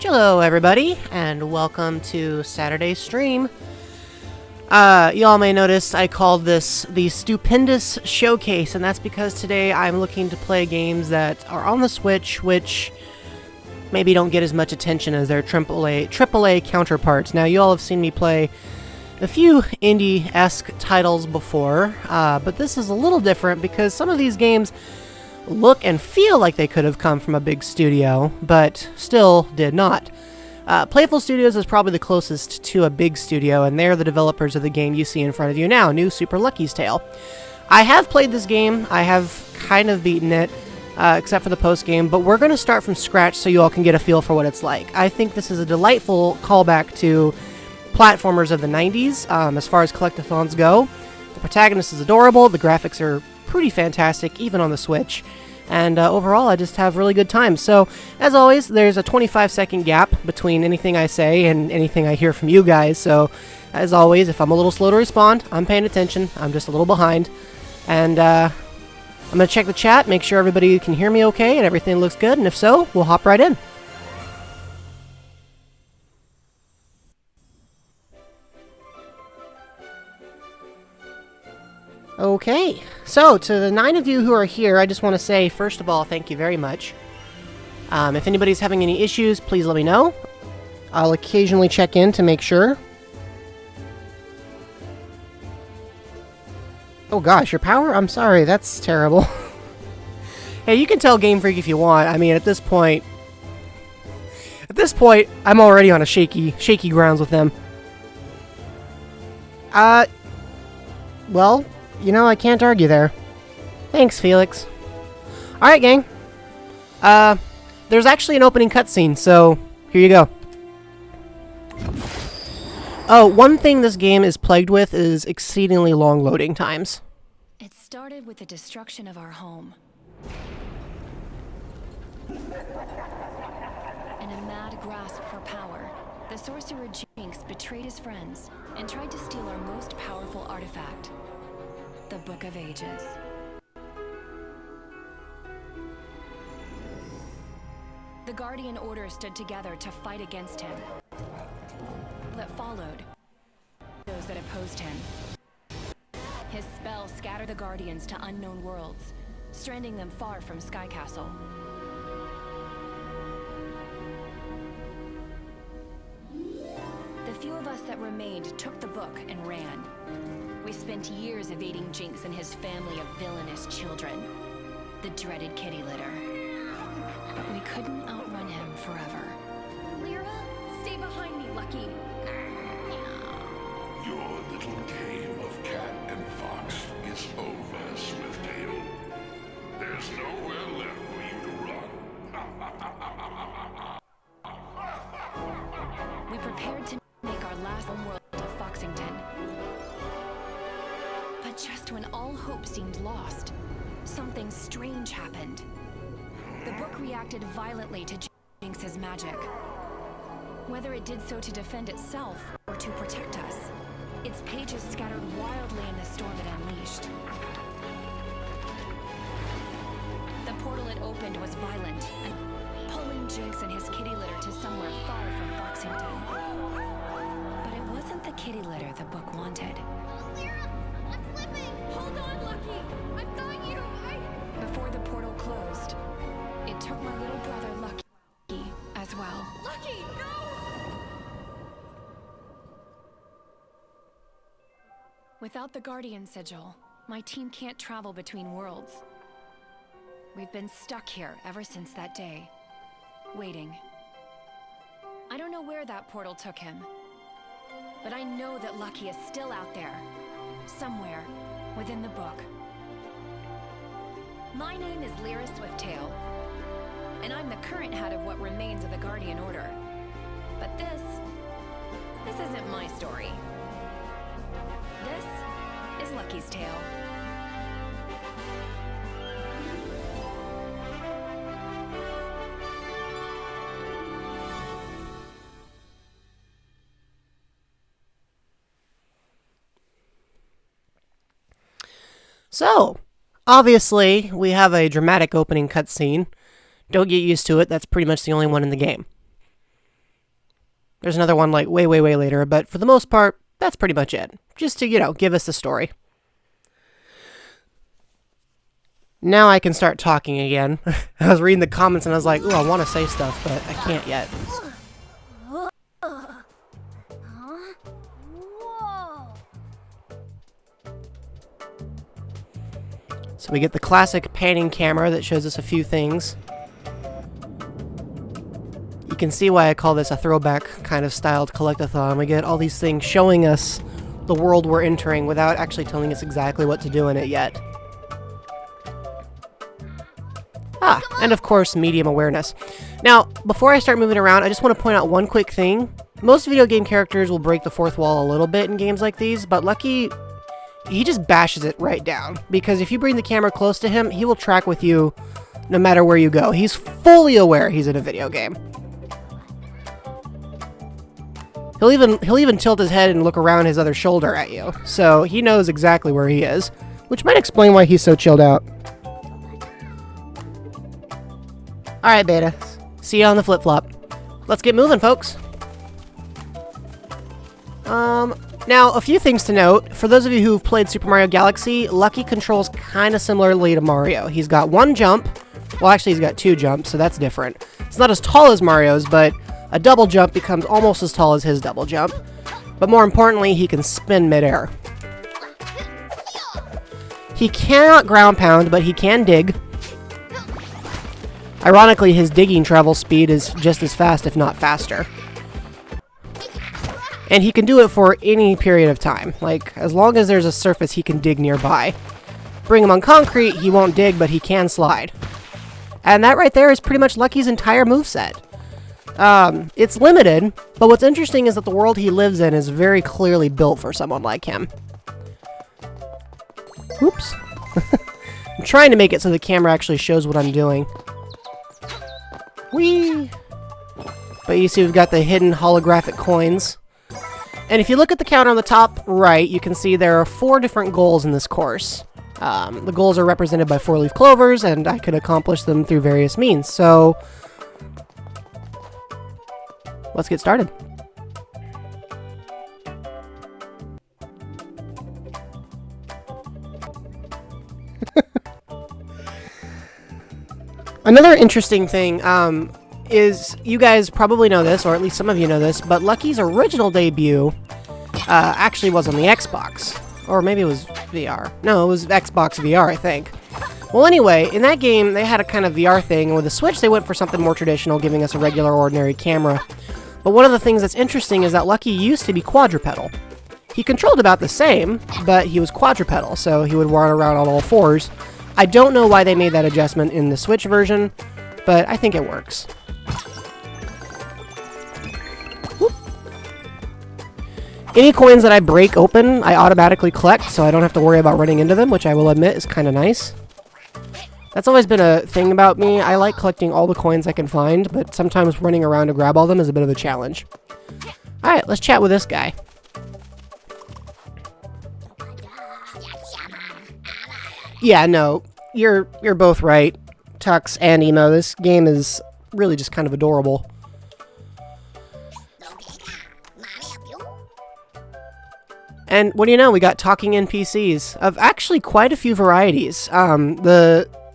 Hello everybody, and welcome to Saturday's stream. Y'all may notice I called this the Stupendous Showcase, and that's because today I'm looking to play games that are on the Switch, which maybe don't get as much attention as their AAA counterparts. Now, you all have seen me play a few indie-esque titles before, but this is a little different because some of these games look and feel like they could have come from a big studio, but still did not. Playful Studios is probably the closest to a big studio, and they're the developers of the game you see in front of you now, New Super Lucky's Tale. I have played this game, I have kind of beaten it, except for the post-game, but we're going to start from scratch so you all can get a feel for what it's like. I think this is a delightful callback to platformers of the 90s, as far as collectathons go. The protagonist is adorable, the graphics are pretty fantastic, even on the Switch. And overall, I just have really good times. So, as always, there's a 25-second gap between anything I say and anything I hear from you guys. So, as always, if I'm a little slow to respond, I'm paying attention. I'm just a little behind. And I'm going to check the chat, make sure everybody can hear me okay and everything looks good. And if so, we'll hop right in. Okay, so to the 9 of you who are here, I just want to say, first of all, thank you very much. If anybody's having any issues, please let me know. I'll occasionally check in to make sure. Oh gosh, your power? I'm sorry, that's terrible. Hey, you can tell Game Freak if you want. I mean, at this point, I'm already on a shaky grounds with them. Well, you know, I can't argue there. Thanks, Felix. Alright, gang. There's actually an opening cutscene, so here you go. Oh, one thing this game is plagued with is exceedingly long loading times. It started with the destruction of our home. In a mad grasp for power, the sorcerer Jinx betrayed his friends and tried to steal our most powerful artifact. The Book of Ages. The Guardian Order stood together to fight against him. That followed, those that opposed him. His spell scattered the Guardians to unknown worlds, stranding them far from Sky Castle. The few of us that remained took the book and ran. We spent years evading Jinx and his family of villainous children, the dreaded kitty litter. But we couldn't outrun him forever. Lyra, stay behind me, Lucky. Your little game of cat and fox is over, Swifttail. There's nowhere left for you to run. We prepared to make our last homeworld of Foxington. But just when all hope seemed lost, something strange happened. The book reacted violently to Jinx's magic. Whether it did so to defend itself or to protect us, its pages scattered wildly in the storm it unleashed. The portal it opened was violent, and pulling Jinx and his kitty litter to somewhere far from Foxington. But it wasn't the kitty litter the book wanted. Lyra, I'm slipping. Hold on, Lucky. I've got you. Before the portal closed, it took my little brother Lucky as well. Lucky, no! Without the Guardian Sigil, my team can't travel between worlds. We've been stuck here ever since that day, waiting. I don't know where that portal took him, but I know that Lucky is still out there, somewhere within the book. My name is Lyra Swifttail, and I'm the current head of what remains of the Guardian Order. But this isn't my story. This is Lucky's tale. So, obviously, we have a dramatic opening cutscene. Don't get used to it, that's pretty much the only one in the game. There's another one like way later, but for the most part, that's pretty much it. Just to, give us the story. Now I can start talking again. I was reading the comments and I was like, ooh, I want to say stuff, but I can't yet. So we get the classic panning camera that shows us a few things. You can see why I call this a throwback kind of styled collectathon. We get all these things showing us the world we're entering without actually telling us exactly what to do in it yet. Ah, and of course, medium awareness. Now, before I start moving around, I just want to point out one quick thing. Most video game characters will break the fourth wall a little bit in games like these, but Lucky, he just bashes it right down. Because if you bring the camera close to him, he will track with you no matter where you go. He's fully aware he's in a video game. He'll even tilt his head and look around his other shoulder at you. So he knows exactly where he is, which might explain why he's so chilled out. Alright, Beta. See you on the flip-flop. Let's get moving, folks. Now, a few things to note. For those of you who've played Super Mario Galaxy, Lucky controls kind of similarly to Mario. He's got one jump. Well, actually, he's got two jumps, so that's different. It's not as tall as Mario's, but a double jump becomes almost as tall as his double jump. But more importantly, he can spin midair. He cannot ground pound, but he can dig. Ironically, his digging travel speed is just as fast, if not faster. And he can do it for any period of time. Like, as long as there's a surface he can dig nearby. Bring him on concrete, he won't dig, but he can slide. And that right there is pretty much Lucky's entire moveset. It's limited, but what's interesting is that the world he lives in is very clearly built for someone like him. Oops. I'm trying to make it so the camera actually shows what I'm doing. Whee! But you see we've got the hidden holographic coins. And if you look at the counter on the top right, you can see there are 4 different goals in this course. The goals are represented by 4-leaf clovers, and I could accomplish them through various means. So, let's get started. Another interesting thing is, you guys probably know this, or at least some of you know this, but Lucky's original debut actually was on the Xbox. Or maybe it was VR. No, it was Xbox VR, I think. Well, anyway, in that game, they had a kind of VR thing, and with the Switch, they went for something more traditional, giving us a regular, ordinary camera. But one of the things that's interesting is that Lucky used to be quadrupedal. He controlled about the same, but he was quadrupedal, so he would run around on all 4s. I don't know why they made that adjustment in the Switch version, but I think it works. Whoop. Any coins that I break open, I automatically collect, so I don't have to worry about running into them, which I will admit is kind of nice. That's always been a thing about me. I like collecting all the coins I can find, but sometimes running around to grab all of them is a bit of a challenge. Alright, let's chat with this guy. Yeah, no, you're both right. Tux and Emo, this game is really just kind of adorable. And what do you know, we got talking NPCs of actually quite a few varieties.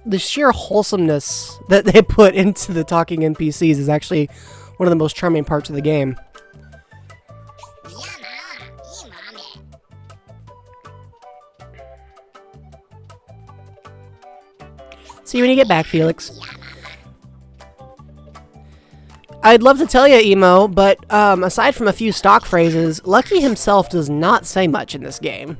The sheer wholesomeness that they put into the talking NPCs is actually one of the most charming parts of the game. See you when you get back, Felix. I'd love to tell you, Emo, but aside from a few stock phrases, Lucky himself does not say much in this game.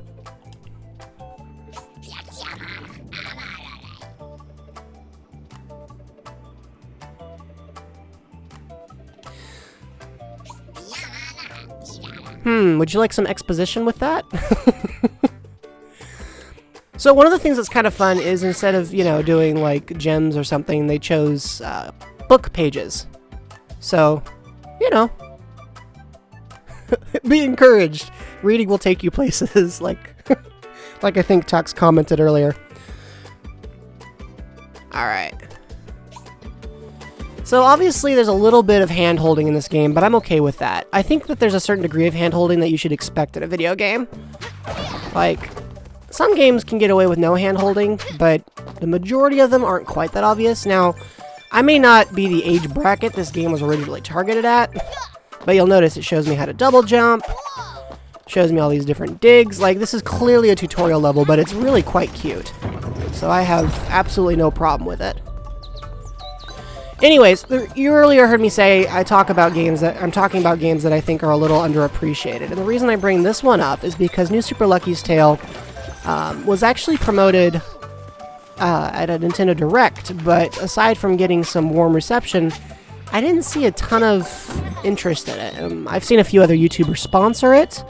Would you like some exposition with that? So one of the things that's kind of fun is instead of, doing like gems or something, they chose book pages. So, be encouraged. Reading will take you places, like I think Tux commented earlier. Alright. So obviously there's a little bit of hand-holding in this game, but I'm okay with that. I think that there's a certain degree of hand-holding that you should expect in a video game. Like, some games can get away with no hand-holding, but the majority of them aren't quite that obvious. Now, I may not be the age bracket this game was originally targeted at, but you'll notice it shows me how to double jump, shows me all these different digs. Like, this is clearly a tutorial level, but it's really quite cute. So I have absolutely no problem with it. Anyways, you earlier heard me say I'm talking about games that I think are a little underappreciated. And the reason I bring this one up is because New Super Lucky's Tale was actually promoted at a Nintendo Direct, but aside from getting some warm reception, I didn't see a ton of interest in it. I've seen a few other YouTubers sponsor it,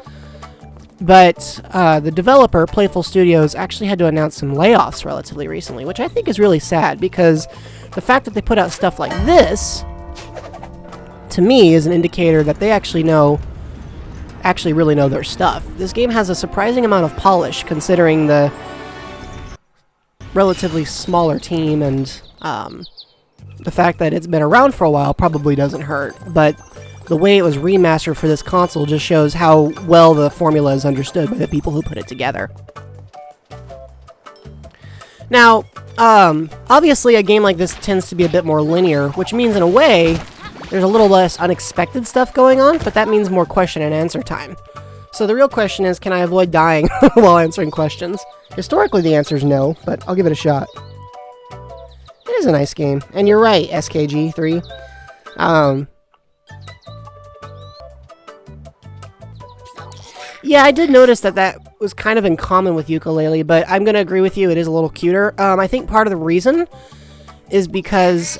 but the developer, Playful Studios, actually had to announce some layoffs relatively recently, which I think is really sad, because the fact that they put out stuff like this, to me, is an indicator that they actually really know their stuff. This game has a surprising amount of polish, considering the relatively smaller team, and the fact that it's been around for a while probably doesn't hurt, but the way it was remastered for this console just shows how well the formula is understood by the people who put it together. Now, obviously a game like this tends to be a bit more linear, which means in a way there's a little less unexpected stuff going on, but that means more question and answer time. So the real question is, can I avoid dying while answering questions? Historically the answer is no, but I'll give it a shot. It is a nice game, and you're right, SKG3. Yeah, I did notice that was kind of in common with Yooka-Laylee, but I'm going to agree with you, it is a little cuter. I think part of the reason is because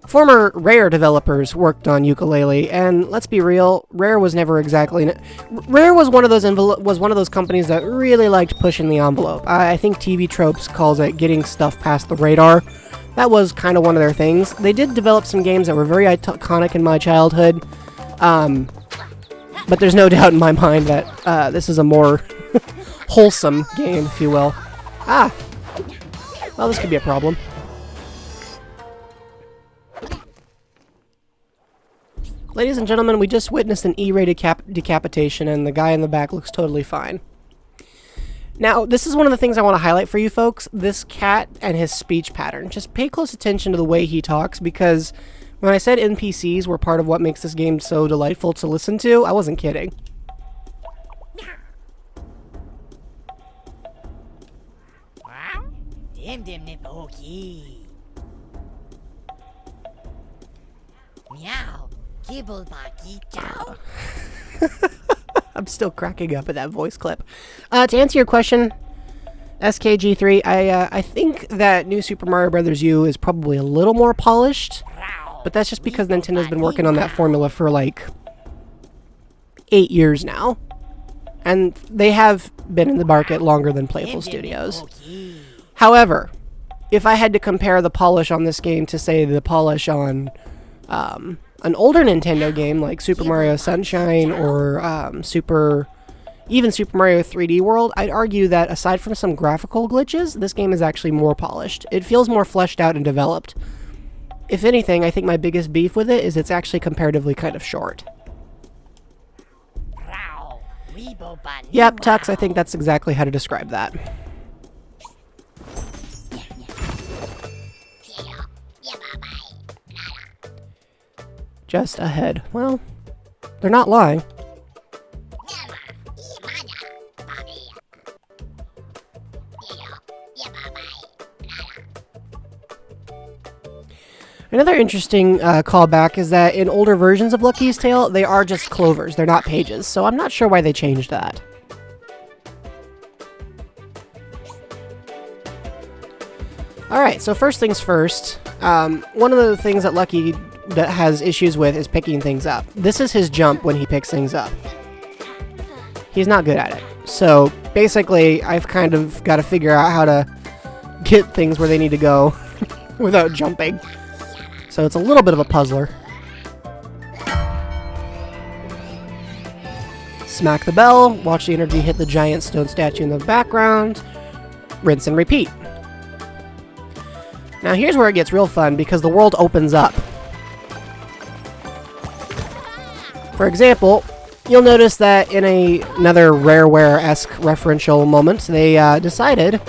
former Rare developers worked on Yooka-Laylee, and let's be real, Rare was never exactly... Rare was one of those companies that really liked pushing the envelope. I think TV Tropes calls it getting stuff past the radar. That was kind of one of their things. They did develop some games that were very iconic in my childhood, but there's no doubt in my mind that this is a more wholesome game, if you will. Ah! Well, this could be a problem. Ladies and gentlemen, we just witnessed an E-rated decapitation, and the guy in the back looks totally fine. Now, this is one of the things I want to highlight for you folks, this cat and his speech pattern. Just pay close attention to the way he talks, because when I said NPCs were part of what makes this game so delightful to listen to, I wasn't kidding. I'm still cracking up at that voice clip. To answer your question, SKG3, I think that New Super Mario Bros. U is probably a little more polished, but that's just because Nintendo's been working on that formula for like 8 years now. And they have been in the market longer than Playful Studios. However, if I had to compare the polish on this game to, say, the polish on an older Nintendo game like Super Mario Sunshine or even Super Mario 3D World, I'd argue that aside from some graphical glitches, this game is actually more polished. It feels more fleshed out and developed. If anything, I think my biggest beef with it is it's actually comparatively kind of short. Yep, Tux, I think that's exactly how to describe that. Just ahead. Well, they're not lying. Another interesting callback is that in older versions of Lucky's Tale, they are just clovers. They're not pages, so I'm not sure why they changed that. Alright, so first things first. One of the things that Lucky has issues with is picking things up. This is his jump when he picks things up. He's not good at it. So basically, I've kind of got to figure out how to get things where they need to go without jumping. So it's a little bit of a puzzler. Smack the bell, watch the energy hit the giant stone statue in the background, rinse and repeat. Now here's where it gets real fun, because the world opens up. For example, you'll notice that in another Rareware-esque referential moment, they decided...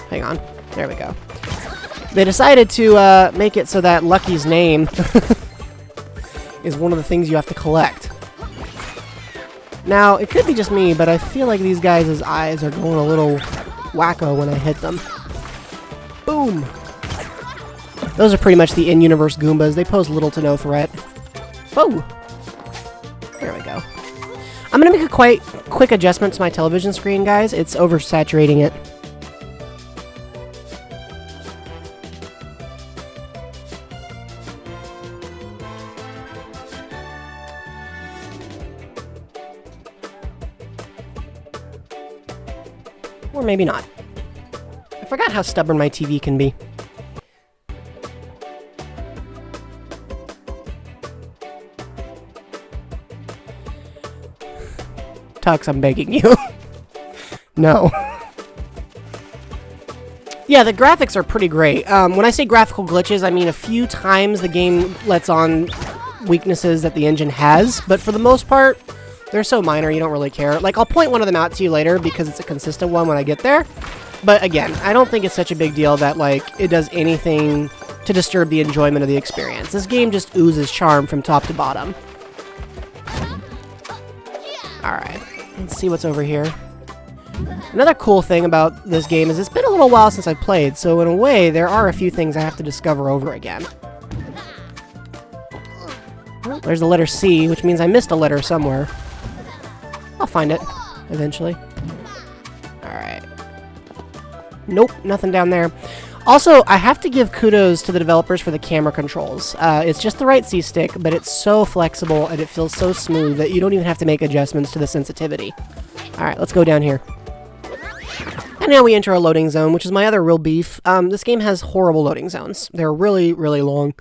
Hang on. There we go. They decided to make it so that Lucky's name is one of the things you have to collect. Now, it could be just me, but I feel like these guys' eyes are going a little wacko when I hit them. Boom! Those are pretty much the in-universe Goombas. They pose little to no threat. Whoa! There we go. I'm gonna make a quite quick adjustment to my television screen, guys. It's oversaturating it. Or maybe not. I forgot how stubborn my TV can be. Tux, I'm begging you. No. Yeah, the graphics are pretty great. When I say graphical glitches, I mean a few times the game lets on weaknesses that the engine has, but for the most part, they're so minor you don't really care. Like, I'll point one of them out to you later because it's a consistent one when I get there. But again, I don't think it's such a big deal that, like, it does anything to disturb the enjoyment of the experience. This game just oozes charm from top to bottom. Alright, let's see what's over here. Another cool thing about this game is it's been a little while since I've played, so in a way, there are a few things I have to discover over again. Well, there's the letter C, which means I missed a letter somewhere. I'll find it, eventually. Alright. Nope, nothing down there. Also, I have to give kudos to the developers for the camera controls. It's just the right C-stick, but it's so flexible and it feels so smooth that you don't even have to make adjustments to the sensitivity. Alright, let's go down here. And now we enter a loading zone, which is my other real beef. This game has horrible loading zones. They're really, really long.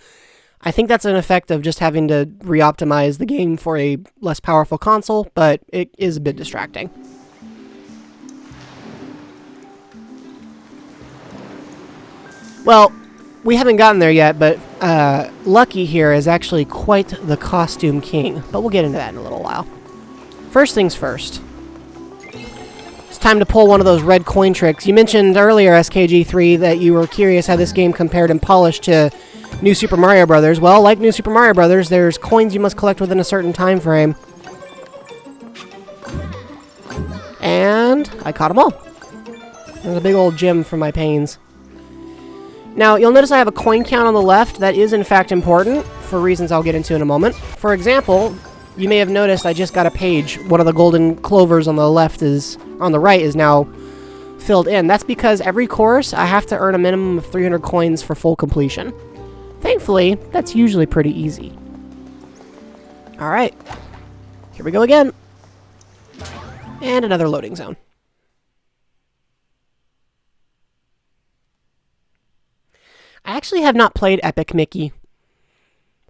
I think that's an effect of just having to re-optimize the game for a less powerful console, but it is a bit distracting. Well, we haven't gotten there yet, but Lucky here is actually quite the costume king, but we'll get into that in a little while. First things first. It's time to pull one of those red coin tricks. You mentioned earlier, SKG3, that you were curious how this game compared in polish to New Super Mario Bros. Well, like New Super Mario Bros., there's coins you must collect within a certain time frame. And I caught them all. There's a big old gem for my pains. Now, you'll notice I have a coin count on the left. That is, in fact, important, for reasons I'll get into in a moment. For example, you may have noticed I just got a page. One of the golden clovers on the right is now filled in. That's because every course, I have to earn a minimum of 300 coins for full completion. Thankfully, that's usually pretty easy. Alright. Here we go again. And another loading zone. I actually have not played Epic Mickey.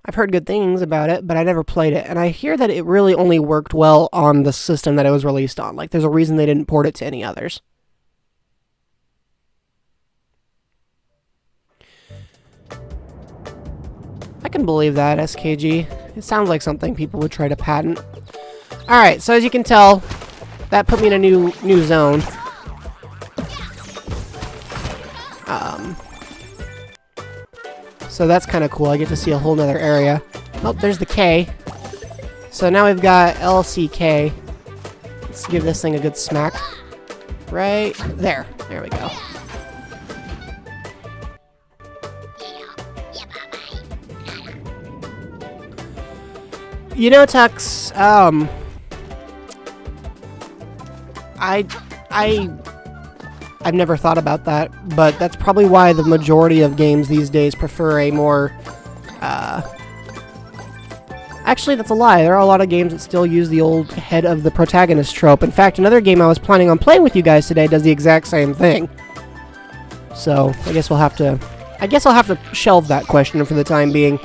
I've heard good things about it, but I never played it. And I hear that it really only worked well on the system that it was released on. Like, there's a reason they didn't port it to any others. I can believe that, SKG. It sounds like something people would try to patent. Alright, so as you can tell, that put me in a new zone. So that's kind of cool. I get to see a whole nother area. Oh, there's the K. So now we've got LCK. Let's give this thing a good smack. Right there. There we go. You know, Tux, I've never thought about that, but that's probably why the majority of games these days prefer a more, actually, that's a lie. There are a lot of games that still use the old head of the protagonist trope. In fact, another game I was planning on playing with you guys today does the exact same thing. So, I guess I'll have to shelve that question for the time being.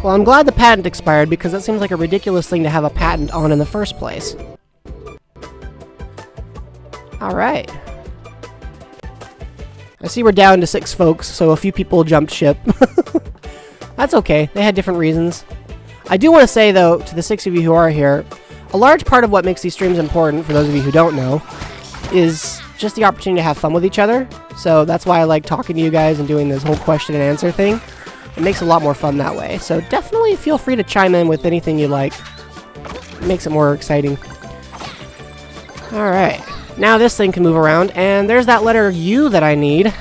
Well, I'm glad the patent expired, because that seems like a ridiculous thing to have a patent on in the first place. Alright. I see we're down to 6 folks, so a few people jumped ship. That's okay. They had different reasons. I do want to say, though, to the 6 of you who are here, a large part of what makes these streams important, for those of you who don't know, is just the opportunity to have fun with each other. So that's why I like talking to you guys and doing this whole question and answer thing. It makes it a lot more fun that way. So definitely feel free to chime in with anything you like. It makes it more exciting. Alright. Now this thing can move around, and there's that letter U that I need.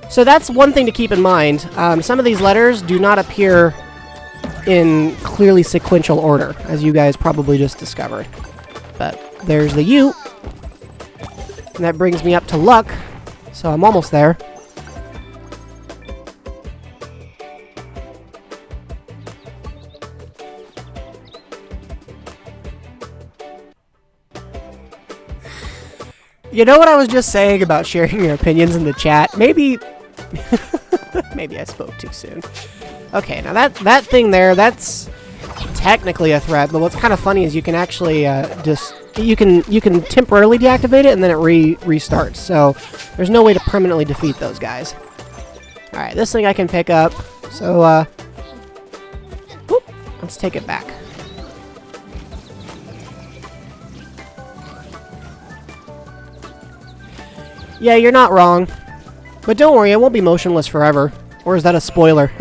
So that's one thing to keep in mind. Some of these letters do not appear in clearly sequential order, as you guys probably just discovered. But there's the U. And that brings me up to luck, so I'm almost there. You know what I was just saying about sharing your opinions in the chat? Maybe... maybe I spoke too soon. Okay, now that thing there, that's technically a threat, but what's kind of funny is you can actually you can temporarily deactivate it and then it restarts. So there's no way to permanently defeat those guys. All right, this thing I can pick up. So whoop, let's take it back. Yeah, you're not wrong. But don't worry, it won't be motionless forever. Or is that a spoiler?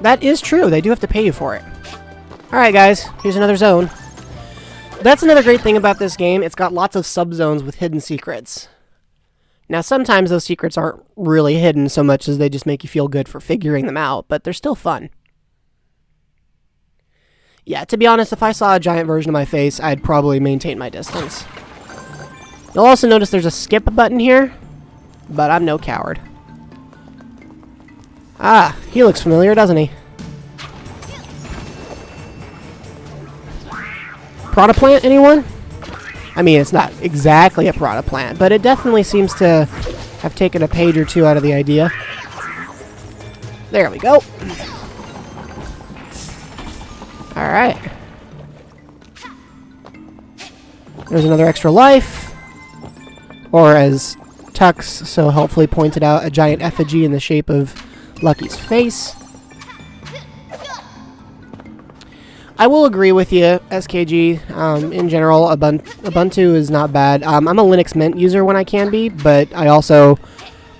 That is true. They do have to pay you for it. Alright, guys. Here's another zone. That's another great thing about this game. It's got lots of sub-zones with hidden secrets. Now, sometimes those secrets aren't really hidden so much as they just make you feel good for figuring them out, but they're still fun. Yeah, to be honest, if I saw a giant version of my face, I'd probably maintain my distance. You'll also notice there's a skip button here, but I'm no coward. Ah, he looks familiar, doesn't he? Prada plant, anyone? I mean, it's not exactly a Prada plant, but it definitely seems to have taken a page or two out of the idea. There we go. Alright. There's another extra life. Or as Tux so helpfully pointed out, a giant effigy in the shape of Lucky's face. I will agree with you, SKG. In general, Ubuntu is not bad. I'm a Linux Mint user when I can be, but I also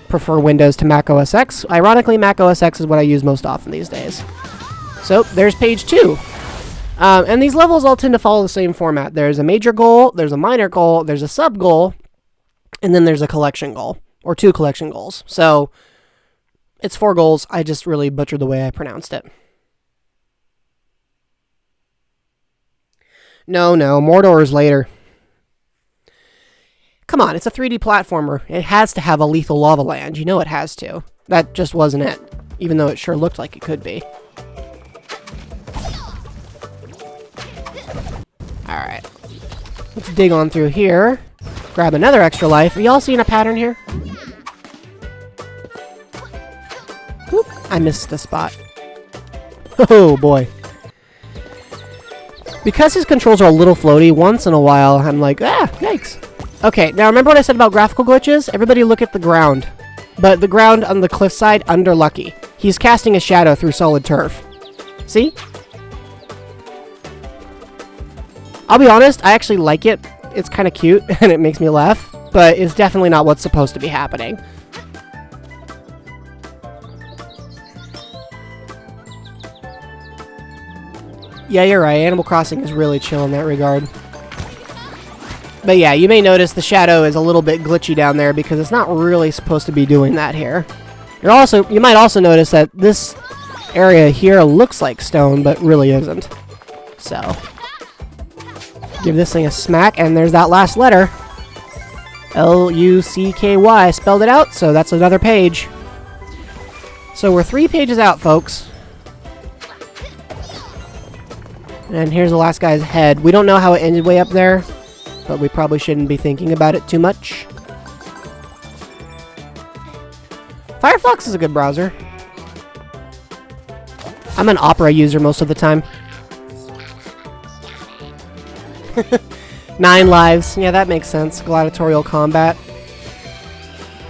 prefer Windows to Mac OS X. Ironically, Mac OS X is what I use most often these days. So, there's page 2. And these levels all tend to follow the same format. There's a major goal, there's a minor goal, there's a sub-goal, and then there's a collection goal, or 2 collection goals. So, it's 4 goals. I just really butchered the way I pronounced it. No, Mordor is later. Come on, it's a 3D platformer. It has to have a lethal lava land. You know it has to. That just wasn't it, even though it sure looked like it could be. Alright. Let's dig on through here. Grab another extra life. Are y'all seeing a pattern here? Whoop, I missed the spot. Oh boy. Because his controls are a little floaty, once in a while I'm like, ah, yikes. Okay, now remember what I said about graphical glitches? Everybody look at the ground. But the ground on the cliffside under Lucky. He's casting a shadow through solid turf. See? I'll be honest, I actually like it. It's kind of cute, and it makes me laugh. But it's definitely not what's supposed to be happening. Yeah, you're right. Animal Crossing is really chill in that regard. But yeah, you may notice the shadow is a little bit glitchy down there because it's not really supposed to be doing that here. You might also notice that this area here looks like stone, but really isn't. So, give this thing a smack, and there's that last letter. L-U-C-K-Y. Spelled it out, so that's another page. So we're 3 pages out, folks. And here's the last guy's head. We don't know how it ended way up there, but we probably shouldn't be thinking about it too much. Firefox is a good browser. I'm an Opera user most of the time. 9 lives. Yeah, that makes sense. Gladiatorial combat.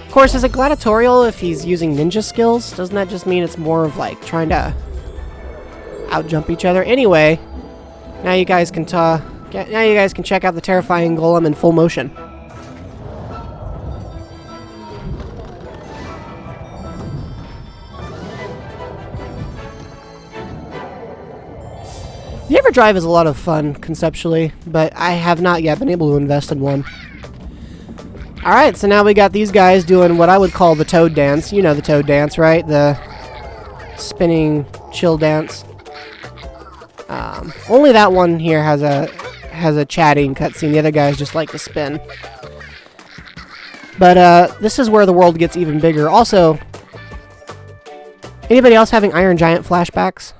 Of course, is it gladiatorial if he's using ninja skills? Doesn't that just mean it's more of like trying to outjump each other? Anyway, now you guys can check out the terrifying golem in full motion. The Everdrive is a lot of fun conceptually, but I have not yet been able to invest in one. Alright, so now we got these guys doing what I would call the Toad dance. You know the Toad dance, right? The spinning chill dance. Only that one here has a chatting cutscene. The other guys just like to spin. But this is where the world gets even bigger. Also, anybody else having Iron Giant flashbacks?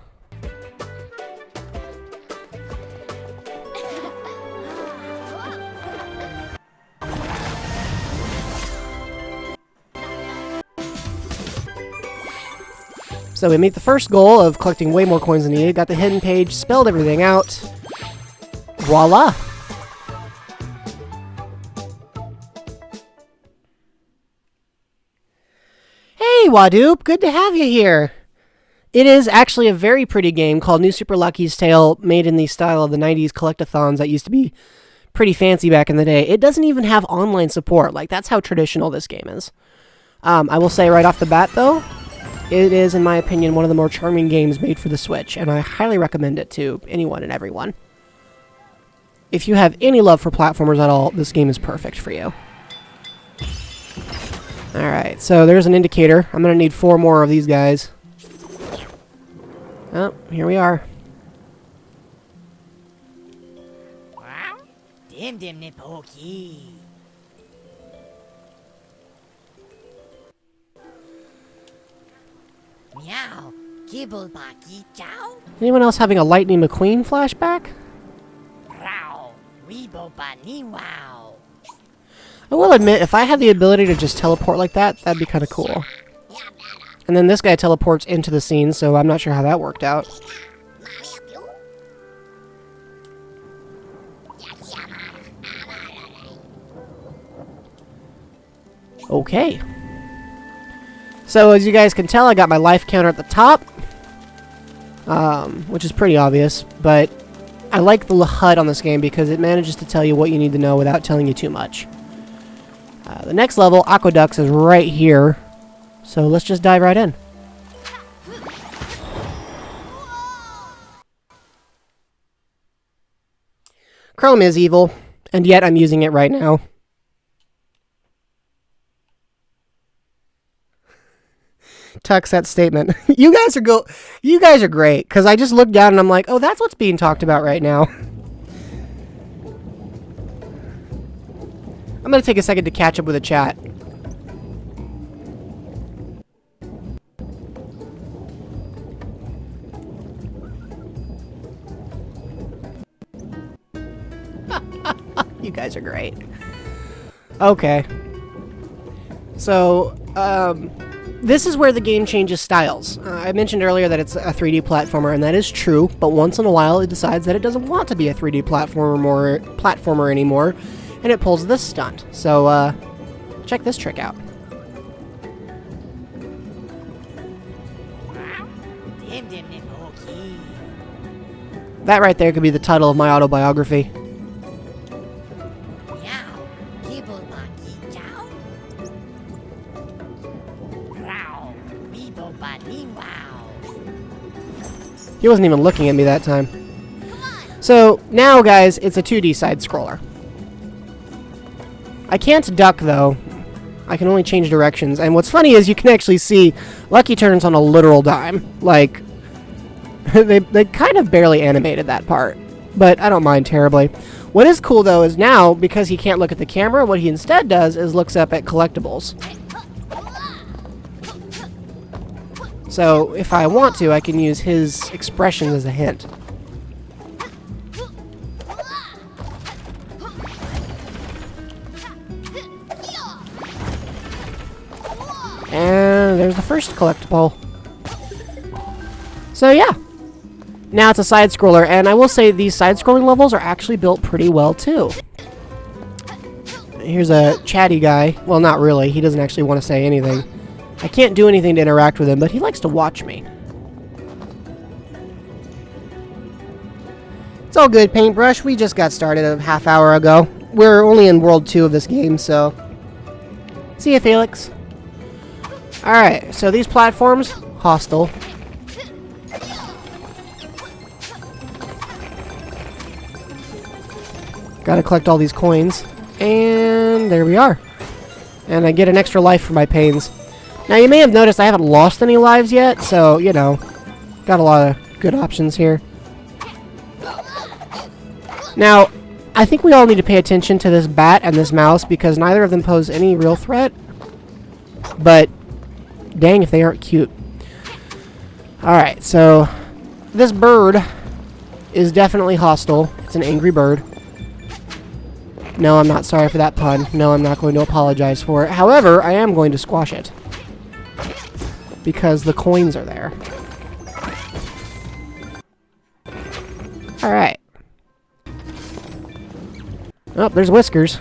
So we meet the first goal of collecting way more coins than needed, got the hidden page, spelled everything out. Voila! Hey Wadoop, good to have you here! It is actually a very pretty game called New Super Lucky's Tale, made in the style of the 90s collectathons that used to be pretty fancy back in the day. It doesn't even have online support, like that's how traditional this game is. I will say right off the bat though, it is, in my opinion, one of the more charming games made for the Switch, and I highly recommend it to anyone and everyone. If you have any love for platformers at all, this game is perfect for you. Alright, so there's an indicator. I'm going to need 4 more of these guys. Oh, here we are. Meow. Kibble baki chow. Anyone else having a Lightning McQueen flashback? Row. Weebo bani wow. I will admit, if I had the ability to just teleport like that, that'd be kind of cool. And then this guy teleports into the scene, so I'm not sure how that worked out. Okay. So as you guys can tell, I got my life counter at the top, which is pretty obvious, but I like the HUD on this game because it manages to tell you what you need to know without telling you too much. The next level, Aqueducts, is right here, so let's just dive right in. Chrome is evil, and yet I'm using it right now. Tucks that statement. You guys are great, because I just looked down and I'm like, oh, that's what's being talked about right now. I'm going to take a second to catch up with the chat. You guys are great. Okay. So, this is where the game changes styles. I mentioned earlier that it's a 3D platformer, and that is true, but once in a while it decides that it doesn't want to be a 3D platformer anymore, and it pulls this stunt. So, check this trick out. That right there could be the title of my autobiography. He wasn't even looking at me that time. So, now guys, it's a 2D side-scroller. I can't duck, though. I can only change directions. And what's funny is you can actually see Lucky turns on a literal dime. Like, they kind of barely animated that part. But I don't mind terribly. What is cool, though, is now, because he can't look at the camera, what he instead does is looks up at collectibles. So, if I want to, I can use his expressions as a hint. And there's the first collectible. So yeah, Now it's a side-scroller, and I will say these side-scrolling levels are actually built pretty well, too. Here's a chatty guy. Well, not really. He doesn't actually want to say anything. I can't do anything to interact with him, but he likes to watch me. It's all good, Paintbrush. We just got started a half hour ago. We're only in World 2 of this game, so... See ya, Felix. Alright, so these platforms, hostile. Gotta collect all these coins. And there we are. And I get an extra life for my pains. Now, you may have noticed I haven't lost any lives yet, so, you know, got a lot of good options here. Now, I think we all need to pay attention to this bat and this mouse because neither of them pose any real threat. But, dang if they aren't cute. Alright, so this bird is definitely hostile. It's an angry bird. No, I'm not sorry for that pun. No, I'm not going to apologize for it. However, I am going to squash it. Because the coins are there. Alright. Oh, there's Whiskers.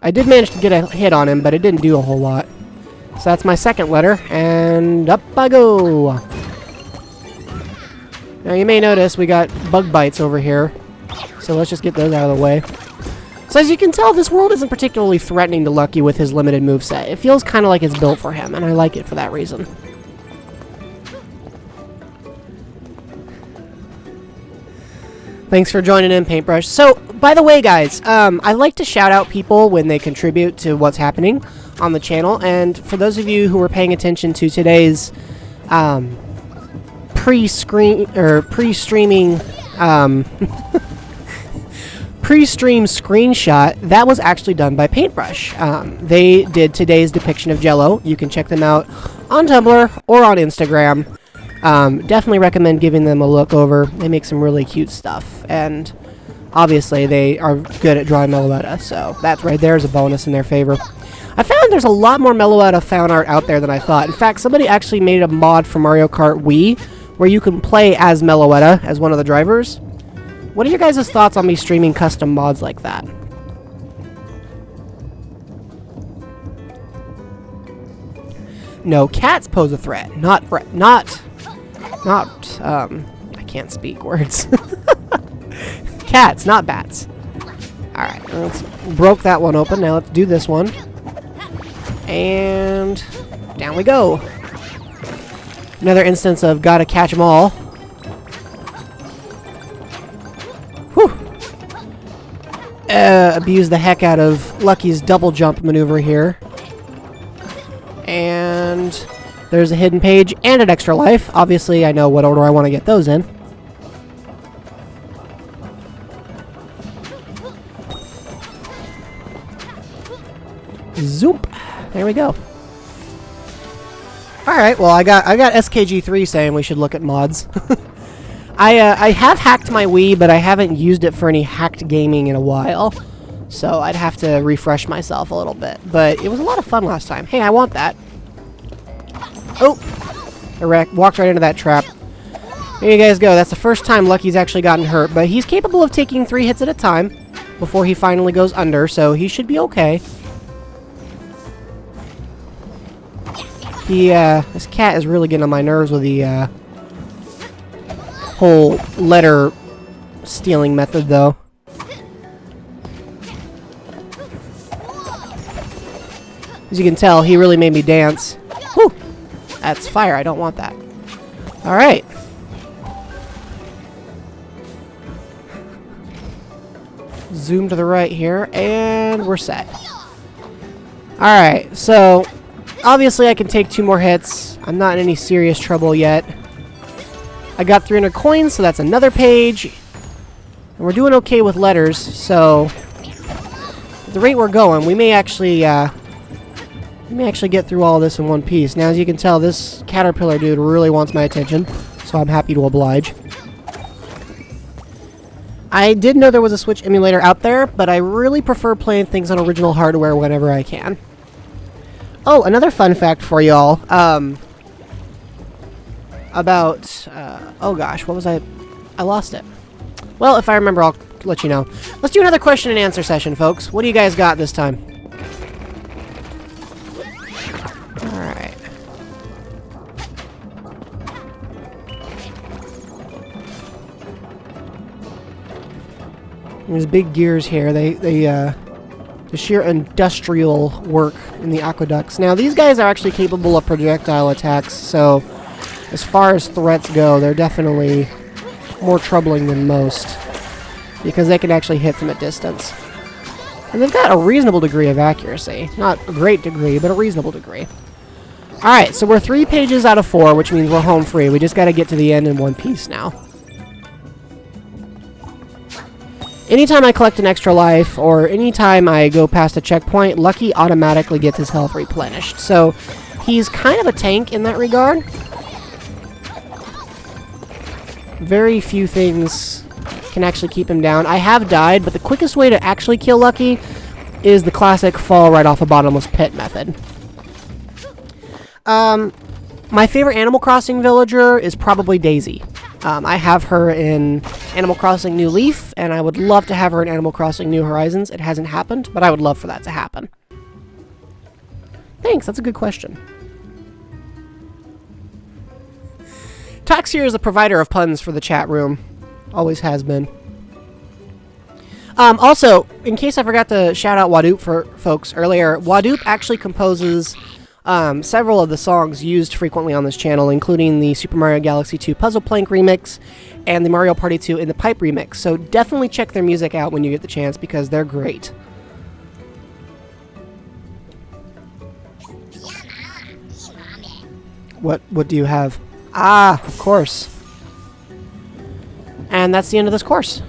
I did manage to get a hit on him, but it didn't do a whole lot. So that's my second letter, and up I go! Now you may notice we got bug bites over here. So let's just get those out of the way. So as you can tell, this world isn't particularly threatening to Lucky with his limited moveset. It feels kind of like it's built for him, and I like it for that reason. Thanks for joining in, Paintbrush. So, by the way, guys, I like to shout out people when they contribute to what's happening on the channel, and for those of you who were paying attention to today's pre-streaming pre-stream screenshot, that was actually done by Paintbrush. They did today's depiction of Jello. You can check them out on Tumblr or on Instagram. Definitely recommend giving them a look over. They make some really cute stuff, and obviously they are good at drawing Meloetta, so that right there is a bonus in their favor. I found there's a lot more Meloetta fan art out there than I thought. In fact, somebody actually made a mod for Mario Kart Wii where you can play as Meloetta, as one of the drivers. What are your guys' thoughts on me streaming custom mods like that? No, cats pose a threat, not I can't speak words. Cats, not bats. Alright, let's broke that one open. Now let's do this one. And down we go. Another instance of gotta catch 'em all. Whew. Abuse the heck out of Lucky's double jump maneuver here. And there's a hidden page and an extra life. Obviously, I know what order I want to get those in. Zoop. There we go. Alright, well, I got SKG3 saying we should look at mods. I have hacked my Wii, but I haven't used it for any hacked gaming in a while. So I'd have to refresh myself a little bit. But it was a lot of fun last time. Hey, I want that. Oh! I walked right into that trap. There you guys go. That's the first time Lucky's actually gotten hurt. But he's capable of taking 3 hits at a time before he finally goes under. So he should be okay. This cat is really getting on my nerves with the, whole letter stealing method, though. As you can tell, he really made me dance. Whew! That's fire. I don't want that. Alright. Zoom to the right here, and we're set. Alright, so obviously I can take 2 more hits. I'm not in any serious trouble yet. I got 300 coins, so that's another page. And we're doing okay with letters, so at the rate we're going, we may actually get through all this in one piece. Now, as you can tell, this caterpillar dude really wants my attention, so I'm happy to oblige. I did know there was a Switch emulator out there, but I really prefer playing things on original hardware whenever I can. Oh, another fun fact for y'all, about Oh gosh, what was I lost it. Well, if I remember, I'll let you know. Let's do another question and answer session, folks. What do you guys got this time? Alright. There's big gears here. The sheer industrial work in the aqueducts. Now, these guys are actually capable of projectile attacks, so as far as threats go, they're definitely more troubling than most, because they can actually hit from a distance. And they've got a reasonable degree of accuracy. Not a great degree, but a reasonable degree. Alright, so we're 3 pages out of 4, which means we're home free. We just gotta get to the end in one piece now. Anytime I collect an extra life, or anytime I go past a checkpoint, Lucky automatically gets his health replenished. So, he's kind of a tank in that regard. Very few things can actually keep him down. I have died, but the quickest way to actually kill Lucky is the classic fall right off a bottomless pit method. My favorite Animal Crossing villager is probably Daisy. I have her in Animal Crossing New Leaf, and I would love to have her in Animal Crossing New Horizons. It hasn't happened, but I would love for that to happen. Thanks, that's a good question. Toxier is the provider of puns for the chat room. Always has been. Also, in case I forgot to shout out Wadoop for folks earlier, Wadoop actually composes several of the songs used frequently on this channel, including the Super Mario Galaxy 2 Puzzle Plank remix and the Mario Party 2 in the Pipe remix. So definitely check their music out when you get the chance, because they're great. What do you have? Ah, of course. And that's the end of this course.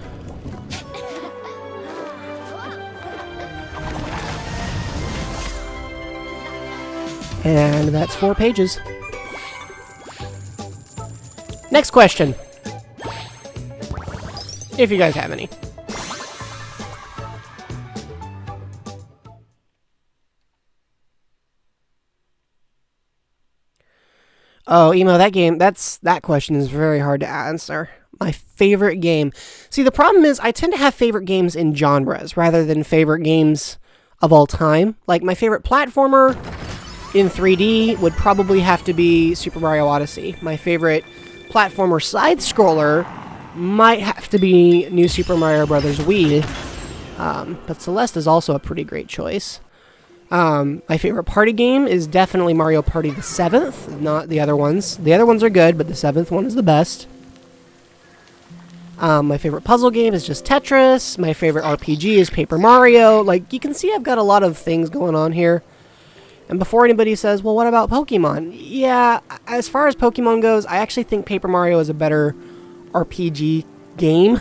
And that's 4 pages. Next question. If you guys have any. Oh, Emo, that question is very hard to answer. My favorite game. See, the problem is I tend to have favorite games in genres rather than favorite games of all time. Like, my favorite platformer in 3D would probably have to be Super Mario Odyssey. My favorite platformer side-scroller might have to be New Super Mario Bros. Wii. But Celeste is also a pretty great choice. My favorite party game is definitely Mario Party the 7th, not the other ones. The other ones are good, but the 7th one is the best. My favorite puzzle game is just Tetris. My favorite RPG is Paper Mario. Like, you can see I've got a lot of things going on here. And before anybody says, well, what about Pokemon? Yeah, as far as Pokemon goes, I actually think Paper Mario is a better RPG game.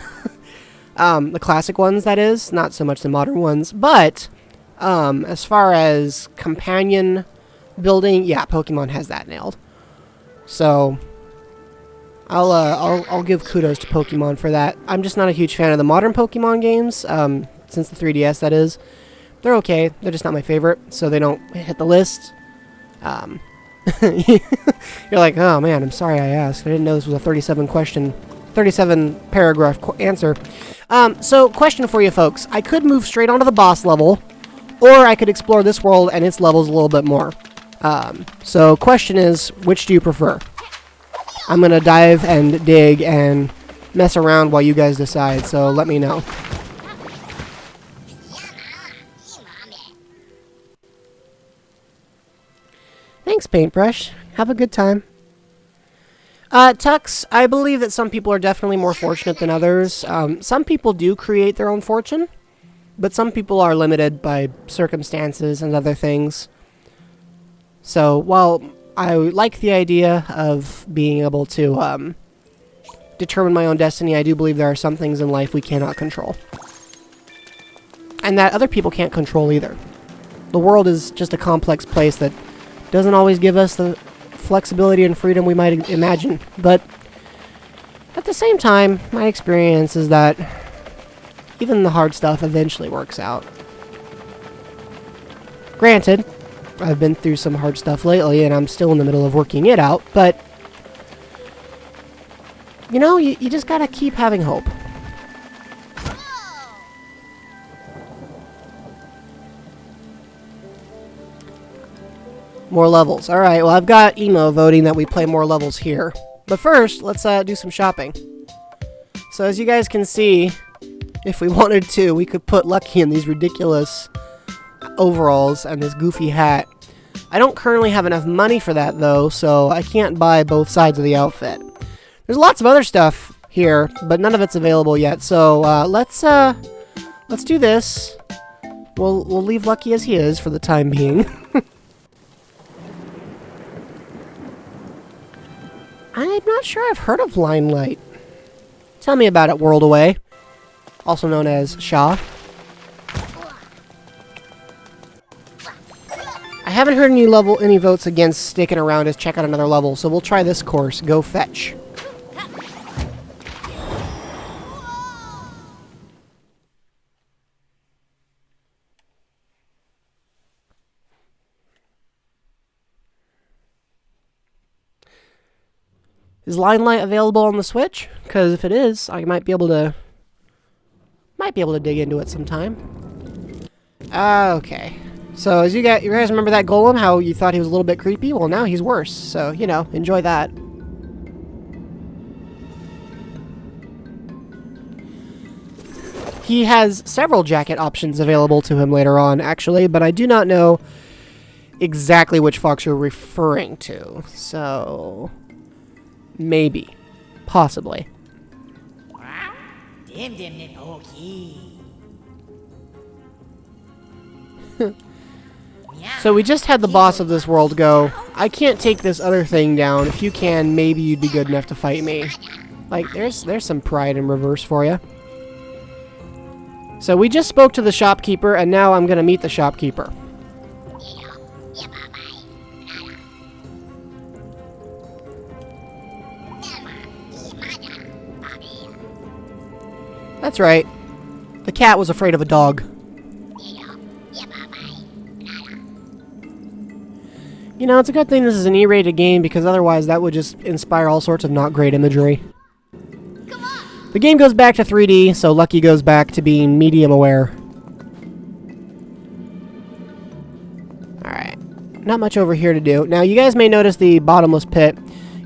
The classic ones, that is. Not so much the modern ones. But, as far as companion building, yeah, Pokemon has that nailed. So, I'll give kudos to Pokemon for that. I'm just not a huge fan of the modern Pokemon games, since the 3DS, that is. They're okay. They're just not my favorite, so they don't hit the list. You're like, oh man, I'm sorry I asked. I didn't know this was a 37 paragraph answer. So, question for you folks. I could move straight onto the boss level, or I could explore this world and its levels a little bit more. So, question is, which do you prefer? I'm gonna dive and dig and mess around while you guys decide, so let me know. Thanks, Paintbrush. Have a good time. Tux, I believe that some people are definitely more fortunate than others. Some people do create their own fortune, but some people are limited by circumstances and other things. So, while I like the idea of being able to determine my own destiny, I do believe there are some things in life we cannot control. And that other people can't control either. The world is just a complex place that doesn't always give us the flexibility and freedom we might imagine. But at the same time, my experience is that even the hard stuff eventually works out. Granted, I've been through some hard stuff lately, and I'm still in the middle of working it out, but you know, you just gotta keep having hope. More levels. Alright, well, I've got Emo voting that we play more levels here. But first, let's do some shopping. So as you guys can see, if we wanted to, we could put Lucky in these ridiculous overalls and this goofy hat. I don't currently have enough money for that, though, so I can't buy both sides of the outfit. There's lots of other stuff here, but none of it's available yet, so let's do this. We'll leave Lucky as he is for the time being. I'm not sure I've heard of Limelight. Tell me about it, World Away. Also known as Shaw. I haven't heard any votes against sticking around as check out another level, so we'll try this course. Go fetch. Is Limelight available on the Switch? Because if it is, I might be able to dig into it sometime. Okay. So as you guys remember that golem, how you thought he was a little bit creepy? Well, now he's worse. So, you know, enjoy that. He has several jacket options available to him later on, actually, but I do not know exactly which fox you're referring to. So maybe. Possibly. So we just had the boss of this world go, I can't take this other thing down. If you can, maybe you'd be good enough to fight me. Like, there's some pride in reverse for you. So we just spoke to the shopkeeper, and now I'm gonna meet the shopkeeper. That's right. The cat was afraid of a dog. You know, it's a good thing this is an E-rated game, because otherwise that would just inspire all sorts of not great imagery. The game goes back to 3D, so Lucky goes back to being medium aware. Alright. Not much over here to do. Now, you guys may notice the bottomless pit.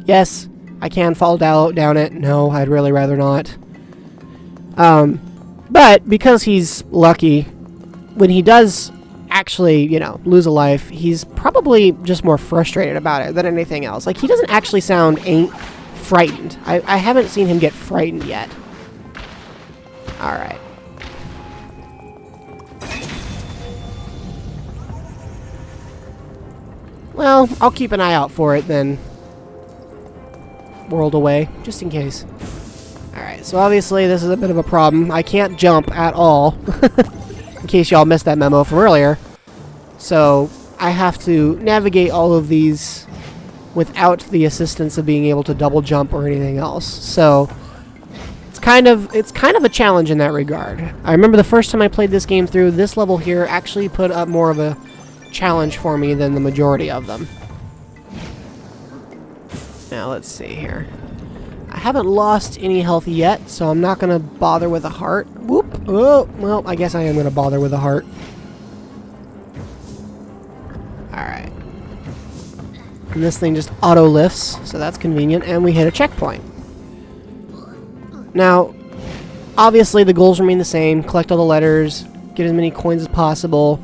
Yes, I can fall down it. No, I'd really rather not. But because he's Lucky, when he does actually, you know, lose a life, he's probably just more frustrated about it than anything else. Like, he doesn't actually sound frightened. I haven't seen him get frightened yet. Alright. Well, I'll keep an eye out for it then. World Away, just in case. Alright, so obviously this is a bit of a problem. I can't jump at all. In case y'all missed that memo from earlier. So, I have to navigate all of these without the assistance of being able to double jump or anything else. So, it's kind of a challenge in that regard. I remember the first time I played this game through, this level here actually put up more of a challenge for me than the majority of them. Now, let's see here. I haven't lost any health yet, so I'm not going to bother with a heart. Whoop! Oh, well, I guess I am going to bother with a heart. Alright. And this thing just auto-lifts, so that's convenient, and we hit a checkpoint. Now, obviously the goals remain the same. Collect all the letters, get as many coins as possible,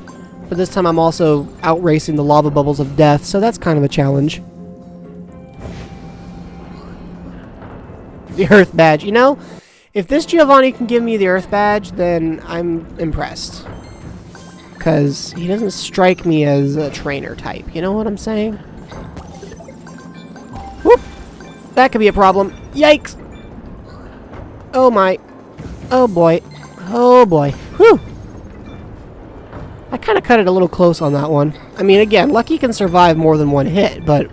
but this time I'm also outracing the lava bubbles of death, so that's kind of a challenge. The Earth Badge. You know, if this Giovanni can give me the Earth Badge, then I'm impressed. Because he doesn't strike me as a trainer type. You know what I'm saying? Whoop! That could be a problem. Yikes! Oh my. Oh boy. Oh boy. Whew! I kind of cut it a little close on that one. I mean, again, Lucky can survive more than one hit, but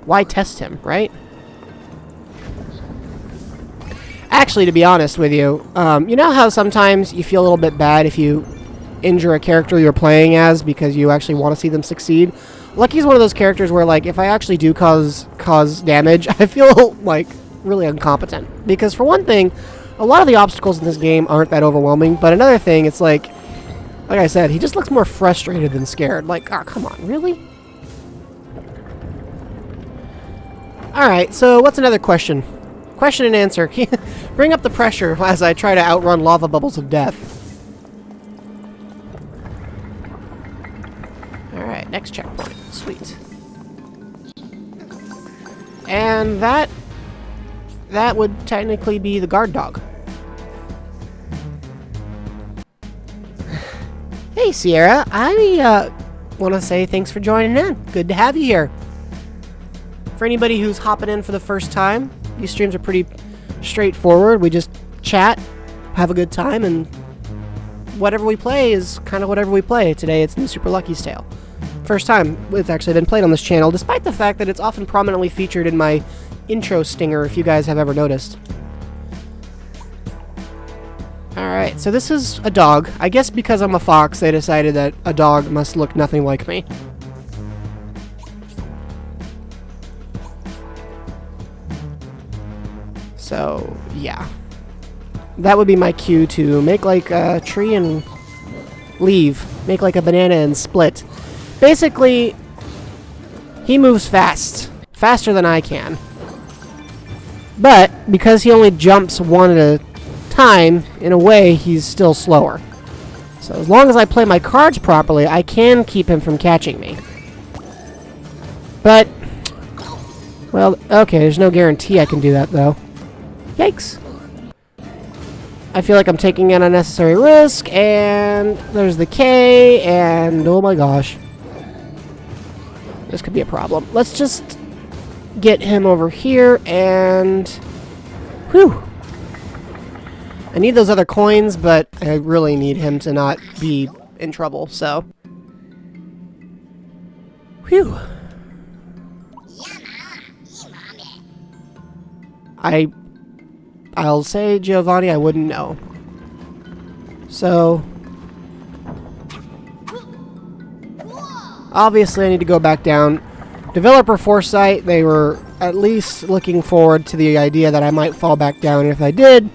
why test him, right? Actually, to be honest with you, you know how sometimes you feel a little bit bad if you injure a character you're playing as because you actually want to see them succeed? Lucky's one of those characters where, like, if I actually do cause damage, I feel, like, really incompetent. Because for one thing, a lot of the obstacles in this game aren't that overwhelming, but another thing, it's like I said, he just looks more frustrated than scared. Like, oh, come on, really? Alright, so what's another question? Question and answer. Bring up the pressure as I try to outrun lava bubbles of death. Alright, next checkpoint. Sweet. And that would technically be the guard dog. Hey, Sierra. I want to say thanks for joining in. Good to have you here. For anybody who's hopping in for the first time, these streams are pretty straightforward. We just chat, have a good time, and whatever we play is kind of whatever we play. Today it's New Super Lucky's Tale. First time it's actually been played on this channel, despite the fact that it's often prominently featured in my intro stinger, if you guys have ever noticed. Alright, so this is a dog. I guess because I'm a fox, they decided that a dog must look nothing like me. So, yeah. That would be my cue to make like a tree and leave. Make like a banana and split. Basically, he moves fast. Faster than I can. But, because he only jumps one at a time, in a way, he's still slower. So as long as I play my cards properly, I can keep him from catching me. But, well, okay, there's no guarantee I can do that, though. Yikes. I feel like I'm taking an unnecessary risk, and there's the K, and oh my gosh. This could be a problem. Let's just get him over here, and whew. I need those other coins, but I really need him to not be in trouble, so. Whew. I'll say, Giovanni, I wouldn't know. So, obviously I need to go back down. Developer foresight, they were at least looking forward to the idea that I might fall back down, and if I did,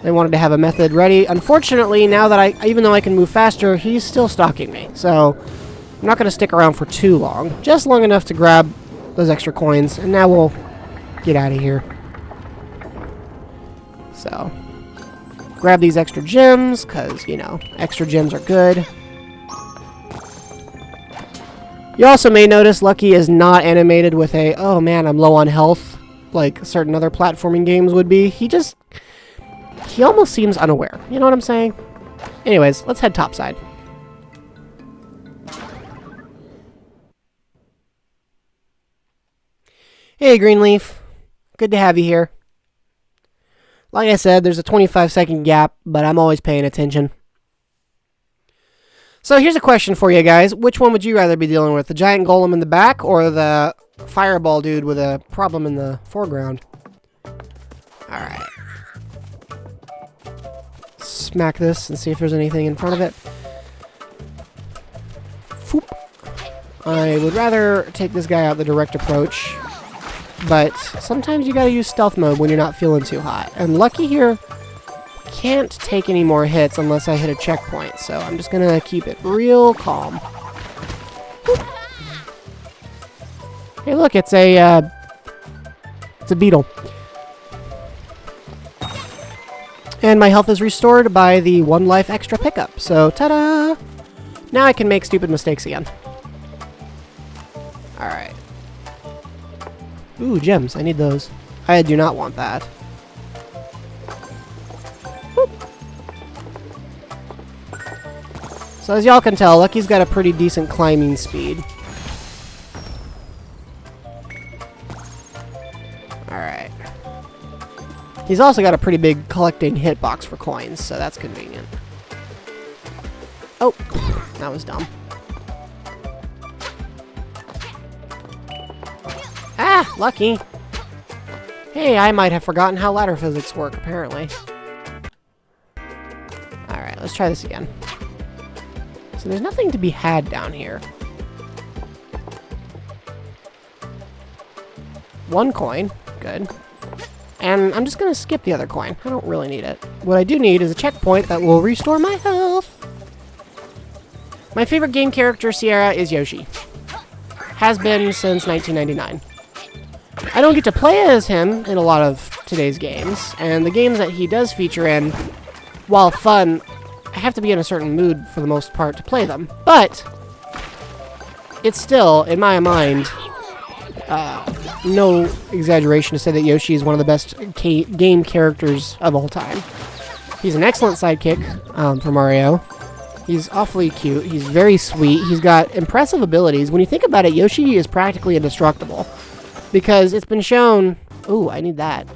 they wanted to have a method ready. Unfortunately, now that even though I can move faster, he's still stalking me. So, I'm not going to stick around for too long. Just long enough to grab those extra coins, and now we'll get out of here. So, grab these extra gems, because, you know, extra gems are good. You also may notice Lucky is not animated with a, oh man, I'm low on health, like certain other platforming games would be. He almost seems unaware. You know what I'm saying? Anyways, let's head topside. Hey, Greenleaf. Good to have you here. Like I said, there's a 25-second gap, but I'm always paying attention. So here's a question for you guys. Which one would you rather be dealing with? The giant golem in the back or the fireball dude with a problem in the foreground? Alright. Smack this and see if there's anything in front of it. Foop. I would rather take this guy out the direct approach. But sometimes you gotta use stealth mode when you're not feeling too hot. And Lucky here can't take any more hits unless I hit a checkpoint. So I'm just gonna keep it real calm. Boop. Hey look, it's a beetle. And my health is restored by the 1 life extra pickup. So ta-da! Now I can make stupid mistakes again. Alright. Ooh, gems. I need those. I do not want that. Boop. So as y'all can tell, Lucky's got a pretty decent climbing speed. Alright. He's also got a pretty big collecting hitbox for coins, so that's convenient. Oh, that was dumb. Ah, Lucky. Hey, I might have forgotten how ladder physics work, apparently. Alright, let's try this again. So there's nothing to be had down here. 1 coin. Good. And I'm just going to skip the other coin. I don't really need it. What I do need is a checkpoint that will restore my health. My favorite game character, Sierra, is Yoshi. Has been since 1999. I don't get to play as him in a lot of today's games, and the games that he does feature in, while fun, I have to be in a certain mood for the most part to play them. But it's still, in my mind, no exaggeration to say that Yoshi is one of the best game characters of all time. He's an excellent sidekick for Mario. He's awfully cute. He's very sweet. He's got impressive abilities. When you think about it, Yoshi is practically indestructible. Because it's been shown... Ooh, I need that.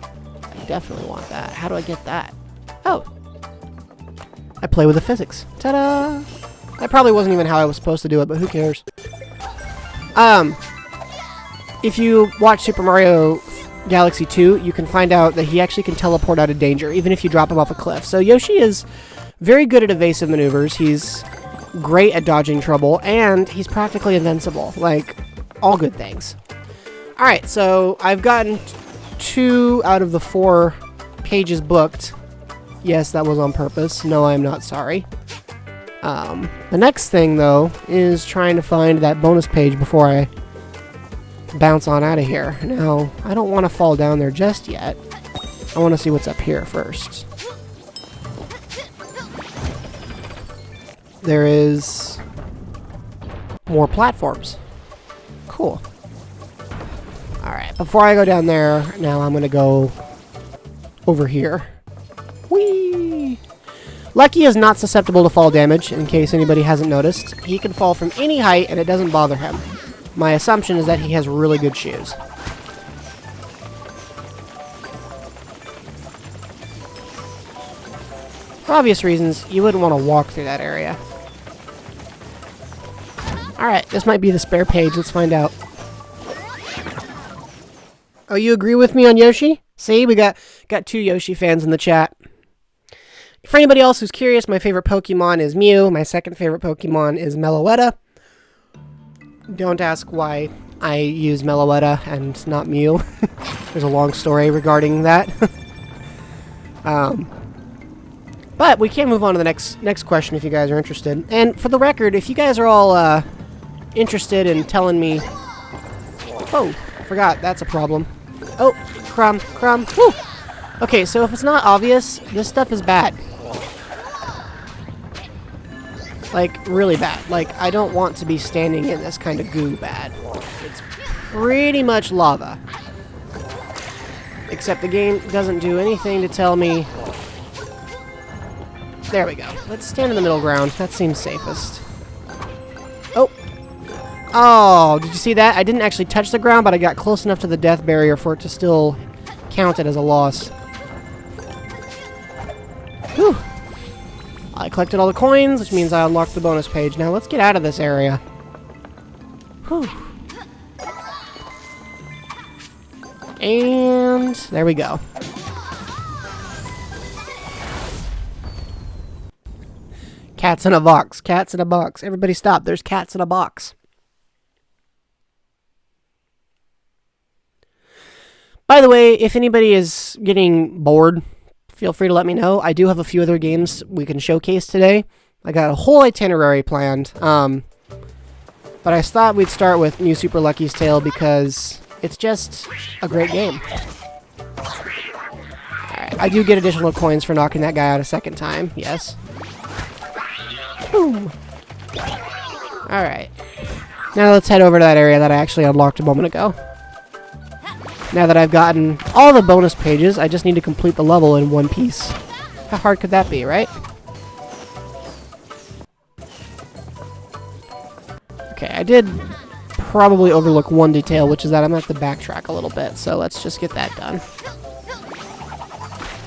I definitely want that. How do I get that? Oh. I play with the physics. Ta-da! That probably wasn't even how I was supposed to do it, but who cares? If you watch Super Mario Galaxy 2, you can find out that he actually can teleport out of danger, even if you drop him off a cliff. So Yoshi is very good at evasive maneuvers. He's great at dodging trouble, and he's practically invincible. Like, all good things. Alright, so I've gotten 2 out of the 4 pages booked. Yes, that was on purpose. No, I'm not sorry. The next thing, though, is trying to find that bonus page before I bounce on out of here. Now, I don't want to fall down there just yet. I want to see what's up here first. There is more platforms. Cool. Alright, before I go down there, now I'm going to go over here. Whee! Lucky is not susceptible to fall damage, in case anybody hasn't noticed. He can fall from any height and it doesn't bother him. My assumption is that he has really good shoes. For obvious reasons, you wouldn't want to walk through that area. Alright, this might be the spare page. Let's find out. Oh, you agree with me on Yoshi? See, we got 2 Yoshi fans in the chat. For anybody else who's curious, my favorite Pokemon is Mew. My second favorite Pokemon is Jeloetta. Don't ask why I use Jeloetta and not Mew. There's a long story regarding that. But we can move on to the next question if you guys are interested. And for the record, if you guys are all interested in telling me... Oh, forgot, that's a problem. Oh, crumb. Woo! Okay, so if it's not obvious, this stuff is bad. Like, really bad. Like, I don't want to be standing in this kind of goo bad. It's pretty much lava. Except the game doesn't do anything to tell me... There we go. Let's stand in the middle ground. That seems safest. Oh! Oh, did you see that? I didn't actually touch the ground, but I got close enough to the death barrier for it to still count it as a loss. Whew! I collected all the coins, which means I unlocked the bonus page. Now let's get out of this area. Whew. And there we go. Cats in a box. Cats in a box. Everybody stop. There's cats in a box. By the way, if anybody is getting bored, feel free to let me know. I do have a few other games we can showcase today. I got a whole itinerary planned. But I thought we'd start with New Super Lucky's Tale because it's just a great game. Alright, I do get additional coins for knocking that guy out a second time. Yes. Boom. Alright. Now let's head over to that area that I actually unlocked a moment ago. Now that I've gotten all the bonus pages, I just need to complete the level in one piece. How hard could that be, right? Okay, I did probably overlook one detail, which is that I'm going to have to backtrack a little bit. So let's just get that done.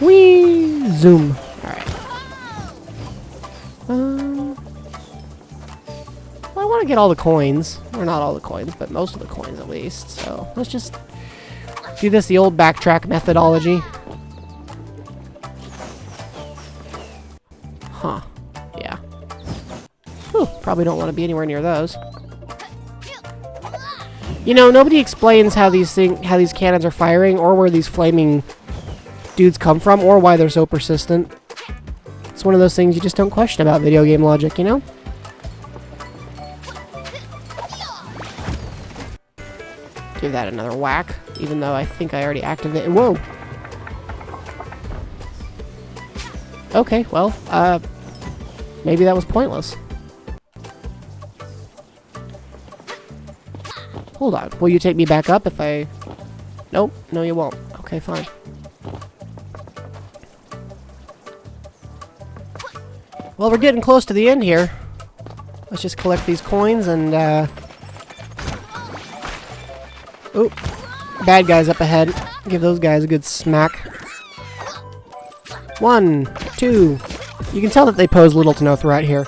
Whee! Zoom. Alright. Well, I want to get all the coins. Or not all the coins, but most of the coins at least. So let's just do this the old backtrack methodology. Huh. Yeah. Whew, probably don't want to be anywhere near those. You know, nobody explains how these cannons are firing or where these flaming dudes come from or why they're so persistent. It's one of those things you just don't question about video game logic, you know? Give that another whack, even though I think I already activated. Whoa! Okay, well, maybe that was pointless. Hold on. Will you take me back up if I... Nope. No, you won't. Okay, fine. Well, we're getting close to the end here. Let's just collect these coins and, Oop. Bad guys up ahead. Give those guys a good smack. 1, 2. You can tell that they pose little to no threat here.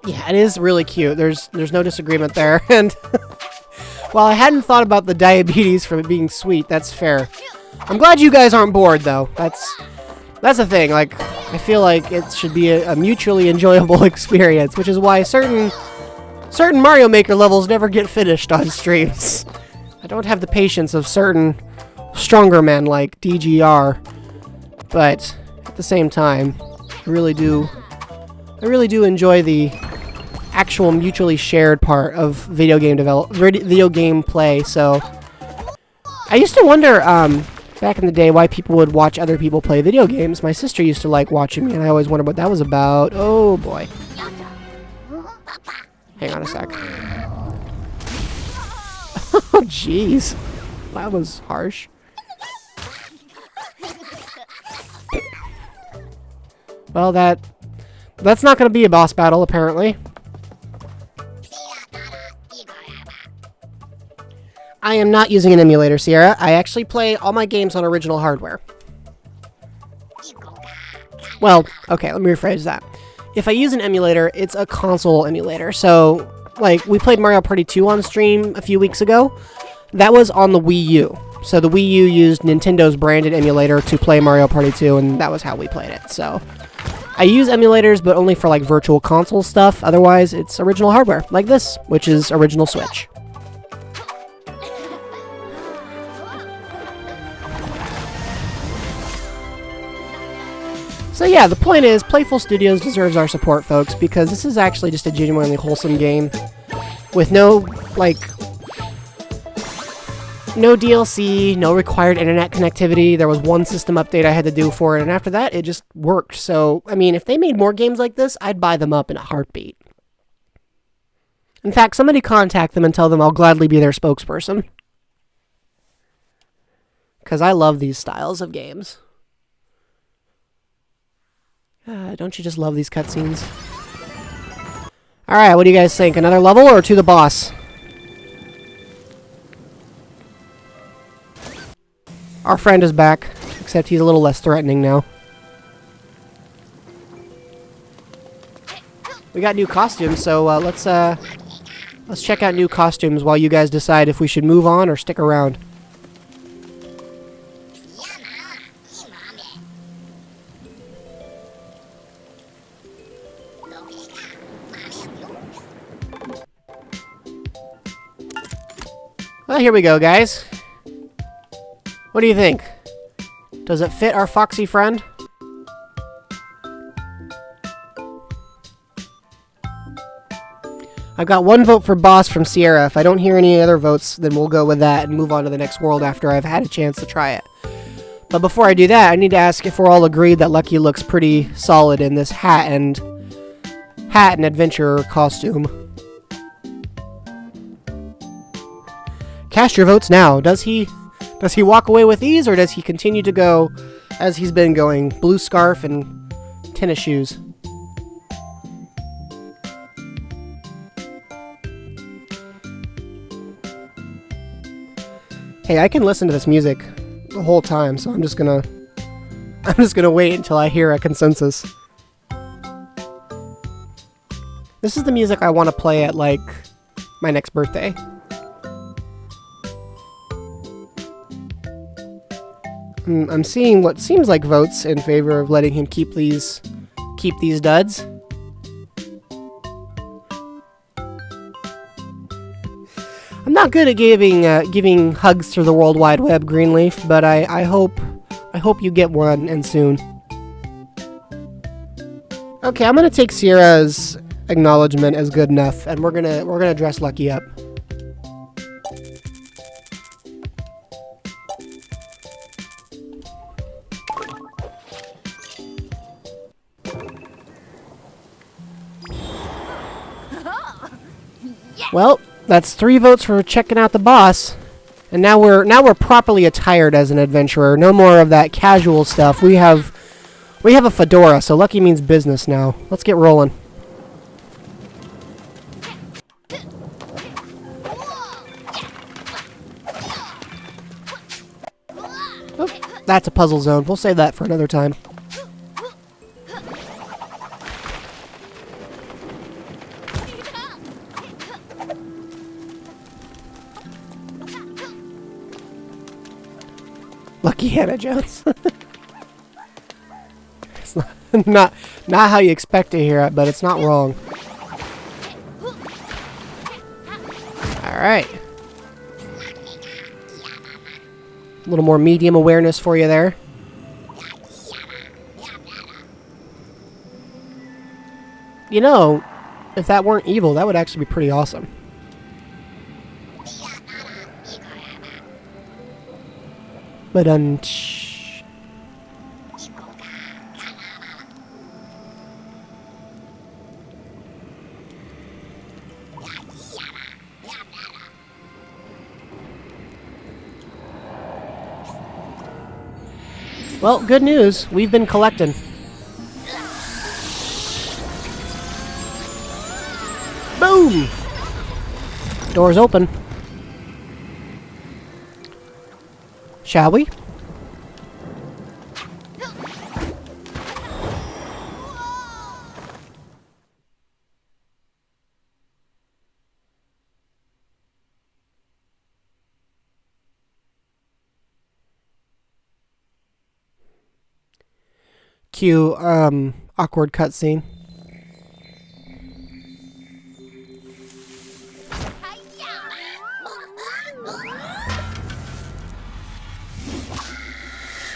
Yeah, it is really cute. There's no disagreement there. And while I hadn't thought about the diabetes from it being sweet, that's fair. I'm glad you guys aren't bored, though. That's the thing. Like, I feel like it should be a mutually enjoyable experience, which is why certain Mario Maker levels never get finished on streams. I don't have the patience of certain stronger men like DGR, but at the same time, I really do enjoy the actual mutually shared part of video game play. So I used to wonder back in the day why people would watch other people play video games. My sister used to like watching me, and I always wondered what that was about. Oh boy. Hang on a sec. Oh jeez. That was harsh. Well, that's not going to be a boss battle, apparently. I am not using an emulator, Sierra. I actually play all my games on original hardware. Well, okay, let me rephrase that. If I use an emulator, it's a console emulator. So, like, we played Mario Party 2 on stream a few weeks ago. That was on the Wii U. So the Wii U used Nintendo's branded emulator to play Mario Party 2, and that was how we played it. So I use emulators, but only for, like, virtual console stuff. Otherwise, it's original hardware, like this, which is original Switch. So yeah, the point is, Playful Studios deserves our support, folks, because this is actually just a genuinely wholesome game with no, like, no DLC, no required internet connectivity. There was one system update I had to do for it, and after that, it just worked. So, I mean, if they made more games like this, I'd buy them up in a heartbeat. In fact, somebody contact them and tell them I'll gladly be their spokesperson. Because I love these styles of games. Don't you just love these cutscenes? Alright, what do you guys think? Another level or to the boss? Our friend is back, except he's a little less threatening now. We got new costumes, so let's check out new costumes while you guys decide if we should move on or stick around. Well, here we go, guys. What do you think? Does it fit our foxy friend? I've got one vote for boss from Sierra. If I don't hear any other votes, then we'll go with that and move on to the next world after I've had a chance to try it. But before I do that, I need to ask if we're all agreed that Lucky looks pretty solid in this hat and adventurer costume. Cast your votes now. Does he walk away with these, or does he continue to go as he's been going? Blue scarf and tennis shoes. Hey, I can listen to this music the whole time, so I'm just gonna wait until I hear a consensus. This is the music I want to play at, like, my next birthday. I'm seeing what seems like votes in favor of letting him keep these duds. I'm not good at giving hugs through the World Wide Web, Greenleaf, but I hope you get one, and soon. Okay, I'm gonna take Sierra's acknowledgement as good enough, and we're gonna dress Lucky up. Well, that's 3 votes for checking out the boss. And now we're properly attired as an adventurer. No more of that casual stuff. We have a fedora, so Lucky means business now. Let's get rolling. Oh, that's a puzzle zone. We'll save that for another time. Lucky Hannah Jones. It's not how you expect to hear it, but it's not wrong. Alright. A little more medium awareness for you there. You know, if that weren't evil, that would actually be pretty awesome. But well, good news. We've been collecting. Boom! Door's open. Shall we? Cue, awkward cutscene.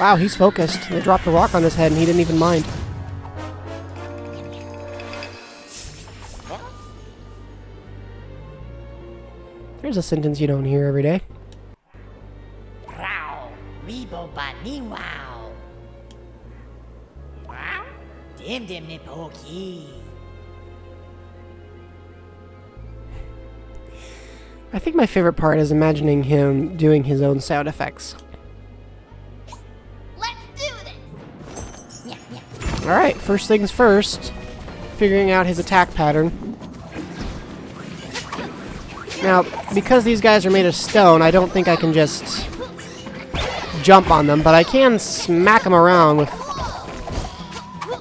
Wow, he's focused. They dropped a rock on his head and he didn't even mind. There's a sentence you don't hear every day. Wow, Weebo Bunny wow. Wow, Dim Dim Nipoki. I think my favorite part is imagining him doing his own sound effects. Let's do this! Alright, first things first. Figuring out his attack pattern. Now, because these guys are made of stone, I don't think I can just jump on them, but I can smack them around with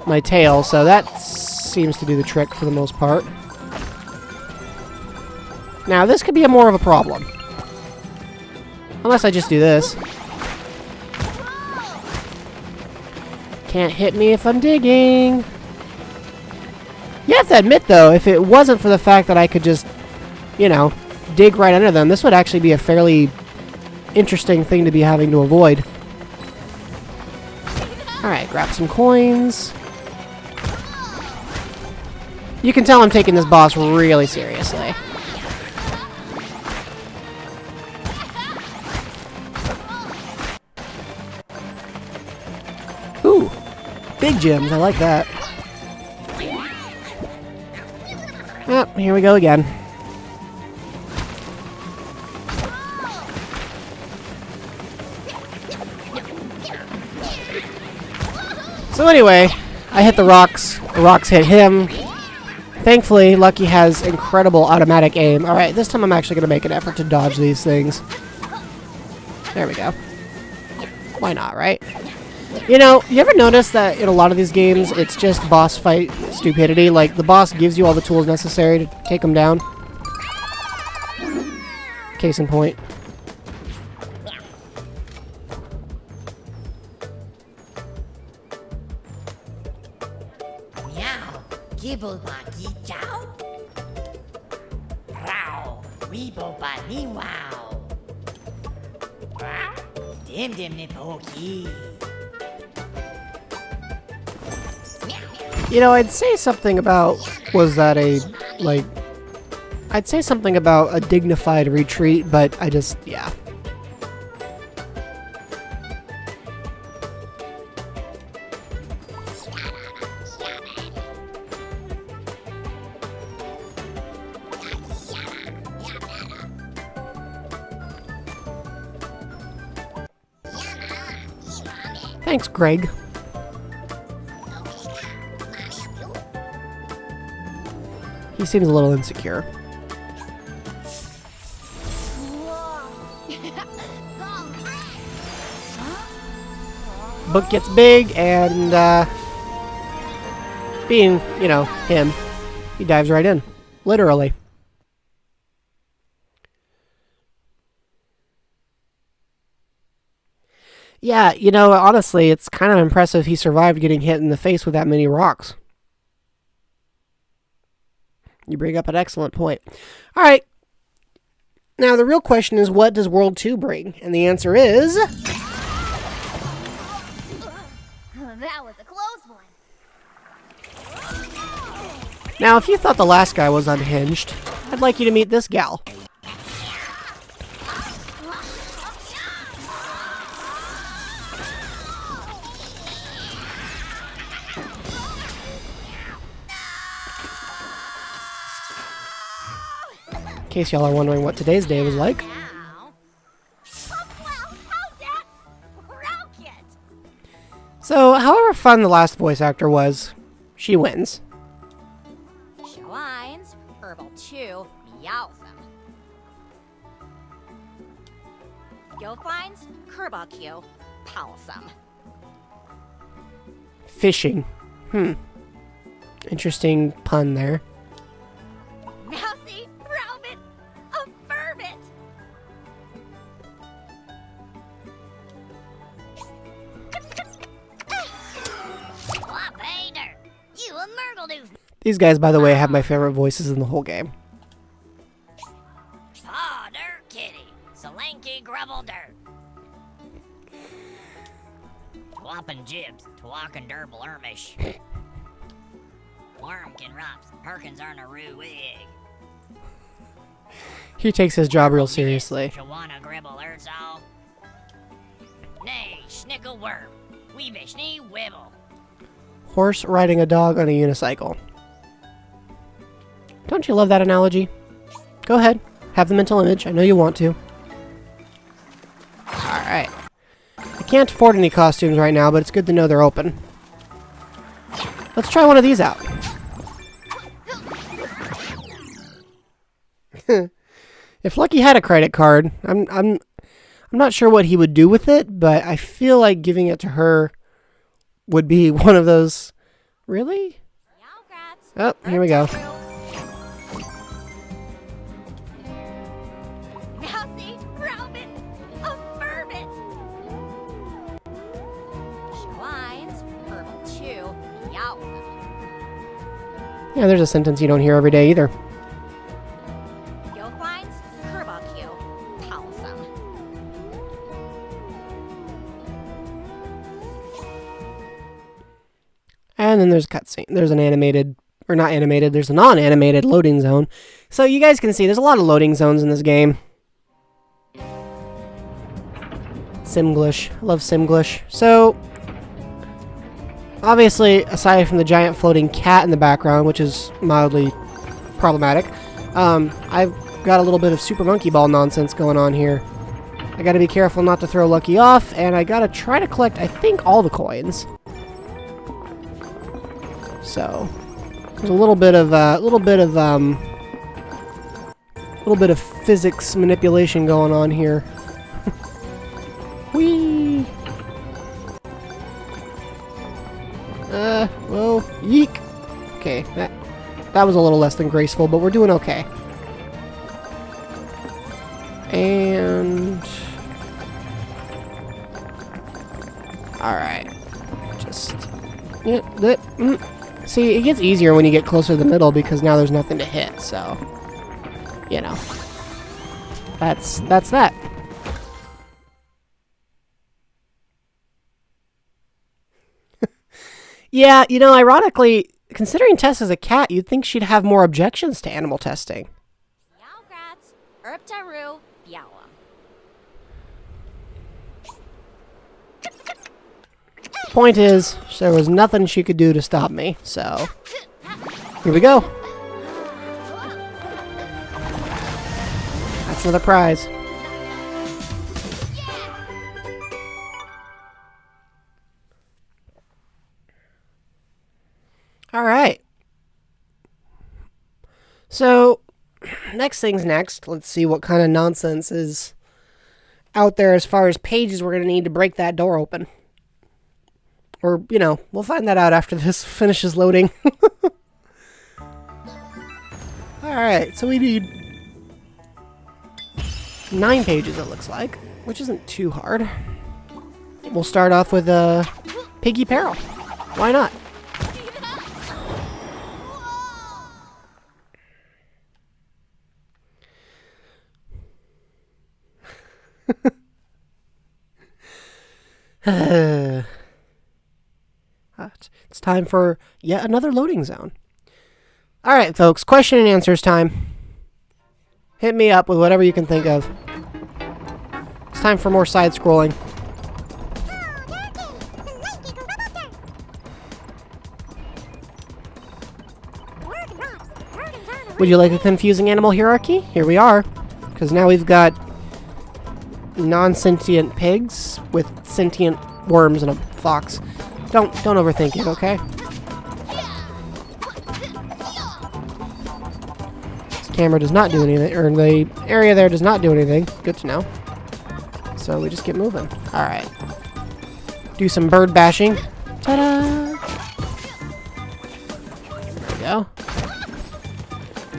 my tail, so that seems to do the trick for the most part. Now, this could be more of a problem. Unless I just do this. Can't hit me if I'm digging. You have to admit, though, if it wasn't for the fact that I could just, you know, dig right under them, this would actually be a fairly interesting thing to be having to avoid. Alright, grab some coins. You can tell I'm taking this boss really seriously. Ooh, big gems, I like that. Yep, here we go again. So anyway, I hit the rocks hit him. Thankfully, Lucky has incredible automatic aim. Alright, this time I'm actually going to make an effort to dodge these things. There we go. Why not, right? You know, you ever notice that in a lot of these games, it's just boss fight stupidity? Like, the boss gives you all the tools necessary to take them down. Case in point. Meow, Gibble Buggy Chow. Row, Weebo Bani Wow. Dim Dim Nip Hokey. You know, I'd say something about, was that a, like, I'd say something about a dignified retreat, but I just, yeah. Thanks, Greg. He seems a little insecure. Book gets big, and, being, you know, him, he dives right in. Literally. Yeah, you know, honestly, it's kind of impressive he survived getting hit in the face with that many rocks. You bring up an excellent point. All right. Now, the real question is, what does World 2 bring? And the answer is... That was a close one. Now, if you thought the last guy was unhinged, I'd like you to meet this gal. In case y'all are wondering what today's day was like. So, however fun the last voice actor was, she wins. Schweins, Herbal 2, Meowsome. Gilfines, Kerbal Powsome. Fishing. Interesting pun there. Mousy, Robin, affirm it! Wapader, you a Murgledoof. These guys, by the way, have my favorite voices in the whole game. Paw dirt kitty, Solanke grubble dirt. Twappin jibs, Twacken durble ermish. Wormkin rops, Perkins Arnaroo wig. He takes his job real seriously. Shawana gribble erzal. Nay, schnickle worm, weebish knee wibble. Horse riding a dog on a unicycle. Don't you love that analogy? Go ahead, have the mental image. I know you want to. Alright. I can't afford any costumes right now, but it's good to know they're open. Let's try one of these out. If Lucky had a credit card, I'm not sure what he would do with it, but I feel like giving it to her would be one of those. Really? Oh, here we go. Mousy, Robin, affirm it! Schweins, Herbal 2, Meowsome. Yeah, there's a sentence you don't hear every day either. Gilfines, Kerbal Powsome. And then there's a cutscene. There's an animated, or not animated, there's a non-animated loading zone. So you guys can see there's a lot of loading zones in this game. Simglish. I love Simglish. So, obviously, aside from the giant floating cat in the background, which is mildly problematic, I've got a little bit of Super Monkey Ball nonsense going on here. I gotta be careful not to throw Lucky off, and I gotta try to collect, I think, all the coins. So, there's a little bit of physics manipulation going on here. Whee! Well, yeek! Okay, that was a little less than graceful, but we're doing okay. And... Alright. Just... Yeah, see, it gets easier when you get closer to the middle because now there's nothing to hit, so... You know. that's that. Yeah, you know, ironically, considering Tess is a cat, you'd think she'd have more objections to animal testing. Yowgrats, Erptaru, Yowa. Point is, there was nothing she could do to stop me, so here we go. That's another prize. All right. So, next thing's next. Let's see what kind of nonsense is out there as far as pages we're going to need to break that door open. Or, you know, we'll find that out after this finishes loading. Alright, so we need 9 pages, it looks like, which isn't too hard. We'll start off with Piggy Peril. Why not? It's time for yet another loading zone. Alright, folks, question and answers time. Hit me up with whatever you can think of. It's time for more side scrolling. Would you like a confusing animal hierarchy? Here we are. Because now we've got non-sentient pigs with sentient worms and a fox. Don't overthink it, okay? This camera does not do anything, or the area there does not do anything. Good to know. So we just get moving. Alright. Do some bird bashing. Ta-da! There we go.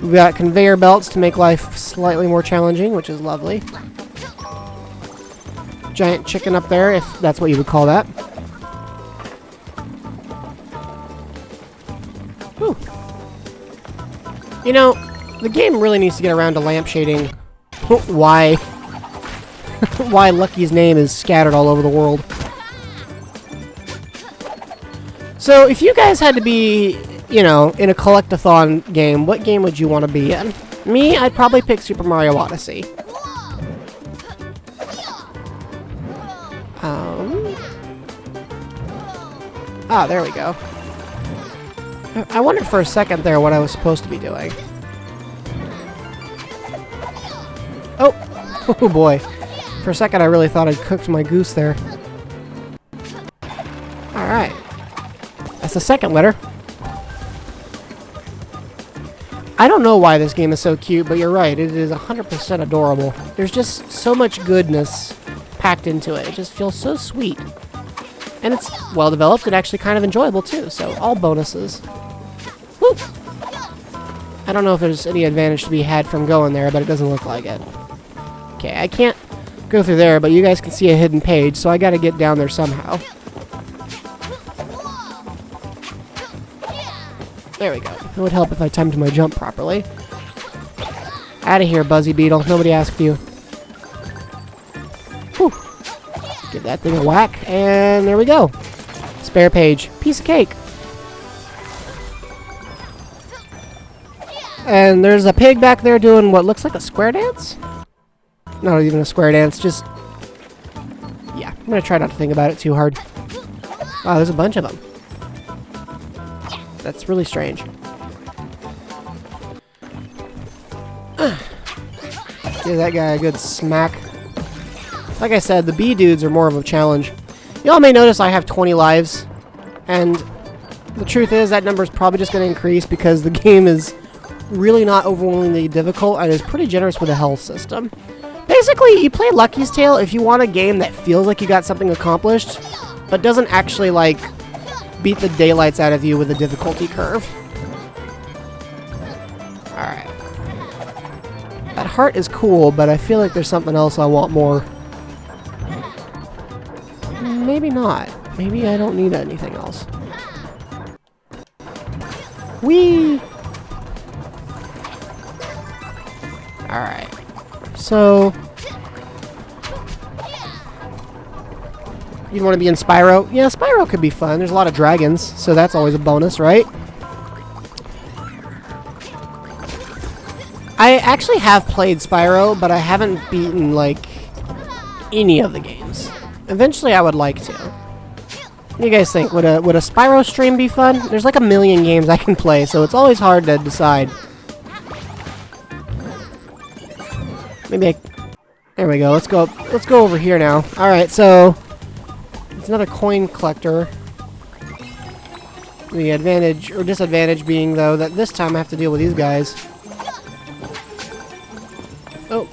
We've got conveyor belts to make life slightly more challenging, which is lovely. Giant chicken up there, if that's what you would call that. Whew. You know, the game really needs to get around to lampshading why why Lucky's name is scattered all over the world. So, if you guys had to be, you know, in a collect-a-thon game, what game would you want to be in? Me, I'd probably pick Super Mario Odyssey. Ah, there we go. I wondered for a second there what I was supposed to be doing. Oh! Oh boy. For a second I really thought I'd cooked my goose there. Alright. That's the second letter. I don't know why this game is so cute, but you're right. It is 100% adorable. There's just so much goodness packed into it. It just feels so sweet. And it's well developed and actually kind of enjoyable too, so all bonuses. Woo! I don't know if there's any advantage to be had from going there, but it doesn't look like it. Okay, I can't go through there, but you guys can see a hidden page, so I gotta get down there somehow. There we go. It would help if I timed my jump properly. Out of here, Buzzy Beetle. Nobody asked you. Whew. Give that thing a whack, and there we go. Spare page. Piece of cake. And there's a pig back there doing what looks like a square dance? Not even a square dance, just... yeah, I'm gonna try not to think about it too hard. Wow, there's a bunch of them. That's really strange. Give that guy a good smack. Like I said, the bee dudes are more of a challenge. Y'all may notice I have 20 lives, and the truth is that number is probably just going to increase because the game is really not overwhelmingly difficult and is pretty generous with a health system. Basically, you play Lucky's Tale if you want a game that feels like you got something accomplished, but doesn't actually, like, beat the daylights out of you with a difficulty curve. Alright. That heart is cool, but I feel like there's something else I want more. Maybe not. Maybe I don't need anything else. Whee! Alright. So... You'd want to be in Spyro? Yeah, Spyro could be fun. There's a lot of dragons, so that's always a bonus, right? I actually have played Spyro, but I haven't beaten, like, any of the games. Eventually, I would like to. What do you guys think? Would a Spyro stream be fun? There's like a million games I can play, so it's always hard to decide. Maybe there we go. Let's go over here now. All right, so it's another coin collector. The advantage or disadvantage being though that this time I have to deal with these guys. Oh,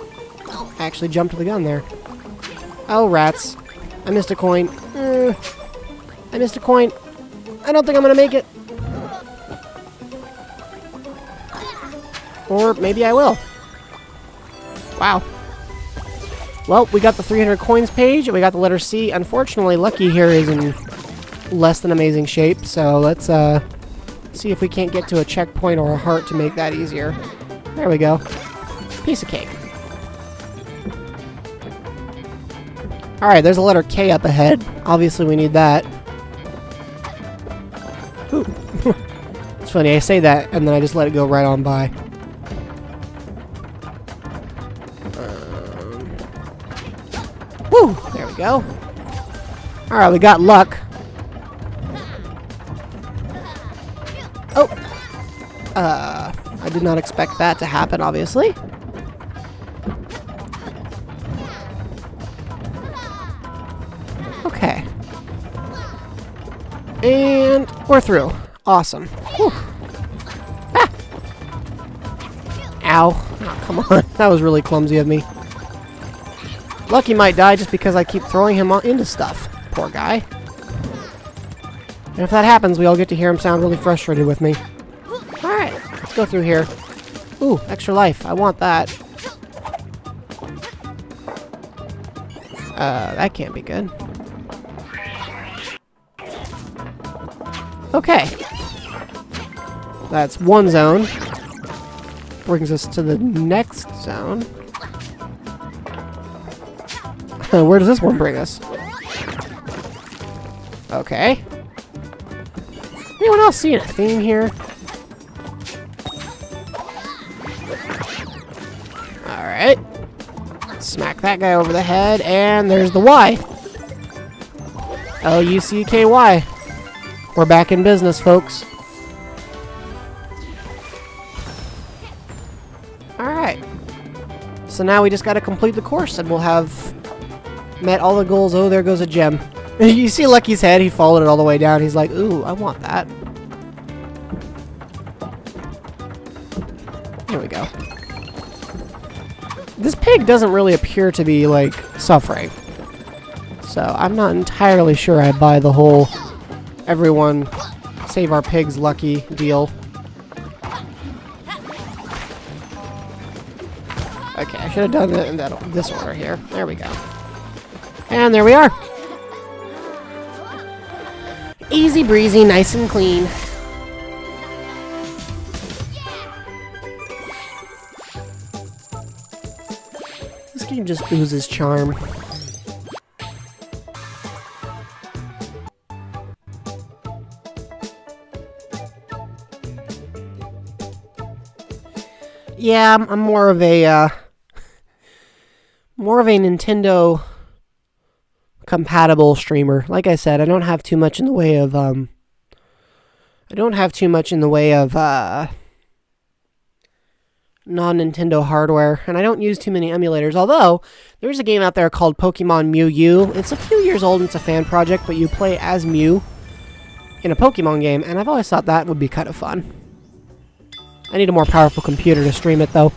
I actually jumped the gun there. Oh, rats. I missed a coin. I missed a coin. I don't think I'm going to make it. Or maybe I will. Wow. Well, we got the 300 coins page, and we got the letter C. Unfortunately, Lucky here is in less than amazing shape, so let's see if we can't get to a checkpoint or a heart to make that easier. There we go. Piece of cake. Alright, there's a letter K up ahead. Obviously, we need that. Ooh. It's funny, I say that, and then I just let it go right on by. Woo! There we go. Alright, we got luck. Oh! I did not expect that to happen, obviously. Okay. And we're through. Awesome. Whew. Ah! Ow. Oh, come on. That was really clumsy of me. Lucky might die just because I keep throwing him into stuff. Poor guy. And if that happens, we all get to hear him sound really frustrated with me. Alright, let's go through here. Ooh, extra life. I want that. That can't be good. Okay. That's one zone. Brings us to the next zone. Where does this one bring us? Okay. Anyone else seeing a theme here? Alright. Smack that guy over the head, and there's the Y. L-U-C-K-Y. We're back in business, folks. Alright. So now we just gotta complete the course, and we'll have met all the goals. Oh, there goes a gem. You see Lucky's head? He followed it all the way down. He's like, ooh, I want that. Here we go. This pig doesn't really appear to be, like, suffering. So I'm not entirely sure I buy the whole everyone save our pigs Lucky deal. Okay, I should have done it in this order here. There we go. And there we are. Easy breezy, nice and clean. This game just oozes charm. Yeah, I'm more of a Nintendo compatible streamer. Like I said, I don't have too much in the way of non-Nintendo hardware, and I don't use too many emulators. Although there's a game out there called Pokemon Mew U. It's a few years old and it's a fan project, but you play as Mew in a Pokemon game, and I've always thought that would be kind of fun. I need a more powerful computer to stream it though.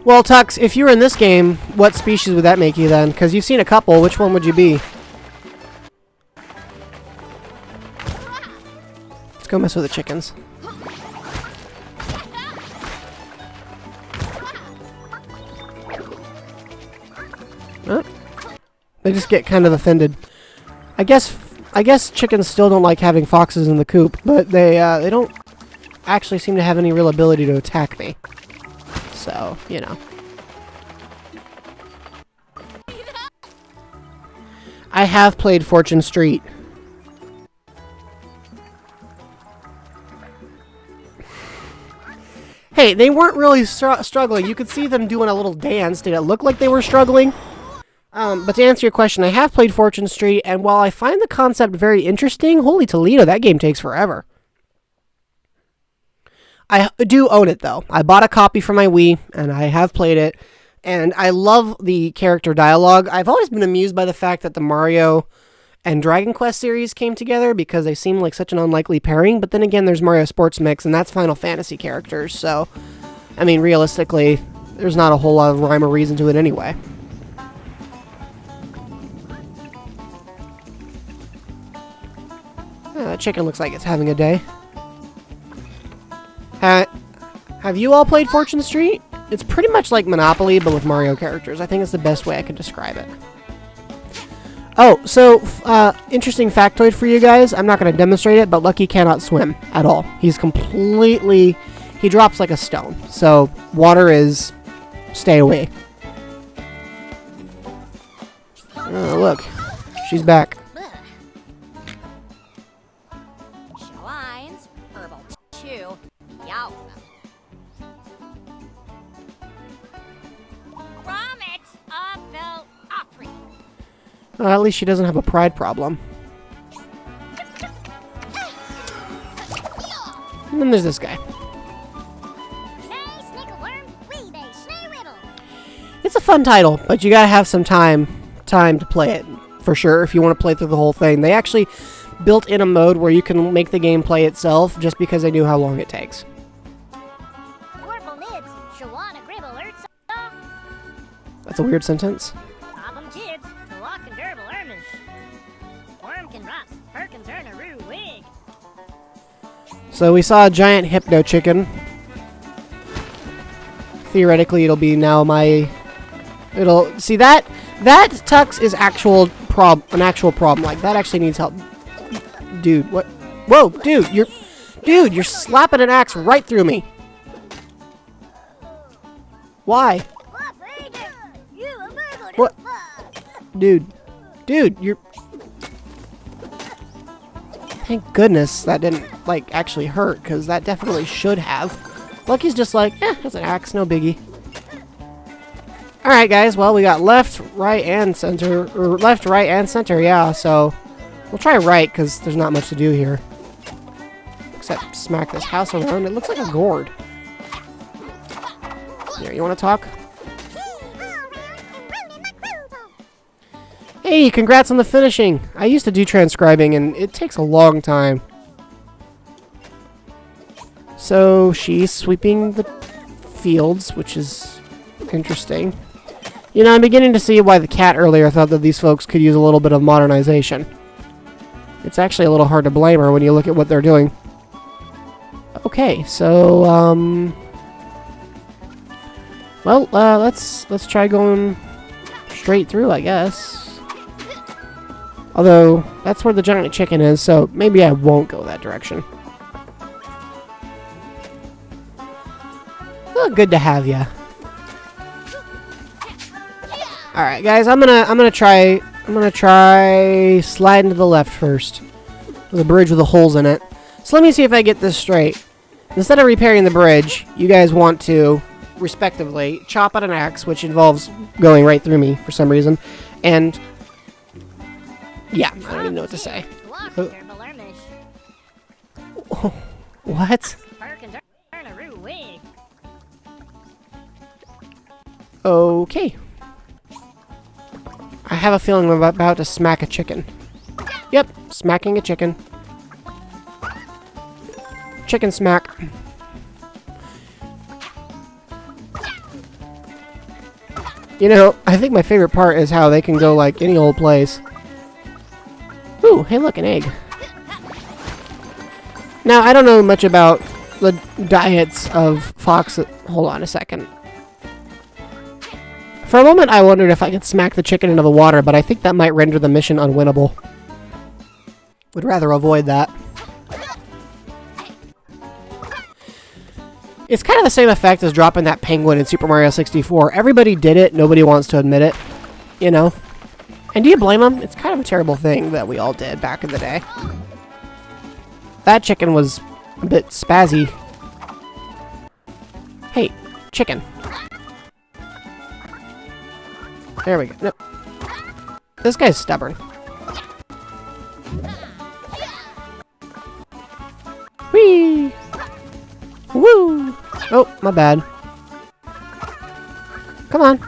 Well, Tux, if you were in this game, what species would that make you then? Because you've seen a couple. Which one would you be? Let's go mess with the chickens. Huh? They just get kind of offended. I guess I guess chickens still don't like having foxes in the coop, but they don't actually seem to have any real ability to attack me. So, you know. I have played Fortune Street. Hey, they weren't really struggling. You could see them doing a little dance. Did it look like they were struggling? But to answer your question, I have played Fortune Street, and while I find the concept very interesting, holy Toledo, that game takes forever. I do own it, though. I bought a copy for my Wii, and I have played it, and I love the character dialogue. I've always been amused by the fact that the Mario and Dragon Quest series came together because they seem like such an unlikely pairing, but then again, there's Mario Sports Mix, and that's Final Fantasy characters, so, I mean, realistically, there's not a whole lot of rhyme or reason to it anyway. That chicken looks like it's having a day. Have you all played Fortune Street? It's pretty much like Monopoly, but with Mario characters. I think it's the best way I could describe it. Oh, so, interesting factoid for you guys. I'm not going to demonstrate it, but Lucky cannot swim at all. He's completely... He drops like a stone. So, water is... Stay away. Oh, look. She's back. Lines, herbal chew, yowza. Grommets of the opry. At least she doesn't have a pride problem. And then there's this guy. It's a fun title, but you gotta have some time to play it, for sure, if you want to play through the whole thing. They actually built in a mode where you can make the game play itself, just because they knew how long it takes. That's a weird sentence. So we saw a giant hypno chicken. Theoretically, it'll be now my... It'll... See, that Tux is an actual problem. Like, that actually needs help. Dude, what? Whoa, dude, you're slapping an axe right through me. Why? What? Dude, you're... Thank goodness that didn't, like, actually hurt, because that definitely should have. Lucky's just like, that's an axe, no biggie. Alright, guys, well, we got left, right, and center. Or left, right, and center, yeah, so... We'll try right, because there's not much to do here. Except smack this house around. It looks like a gourd. Here, you want to talk? Hey, congrats on the finishing. I used to do transcribing, and it takes a long time. So, she's sweeping the fields, which is interesting. You know, I'm beginning to see why the cat earlier thought that these folks could use a little bit of modernization. It's actually a little hard to blame her when you look at what they're doing. Okay, so, well, let's try going straight through, I guess. Although, that's where the giant chicken is, so maybe I won't go that direction. Well, good to have ya. All right, guys, I'm gonna try sliding to the left first. The bridge with the holes in it. So let me see if I get this straight. Instead of repairing the bridge, you guys want to, respectively, chop out an axe, which involves going right through me for some reason, and yeah, I don't even know what to say. What? Okay. I have a feeling I'm about to smack a chicken. Yep, smacking a chicken. Chicken smack. You know, I think my favorite part is how they can go like any old place. Ooh, hey look, an egg. Now, I don't know much about the diets of foxes. Hold on a second. For a moment, I wondered if I could smack the chicken into the water, but I think that might render the mission unwinnable. Would rather avoid that. It's kind of the same effect as dropping that penguin in Super Mario 64. Everybody did it, nobody wants to admit it. You know? And do you blame them? It's kind of a terrible thing that we all did back in the day. That chicken was a bit spazzy. Hey, chicken. There we go. No. This guy's stubborn. Whee! Woo! Oh, my bad. Come on.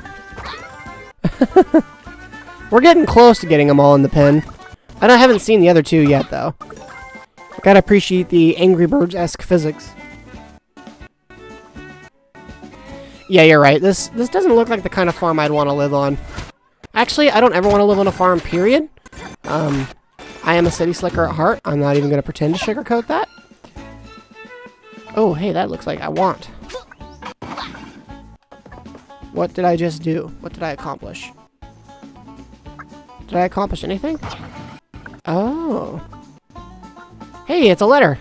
We're getting close to getting them all in the pen. I haven't seen the other two yet, though. Gotta appreciate the Angry Birds-esque physics. Yeah, you're right. This doesn't look like the kind of farm I'd want to live on. Actually, I don't ever want to live on a farm, period. I am a city slicker at heart. I'm not even going to pretend to sugarcoat that. Oh, hey, that looks like I want. What did I just do? What did I accomplish? Did I accomplish anything? Oh. Hey, it's a letter.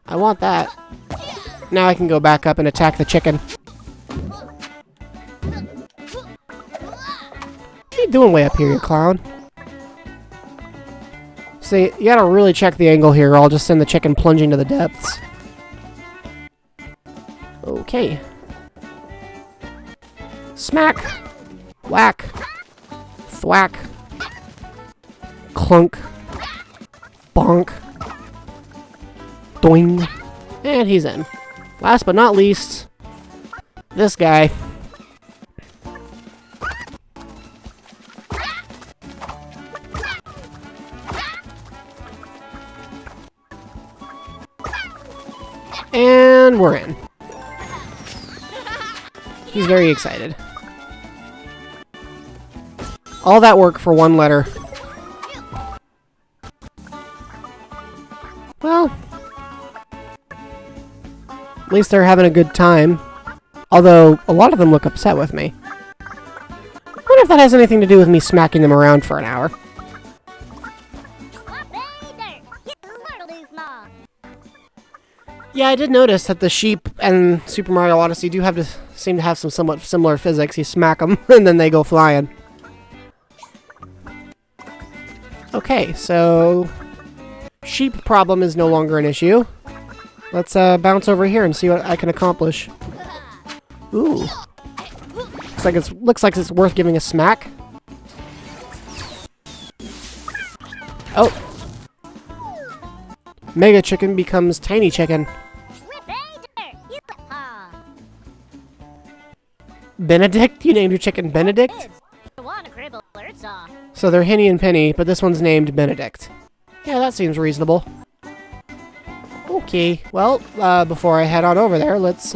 I want that. Now I can go back up and attack the chicken. What are you doing way up here, you clown? See, you gotta really check the angle here, or I'll just send the chicken plunging to the depths. Okay. Smack! Whack! Thwack! Clunk! Bonk! Doing! And he's in. Last but not least, this guy. And we're in. He's very excited. All that work for one letter. Well, at least they're having a good time. Although, a lot of them look upset with me. I wonder if that has anything to do with me smacking them around for an hour. Yeah, I did notice that the sheep and Super Mario Odyssey do seem to have some somewhat similar physics. You smack them, and then they go flying. Okay, so sheep problem is no longer an issue. Let's bounce over here and see what I can accomplish. Ooh, looks like it's worth giving a smack. Oh, Mega Chicken becomes Tiny Chicken. Benedict? You named your chicken Benedict? So they're Henny and Penny, but this one's named Benedict. Yeah, that seems reasonable. Okay, well, before I head on over there, let's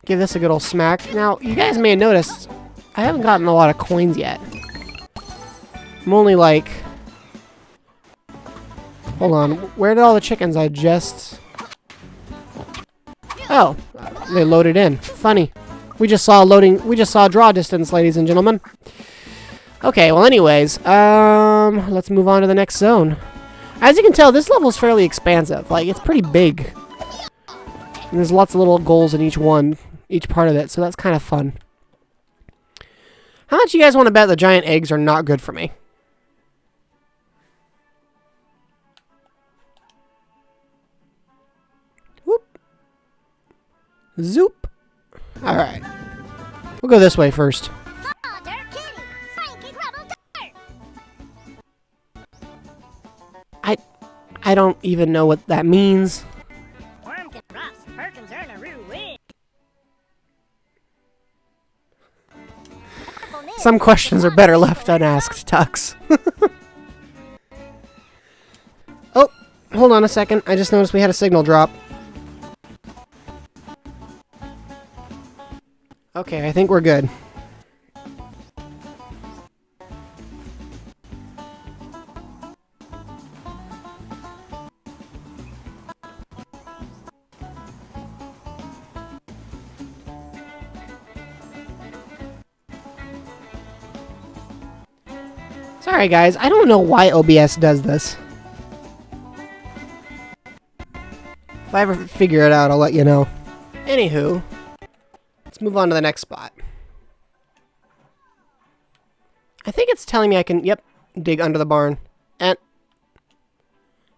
give this a good old smack. Now, you guys may have noticed, I haven't gotten a lot of coins yet. I'm only like... Hold on, where did all the chickens I just... Oh, they loaded in. Funny. We just saw draw distance, ladies and gentlemen. Okay, well anyways, let's move on to the next zone. As you can tell, this level's fairly expansive. Like, it's pretty big. And there's lots of little goals in each part of it, so that's kind of fun. How much you guys want to bet the giant eggs are not good for me? Whoop. Zoop. Alright. We'll go this way first. I don't even know what that means. Some questions are better left unasked, Tux. Oh, hold on a second. I just noticed we had a signal drop. Okay, I think we're good. Sorry, guys. I don't know why OBS does this. If I ever figure it out, I'll let you know. Anywho, let's move on to the next spot. I think it's telling me I can, yep, dig under the barn. And,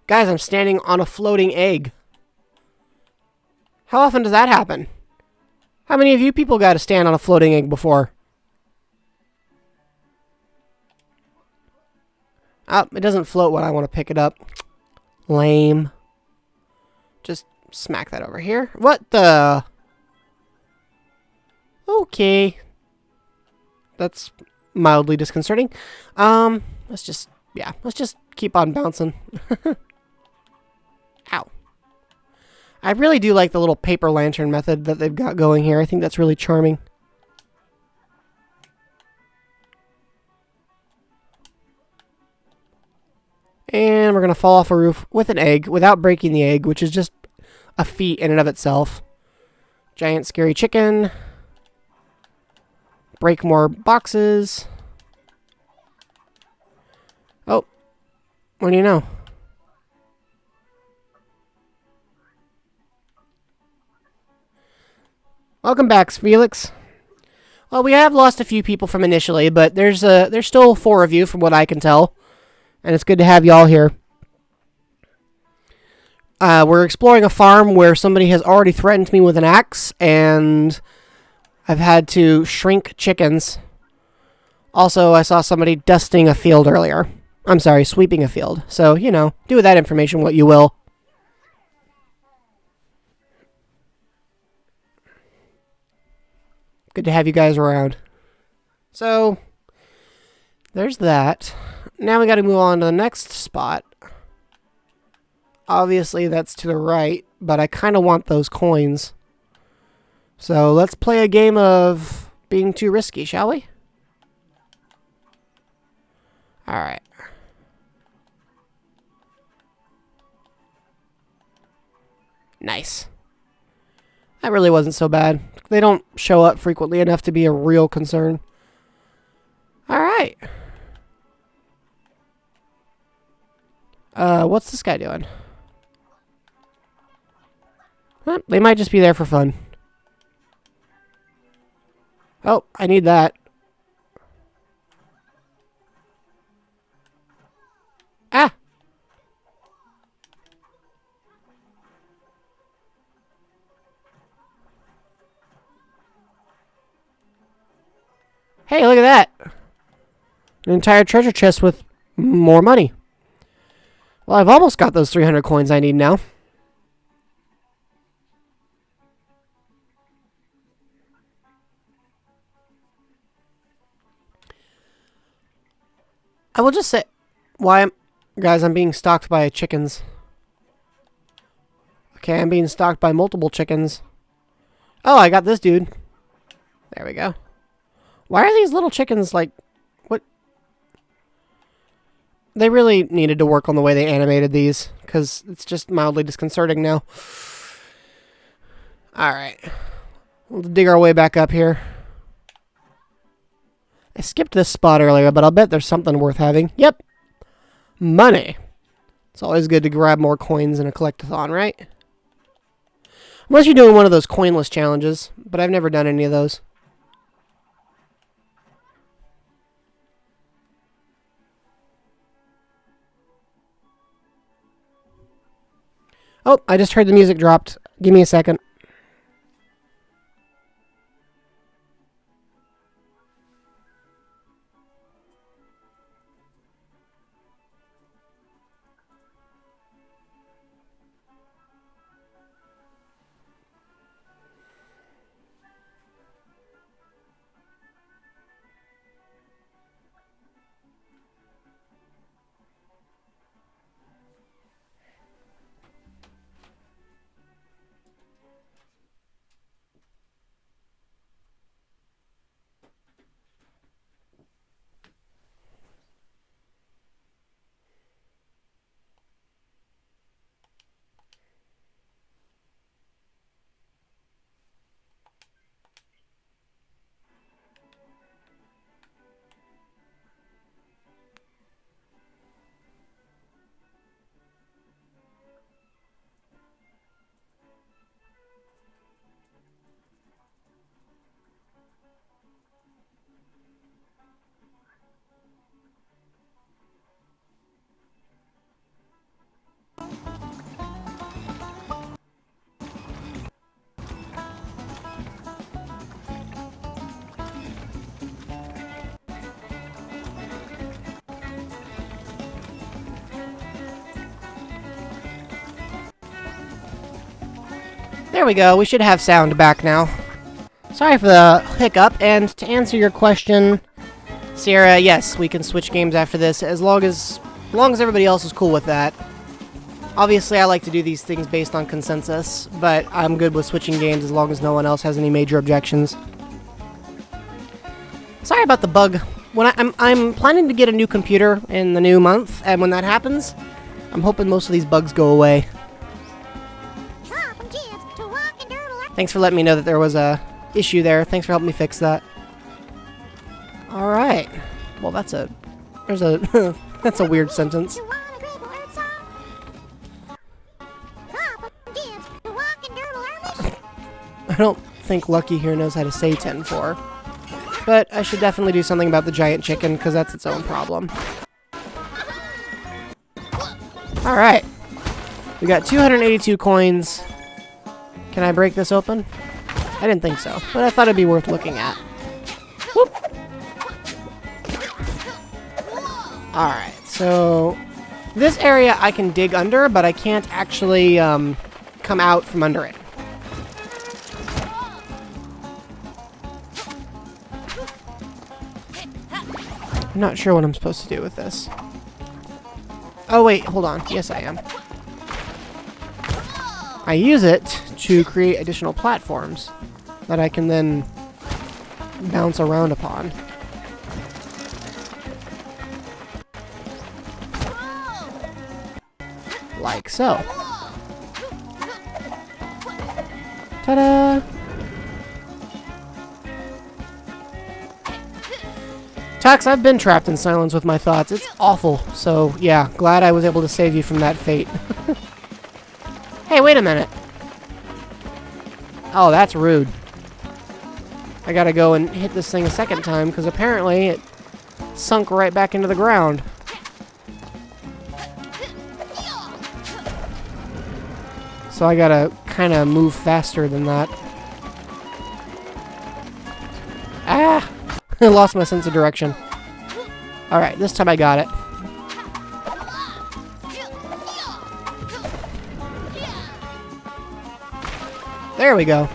guys, I'm standing on a floating egg. How often does that happen? How many of you people got to stand on a floating egg before? Oh, it doesn't float when I want to pick it up. Lame. Just smack that over here. What the? Okay. That's mildly disconcerting. Let's just keep on bouncing. Ow. I really do like the little paper lantern method that they've got going here. I think that's really charming. And we're going to fall off a roof with an egg without breaking the egg, which is just a feat in and of itself. Giant scary chicken. Break more boxes. Oh. What do you know? Welcome back, Felix. Well, we have lost a few people from initially, but there's still 4 of you from what I can tell. And it's good to have y'all here. We're exploring a farm where somebody has already threatened me with an axe, and I've had to shrink chickens. Also, I saw somebody dusting a field earlier. I'm sorry, sweeping a field. So, you know, do with that information what you will. Good to have you guys around. So, there's that. Now we got to move on to the next spot. Obviously, that's to the right, but I kind of want those coins. So, let's play a game of being too risky, shall we? Alright. Nice. That really wasn't so bad. They don't show up frequently enough to be a real concern. Alright. What's this guy doing? They might just be there for fun. Oh, I need that. Ah! Hey, look at that! An entire treasure chest with more money. Well, I've almost got those 300 coins I need now. I will just say, guys, I'm being stalked by chickens. Okay, I'm being stalked by multiple chickens. Oh, I got this dude. There we go. Why are these little chickens like... What? They really needed to work on the way they animated these, because it's just mildly disconcerting now. Alright. We'll dig our way back up here. I skipped this spot earlier, but I'll bet there's something worth having. Yep. Money. It's always good to grab more coins in a collectathon, right? Unless you're doing one of those coinless challenges, but I've never done any of those. Oh, I just heard the music dropped. Give me a second. There we go. We should have sound back now. Sorry for the hiccup, and to answer your question, Sierra, yes, we can switch games after this, as long as everybody else is cool with that. Obviously, I like to do these things based on consensus, but I'm good with switching games as long as no one else has any major objections. Sorry about the bug. When I'm planning to get a new computer in the new month, and when that happens, I'm hoping most of these bugs go away. Thanks for letting me know that there was a issue there. Thanks for helping me fix that. Alright. Well, that's a weird sentence. I don't think Lucky here knows how to say 10-4. But I should definitely do something about the giant chicken, because that's its own problem. Alright. We got 282 coins. Can I break this open? I didn't think so, but I thought it'd be worth looking at. Whoop! Alright, so this area I can dig under, but I can't actually come out from under it. I'm not sure what I'm supposed to do with this. Oh wait, hold on. Yes, I am. I use it to create additional platforms that I can then bounce around upon. Like so. Ta-da! Tux, I've been trapped in silence with my thoughts. It's awful. So, yeah, glad I was able to save you from that fate. Hey, wait a minute. Oh, that's rude. I gotta go and hit this thing a second time, because apparently it sunk right back into the ground. So I gotta kind of move faster than that. Ah! I lost my sense of direction. Alright, this time I got it. There we go.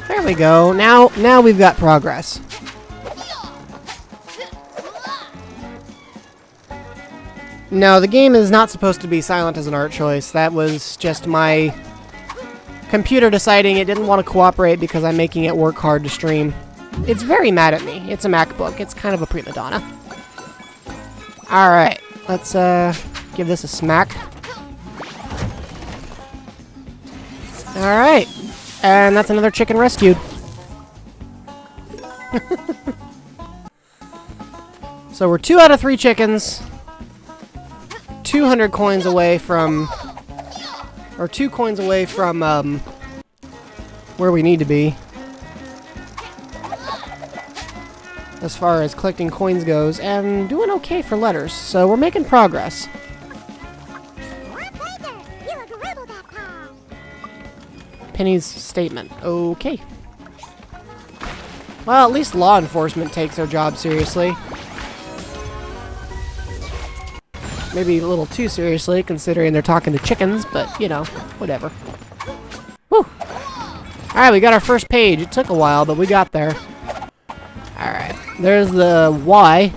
There we go. Now we've got progress. No, the game is not supposed to be silent as an art choice. That was just my computer deciding it didn't want to cooperate because I'm making it work hard to stream. It's very mad at me. It's a MacBook. It's kind of a prima donna. Alright, let's give this a smack. Alright, and that's another chicken rescued. So we're 2 out of 3 chickens. 200 coins away from... Or 2 coins away from, where we need to be. As far as collecting coins goes, and doing okay for letters, so we're making progress. Penny's statement. Okay. Well, at least law enforcement takes their job seriously. Maybe a little too seriously, considering they're talking to chickens, but, you know, whatever. Whew! Alright, we got our first page. It took a while, but we got there. Alright, there's the Y.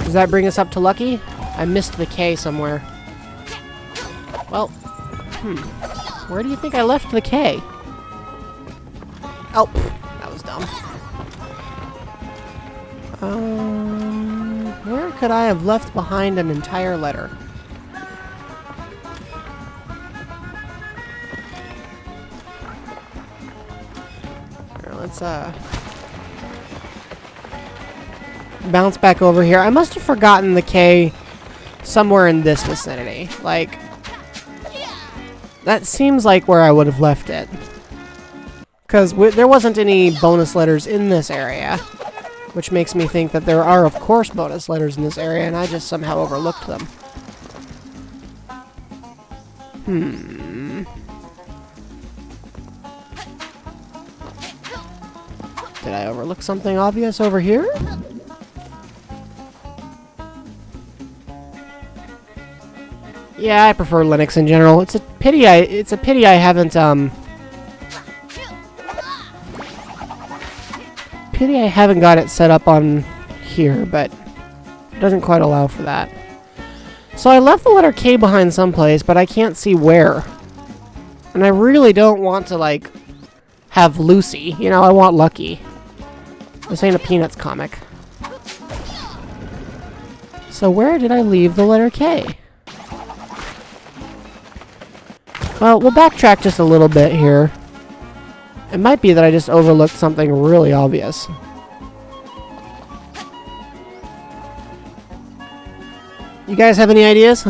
Does that bring us up to Lucky? I missed the K somewhere. Well, where do you think I left the K? Oh, that was dumb. Where could I have left behind an entire letter? Here, let's, bounce back over here. I must have forgotten the K somewhere in this vicinity. Like, that seems like where I would have left it. Because there wasn't any bonus letters in this area. Which makes me think that there are, of course, bonus letters in this area, and I just somehow overlooked them. Did I overlook something obvious over here? Yeah, I prefer Linux in general. It's a pity I haven't got it set up on here, but it doesn't quite allow for that. So I left the letter K behind someplace, but I can't see where. And I really don't want to, like, have Lucy. You know, I want Lucky. This ain't a Peanuts comic. So where did I leave the letter K? Well, we'll backtrack just a little bit here. It might be that I just overlooked something really obvious. You guys have any ideas?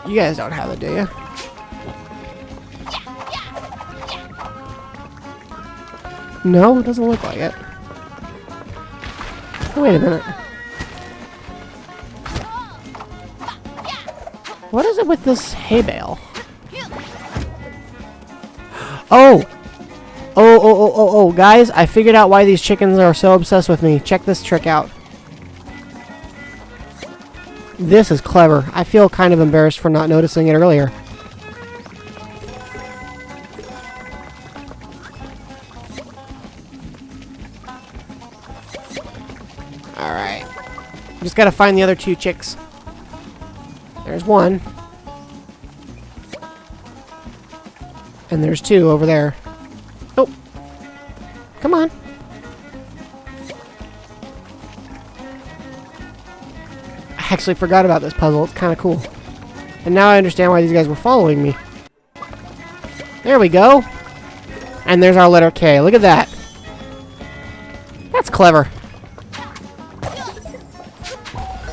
You guys don't have it, do you? No, it doesn't look like it. Wait a minute. What is it with this hay bale? Oh! Oh, guys, I figured out why these chickens are so obsessed with me. Check this trick out. This is clever. I feel kind of embarrassed for not noticing it earlier. Alright. Just gotta find the other two chicks. There's one. And there's two over there. Oh. Come on. I actually forgot about this puzzle. It's kind of cool. And now I understand why these guys were following me. There we go. And there's our letter K. Look at that. That's clever.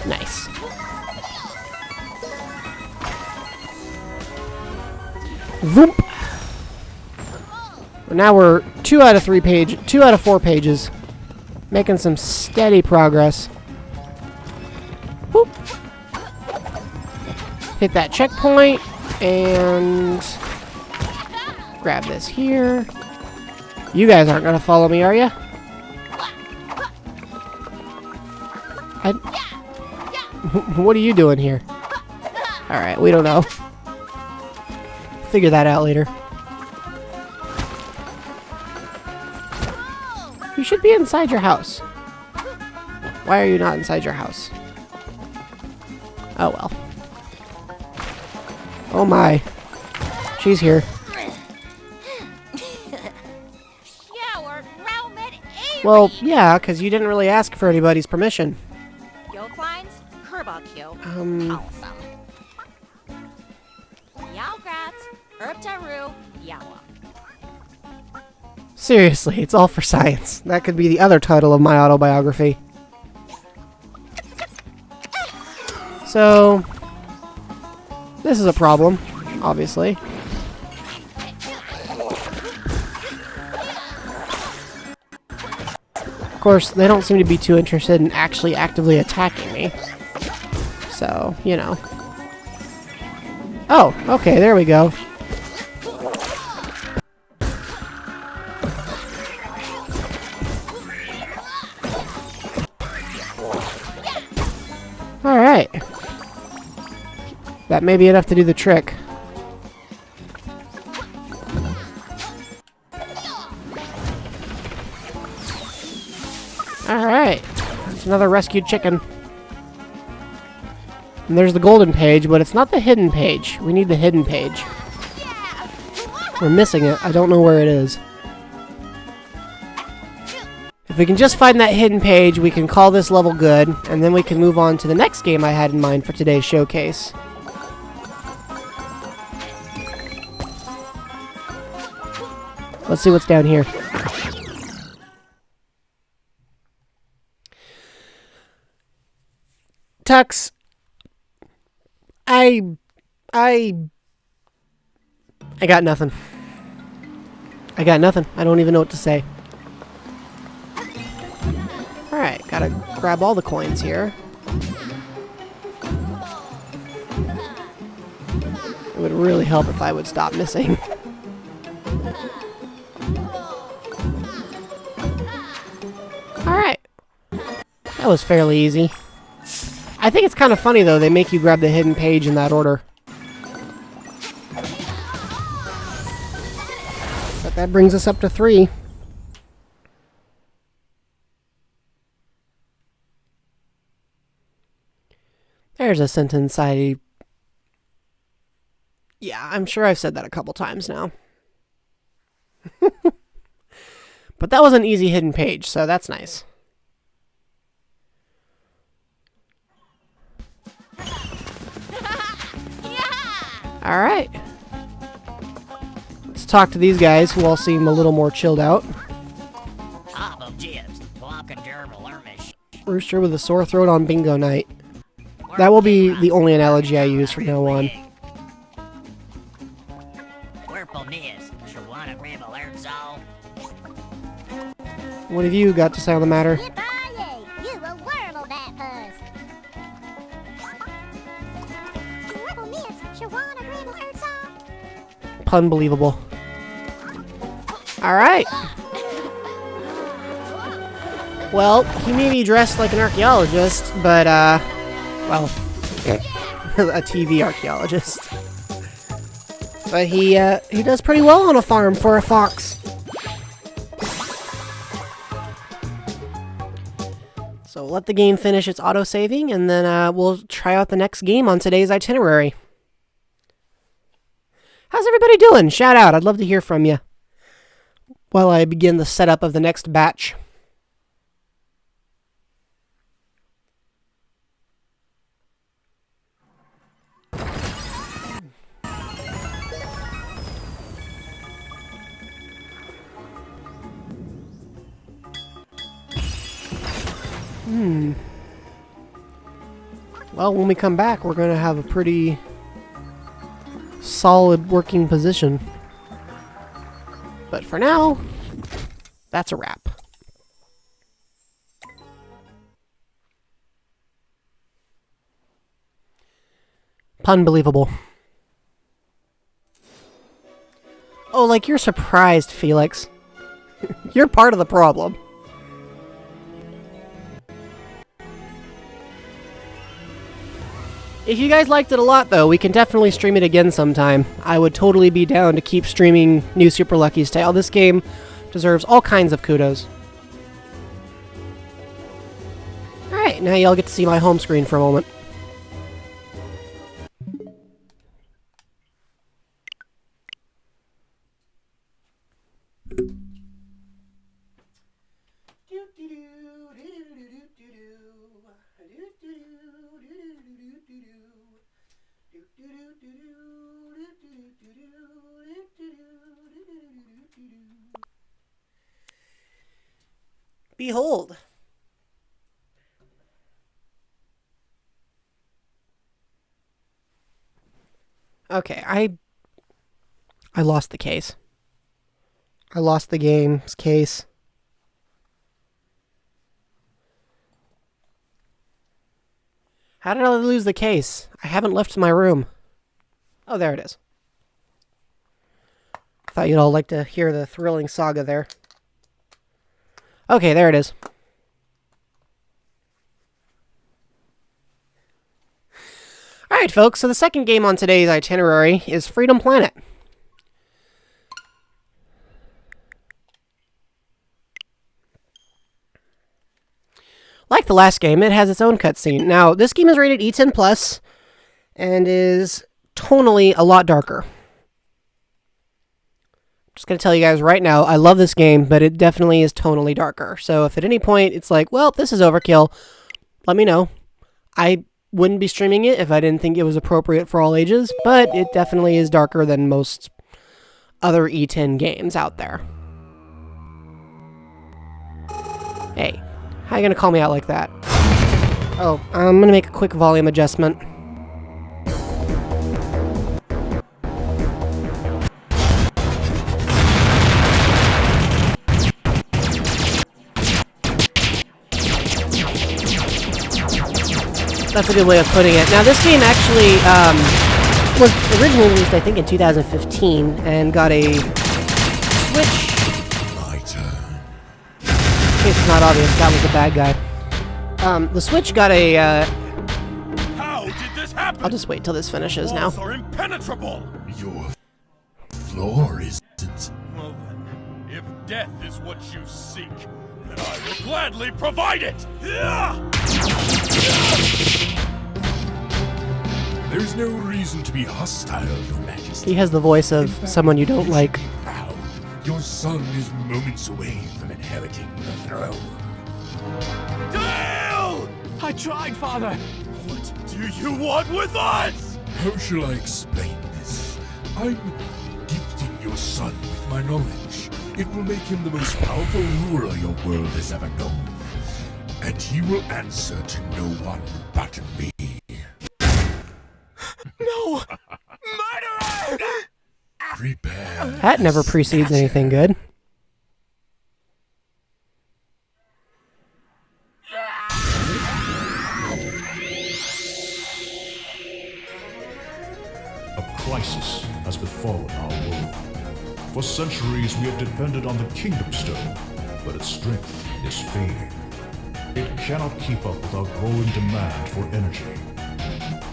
Nice. Voomp. Now we're 2 out of 4 pages. Making some steady progress. Whoop. Hit that checkpoint and grab this here. You guys aren't gonna follow me, are you? What are you doing here? Alright, we don't know. Figure that out later. You should be inside your house. Why are you not inside your house? Oh well. Oh my. She's here. Well, yeah, because you didn't really ask for anybody's permission. Awesome. Seriously, it's all for science. That could be the other title of my autobiography. So, this is a problem, obviously. Of course, they don't seem to be too interested in actually actively attacking me. So, you know. Oh, okay, there we go. Alright. That may be enough to do the trick. Alright. That's another rescued chicken. And there's the golden page, but it's not the hidden page. We need the hidden page. We're missing it. I don't know where it is. If we can just find that hidden page, we can call this level good, and then we can move on to the next game I had in mind for today's showcase. Let's see what's down here. Tux, I got nothing. I got nothing. I don't even know what to say. Alright, gotta grab all the coins here. It would really help if I would stop missing. Alright. That was fairly easy. I think it's kind of funny, though. They make you grab the hidden page in that order. But that brings us up to 3. There's a sentence Yeah, I'm sure I've said that a couple times now. But that was an easy hidden page, so that's nice. Alright. Let's talk to these guys who all seem a little more chilled out. Rooster with a sore throat on bingo night. That will be the only analogy I use from now on. What have you got to say on the matter? Unbelievable. Alright. Well, he may be dressed like an archaeologist, but, well, a TV archaeologist. But he does pretty well on a farm for a fox. So let the game finish its auto-saving, and then we'll try out the next game on today's itinerary. How's everybody doing? Shout out. I'd love to hear from you while I begin the setup of the next batch. Well, when we come back, we're going to have a pretty solid working position. But for now, that's a wrap. Unbelievable. Oh, like you're surprised, Felix. You're part of the problem. If you guys liked it a lot, though, we can definitely stream it again sometime. I would totally be down to keep streaming New Super Lucky's Tale. This game deserves all kinds of kudos. Alright, now y'all get to see my home screen for a moment. Behold. Okay, I lost the case. I lost the game's case. How did I lose the case? I haven't left my room. Oh, there it is. Thought you'd all like to hear the thrilling saga there. Okay, there it is. Alright, folks, so the second game on today's itinerary is Freedom Planet. Like the last game, it has its own cutscene. Now, this game is rated E10+, and is tonally a lot darker. Just going to tell you guys right now, I love this game, but it definitely is tonally darker. So if at any point it's like, well, this is overkill, let me know. I wouldn't be streaming it if I didn't think it was appropriate for all ages, but it definitely is darker than most other E10 games out there. Hey, how are you going to call me out like that? Oh, I'm going to make a quick volume adjustment. That's a good way of putting it. Now, this game actually was originally released, I think, in 2015, and got a Switch. My turn. In case it's not obvious, that was the bad guy. The Switch got a, How did this happen? I'll just wait till this finishes now. Walls are impenetrable. Your floor isn't. Well then, if death is what you seek, then I will gladly provide it. There's no reason to be hostile, Your Majesty. He has the voice of someone you don't like. Proud. Your son is moments away from inheriting the throne. Dale! I tried, Father. What do you want with us? How shall I explain this? I'm gifting your son with my knowledge. It will make him the most powerful ruler your world has ever known. And he will answer to no one but me. No! Murderer! Prepare. That never precedes anything good. A crisis has befallen our world. For centuries we have depended on the Kingdom Stone, but its strength is fading. It cannot keep up with our growing demand for energy.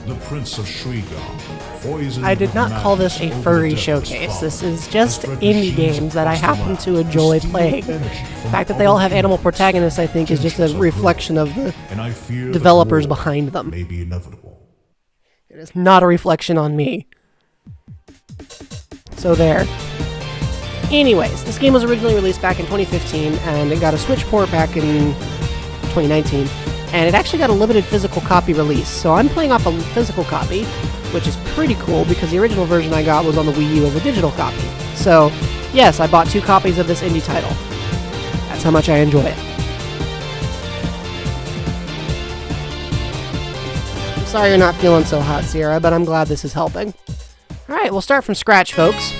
The Prince of Shriegar, poisoned I did not with call this a madness over furry the death of his showcase. father, This is just has led indie machines games that I across the happen land to enjoy steal playing. energy The from fact that they all have other animal worlds. protagonists, I think, is just a Tensions are reflection of growing, the and I fear that developers war behind them. may be inevitable. It is not a reflection on me. So there. Anyways, this game was originally released back in 2015, and it got a Switch port back in 2019, and it actually got a limited physical copy release. So I'm playing off a physical copy, which is pretty cool because the original version I got was on the Wii U as a digital copy. So, yes, I bought 2 copies of this indie title. That's how much I enjoy it. I'm sorry you're not feeling so hot, Sierra, but I'm glad this is helping. Alright, we'll start from scratch, folks.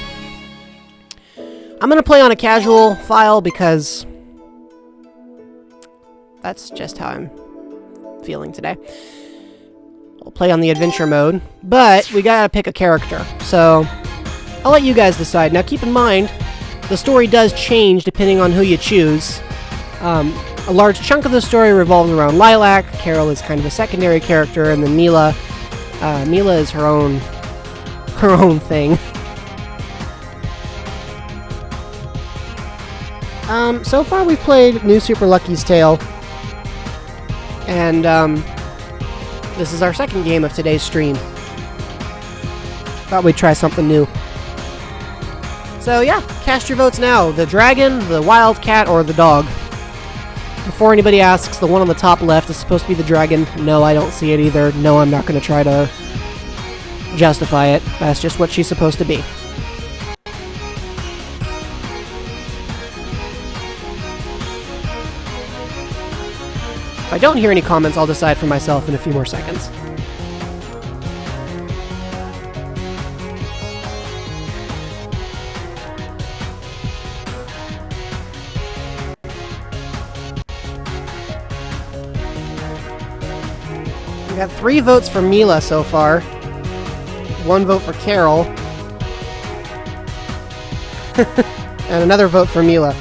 I'm going to play on a casual file because that's just how I'm feeling today. I'll play on the adventure mode, but we gotta pick a character, so I'll let you guys decide. Now keep in mind, the story does change depending on who you choose. A large chunk of the story revolves around Lilac, Carol is kind of a secondary character, and then Mila is her own thing. So far we've played New Super Lucky's Tale, and this is our second game of today's stream. Thought we'd try something new. So yeah, cast your votes now. The dragon, the wildcat, or the dog. Before anybody asks, the one on the top left is supposed to be the dragon. No, I don't see it either. No, I'm not going to try to justify it. That's just what she's supposed to be. If I don't hear any comments, I'll decide for myself in a few more seconds. We got 3 votes for Mila so far. 1 vote for Carol. And another vote for Mila.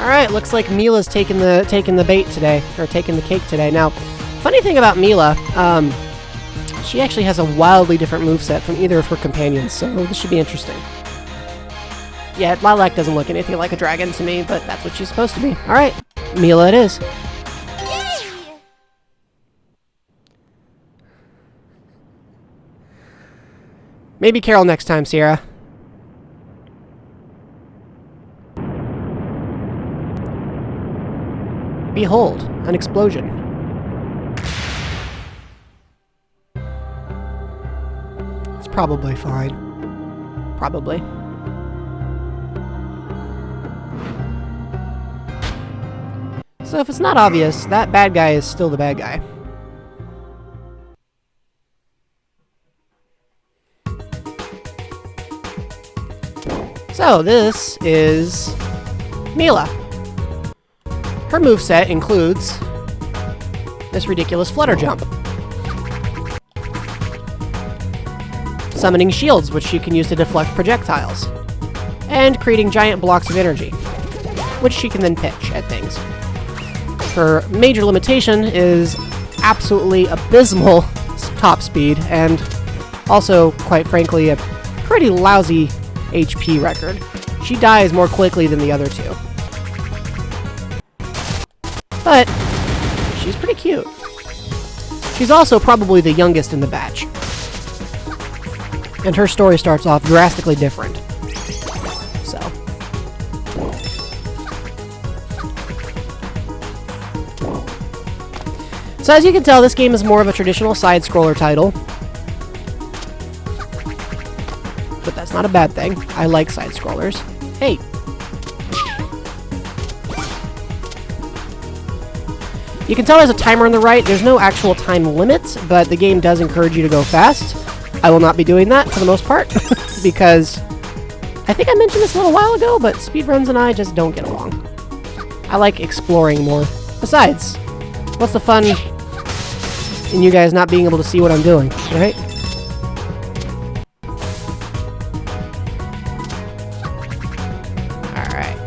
Alright, looks like Mila's taking the bait today, or taking the cake today. Now, funny thing about Mila, she actually has a wildly different moveset from either of her companions, so this should be interesting. Yeah, Lilac doesn't look anything like a dragon to me, but that's what she's supposed to be. Alright, Mila it is. Maybe Carol next time, Sierra. Behold, an explosion. It's probably fine. Probably. So if it's not obvious, that bad guy is still the bad guy. So this is Mila. Her moveset includes this ridiculous flutter jump. summoning shields, which she can use to deflect projectiles, and creating giant blocks of energy, which she can then pitch at things. Her major limitation is absolutely abysmal top speed, and also, quite frankly, a pretty lousy HP record. She dies more quickly than the other two. But she's pretty cute. She's also probably the youngest in the batch. And her story starts off drastically different. So as you can tell, this game is more of a traditional side-scroller title. But that's not a bad thing. I like side-scrollers. Hey! You can tell there's a timer on the right. There's no actual time limit, but the game does encourage you to go fast. I will not be doing that for the most part, because I think I mentioned this a little while ago, but speedruns and I just don't get along. I like exploring more. Besides, what's the fun in you guys not being able to see what I'm doing, right? Alright.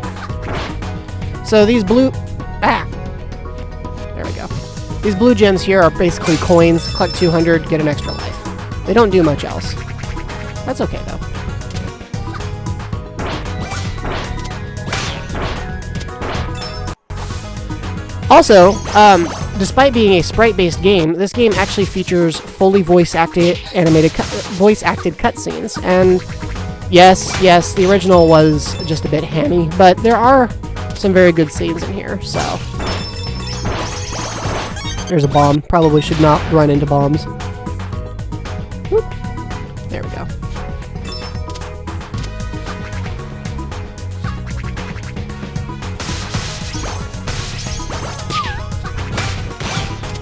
So these blue... There we go. These blue gems here are basically coins. Collect 200, get an extra life. They don't do much else. That's okay, though. Also, despite being a sprite-based game, this game actually features fully voice-acted cutscenes. And yes, the original was just a bit hammy, but there are some very good scenes in here, so... There's a bomb. Probably should not run into bombs. Whoop. There we go.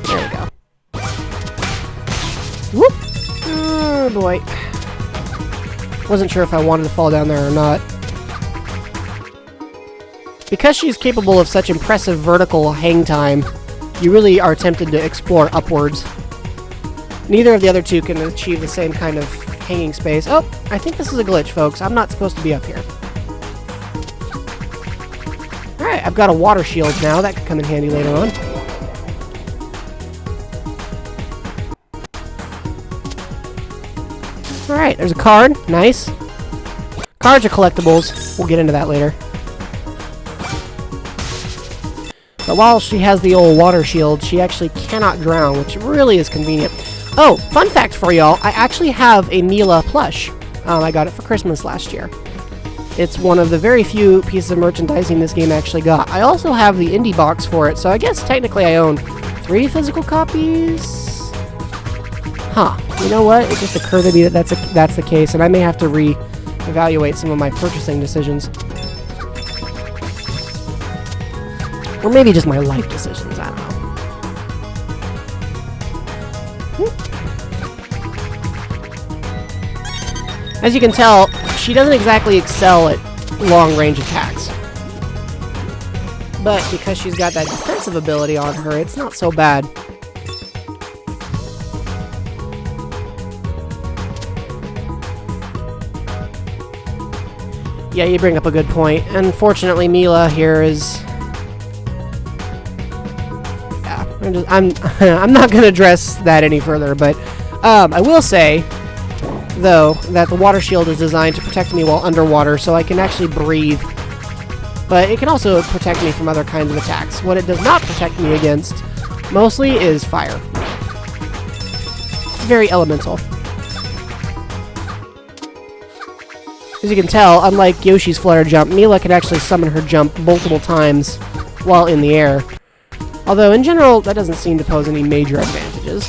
There we go. Whoop! Oh boy. Wasn't sure if I wanted to fall down there or not. Because she's capable of such impressive vertical hang time, you really are tempted to explore upwards. Neither of the other two can achieve the same kind of hanging space. Oh, I think this is a glitch, folks. I'm not supposed to be up here. Alright, I've got a water shield now. That could come in handy later on. Alright, there's a card. Nice. Cards are collectibles. We'll get into that later. But while she has the old water shield, she actually cannot drown, which really is convenient. Oh, fun fact for y'all, I actually have a Mila plush. I got it for Christmas last year. It's one of the very few pieces of merchandising this game actually got. I also have the indie box for it, so I guess technically I own 3 physical copies? Huh. You know what? It just occurred to me that that's the case, and I may have to re-evaluate some of my purchasing decisions. Or maybe just my life decisions, I don't know. As you can tell, she doesn't exactly excel at long-range attacks. But because she's got that defensive ability on her, it's not so bad. Yeah, you bring up a good point. Unfortunately, Mila here is... I'm not going to address that any further, but I will say, though, that the water shield is designed to protect me while underwater, so I can actually breathe. But it can also protect me from other kinds of attacks. What it does not protect me against, mostly, is fire. It's very elemental. As you can tell, unlike Yoshi's flutter jump, Mila can actually summon her jump multiple times while in the air. Although, in general, that doesn't seem to pose any major advantages.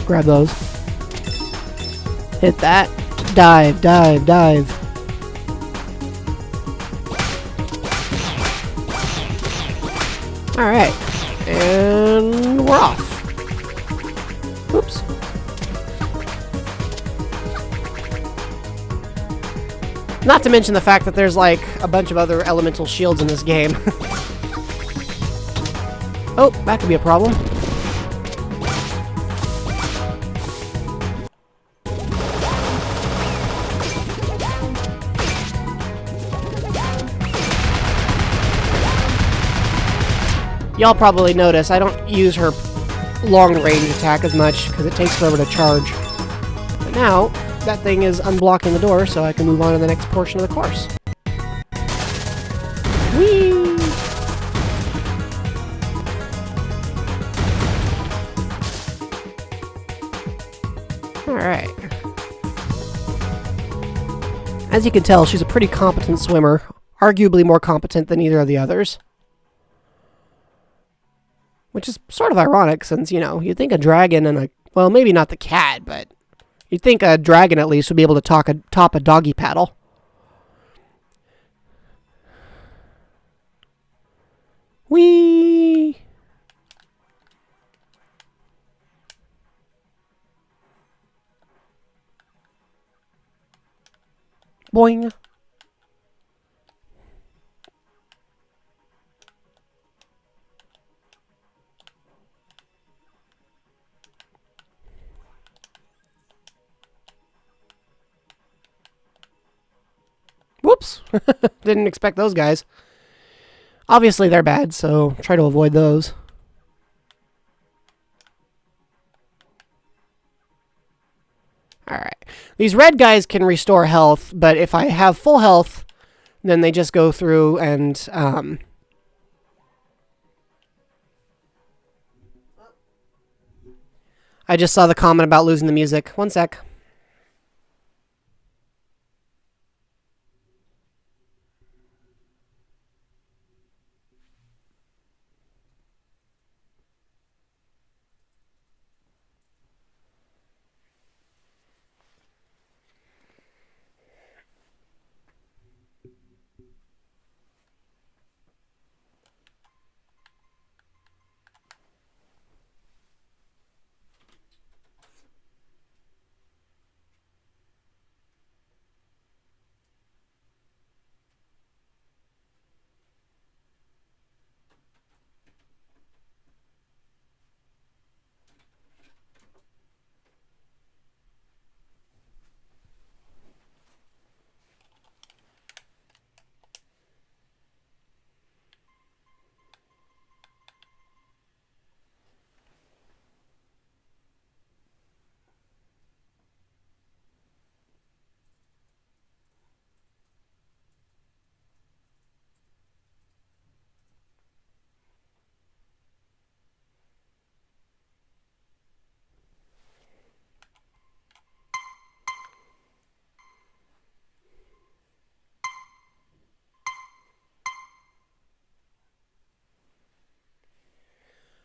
Grab those. Hit that. Dive, dive, dive. Alright. And we're off. Oops. Not to mention the fact that there's, like, a bunch of other elemental shields in this game. Oh, that could be a problem. Y'all probably notice I don't use her long-range attack as much because it takes forever to charge. But now, that thing is unblocking the door so I can move on to the next portion of the course. Whee! Alright. As you can tell, she's a pretty competent swimmer. Arguably more competent than either of the others. Which is sort of ironic since, you know, you'd think a dragon and a... Well, maybe not the cat, but... You'd think a dragon at least would be able to top a doggy paddle. Whee! Boing. Whoops! Didn't expect those guys. Obviously they're bad, so try to avoid those. Alright. These red guys can restore health, but if I have full health, then they just go through and... I just saw the comment about losing the music. One sec.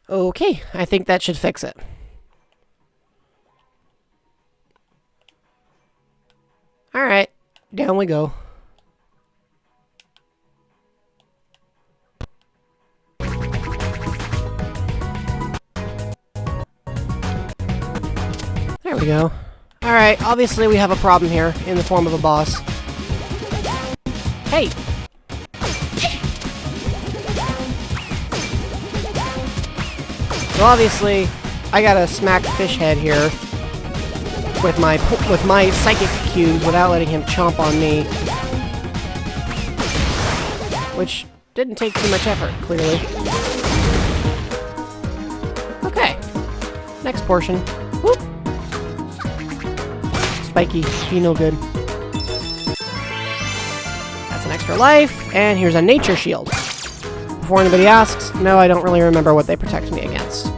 Okay, I think that should fix it. Alright, down we go. There we go. Alright, obviously we have a problem here in the form of a boss. Hey! So obviously, I gotta smack Fish Head here with my psychic cubes without letting him chomp on me. Which didn't take too much effort, clearly. Okay. Next portion. Whoop! Spiky, be no good. That's an extra life, and here's a nature shield. Before anybody asks, no, I don't really remember what they protect me against.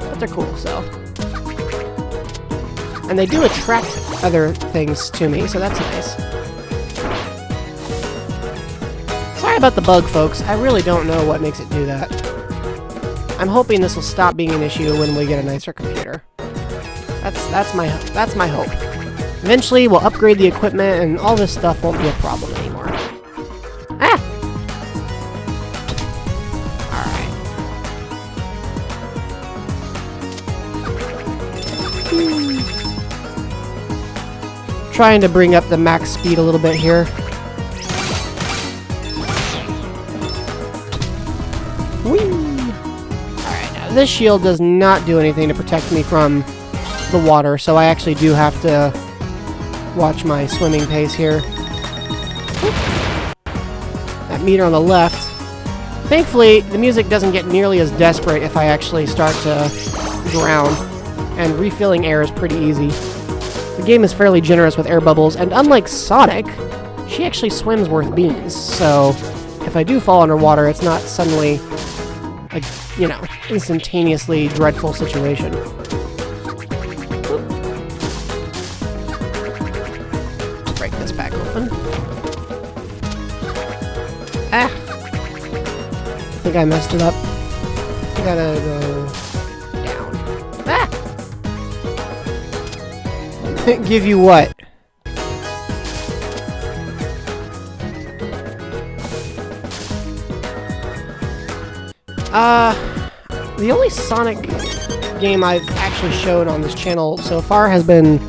But they're cool, so. And they do attract other things to me, so that's nice. Sorry about the bug, folks. I really don't know what makes it do that. I'm hoping this will stop being an issue when we get a nicer computer. That's my hope. Eventually, we'll upgrade the equipment, and all this stuff won't be a problem anymore. Ah! Trying to bring up the max speed a little bit here. Whee! Alright, now this shield does not do anything to protect me from the water, so I actually do have to watch my swimming pace here. Whoop. That meter on the left. Thankfully, the music doesn't get nearly as desperate if I actually start to drown, and refilling air is pretty easy. The game is fairly generous with air bubbles, and unlike Sonic, she actually swims worth beans, so if I do fall underwater, it's not suddenly a, instantaneously dreadful situation. Break this back open. Ah! I think I messed it up. I gotta go down. Ah! Give you what? The only Sonic game I've actually showed on this channel so far has been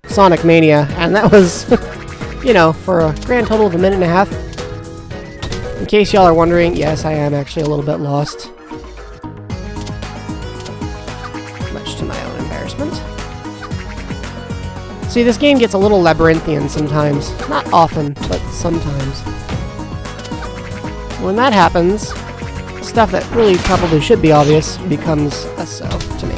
Sonic Mania, and that was, for a grand total of 1.5 minutes. In case y'all are wondering, yes, I am actually a little bit lost. Much to my own embarrassment. See, this game gets a little labyrinthian sometimes. Not often, but sometimes. When that happens, stuff that really probably should be obvious becomes a so to me.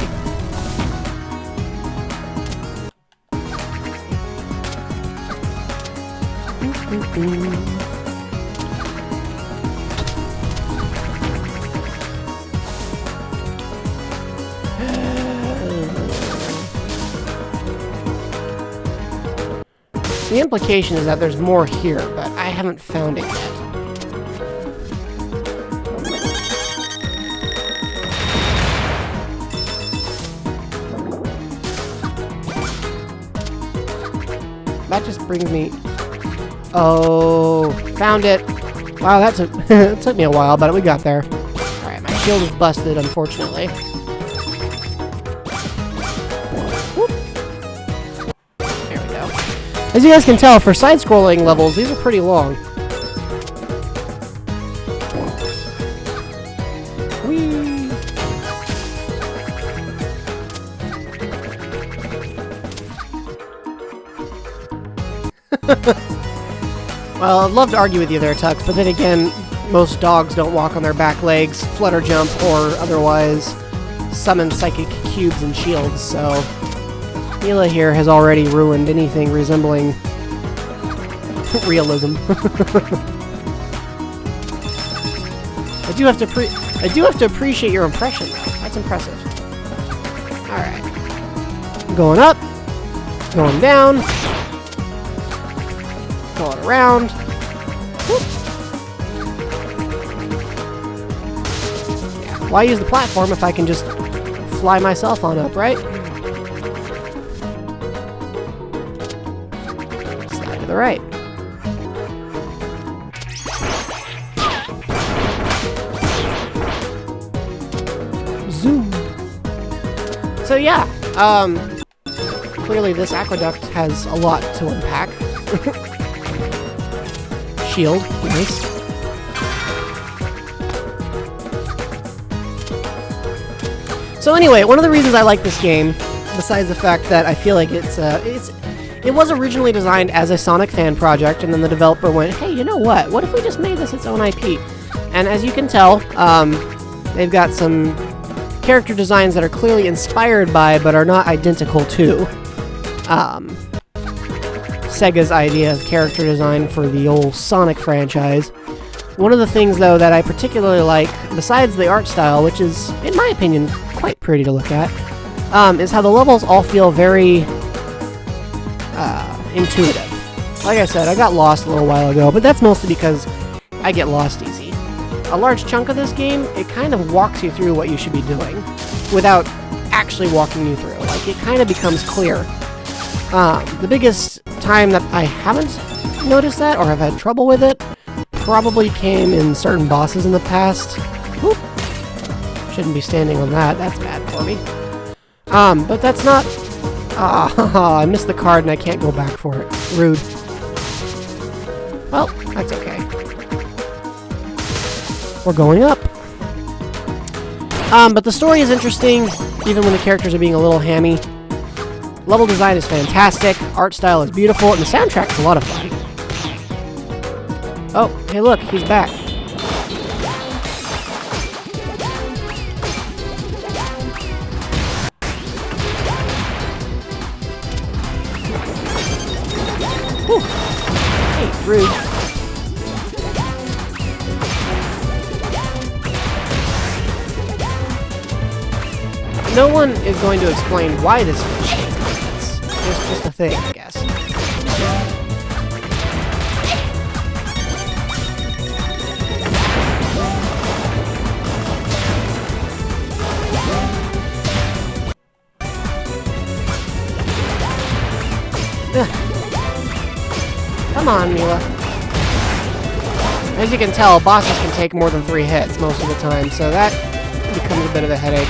The implication is that there's more here, but I haven't found it yet. That just brings me... Oh, found it. Wow, that took, it took me a while, but we got there. Alright, my shield is busted, unfortunately. Whoop. There we go. As you guys can tell, for side-scrolling levels, these are pretty long. Whee! Well, I'd love to argue with you there, Tux, but then again, most dogs don't walk on their back legs, flutter jump, or otherwise summon psychic cubes and shields, so Mila here has already ruined anything resembling realism. I do have to appreciate your impression, though. That's impressive. Alright. Going up, going down, going around. Whoop. Yeah. Why use the platform if I can just fly myself on up, right? Slide to the right. Zoom. So yeah, clearly this aqueduct has a lot to unpack. Shield, nice. So anyway, one of the reasons I like this game, besides the fact that I feel like it was originally designed as a Sonic fan project, and then the developer went, hey, you know what? What if we just made this its own IP? And as you can tell, they've got some character designs that are clearly inspired by, but are not identical to, Sega's idea of character design for the old Sonic franchise. One of the things, though, that I particularly like, besides the art style, which is, in my opinion, quite pretty to look at, is how the levels all feel very intuitive. Like I said, I got lost a little while ago, but that's mostly because I get lost easy. A large chunk of this game, it kind of walks you through what you should be doing without actually walking you through. Like, it kind of becomes clear. The biggest time that I haven't noticed that or have had trouble with it probably came in certain bosses in the past. Whoop. Shouldn't be standing on that. That's bad for me. But that's not... I missed the card and I can't go back for it. Rude. Well, that's okay. We're going up. But the story is interesting, even when the characters are being a little hammy. Level design is fantastic, art style is beautiful, and the soundtrack is a lot of fun. Oh, hey look, he's back. Whew. Hey, rude. No one is going to explain why this is shaped like this. It's just a thing, I guess. Ugh. Come on, Mila. As you can tell, bosses can take more than 3 hits most of the time, so that becomes a bit of a headache.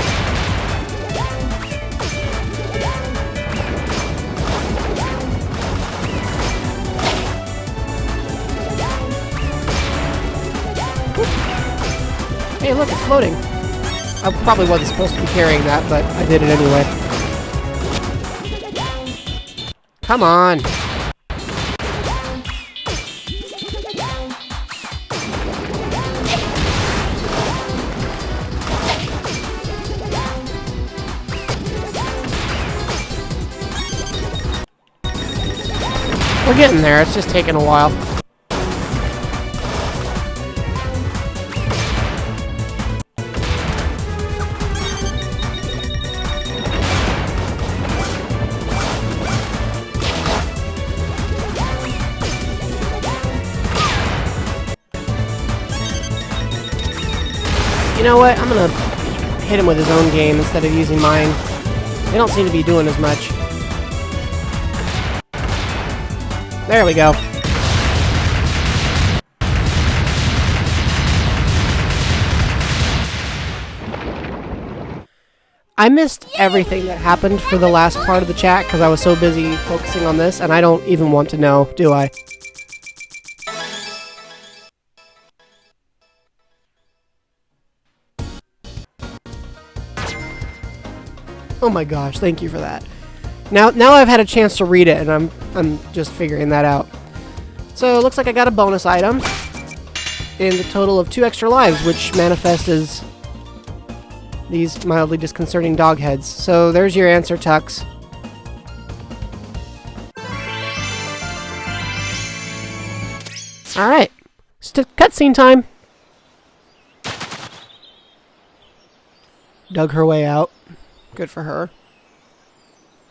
Hey, look, it's floating. I probably wasn't supposed to be carrying that, but I did it anyway. Come on. We're getting there, it's just taking a while. You know what? I'm gonna hit him with his own game instead of using mine. They don't seem to be doing as much. There we go. I missed everything that happened for the last part of the chat because I was so busy focusing on this, and I don't even want to know, do I? Oh my gosh, thank you for that. Now I've had a chance to read it, and I'm just figuring that out. So it looks like I got a bonus item in the total of 2 extra lives, which manifest as these mildly disconcerting dog heads. So there's your answer, Tux. Alright. Cutscene time. Dug her way out. Good for her.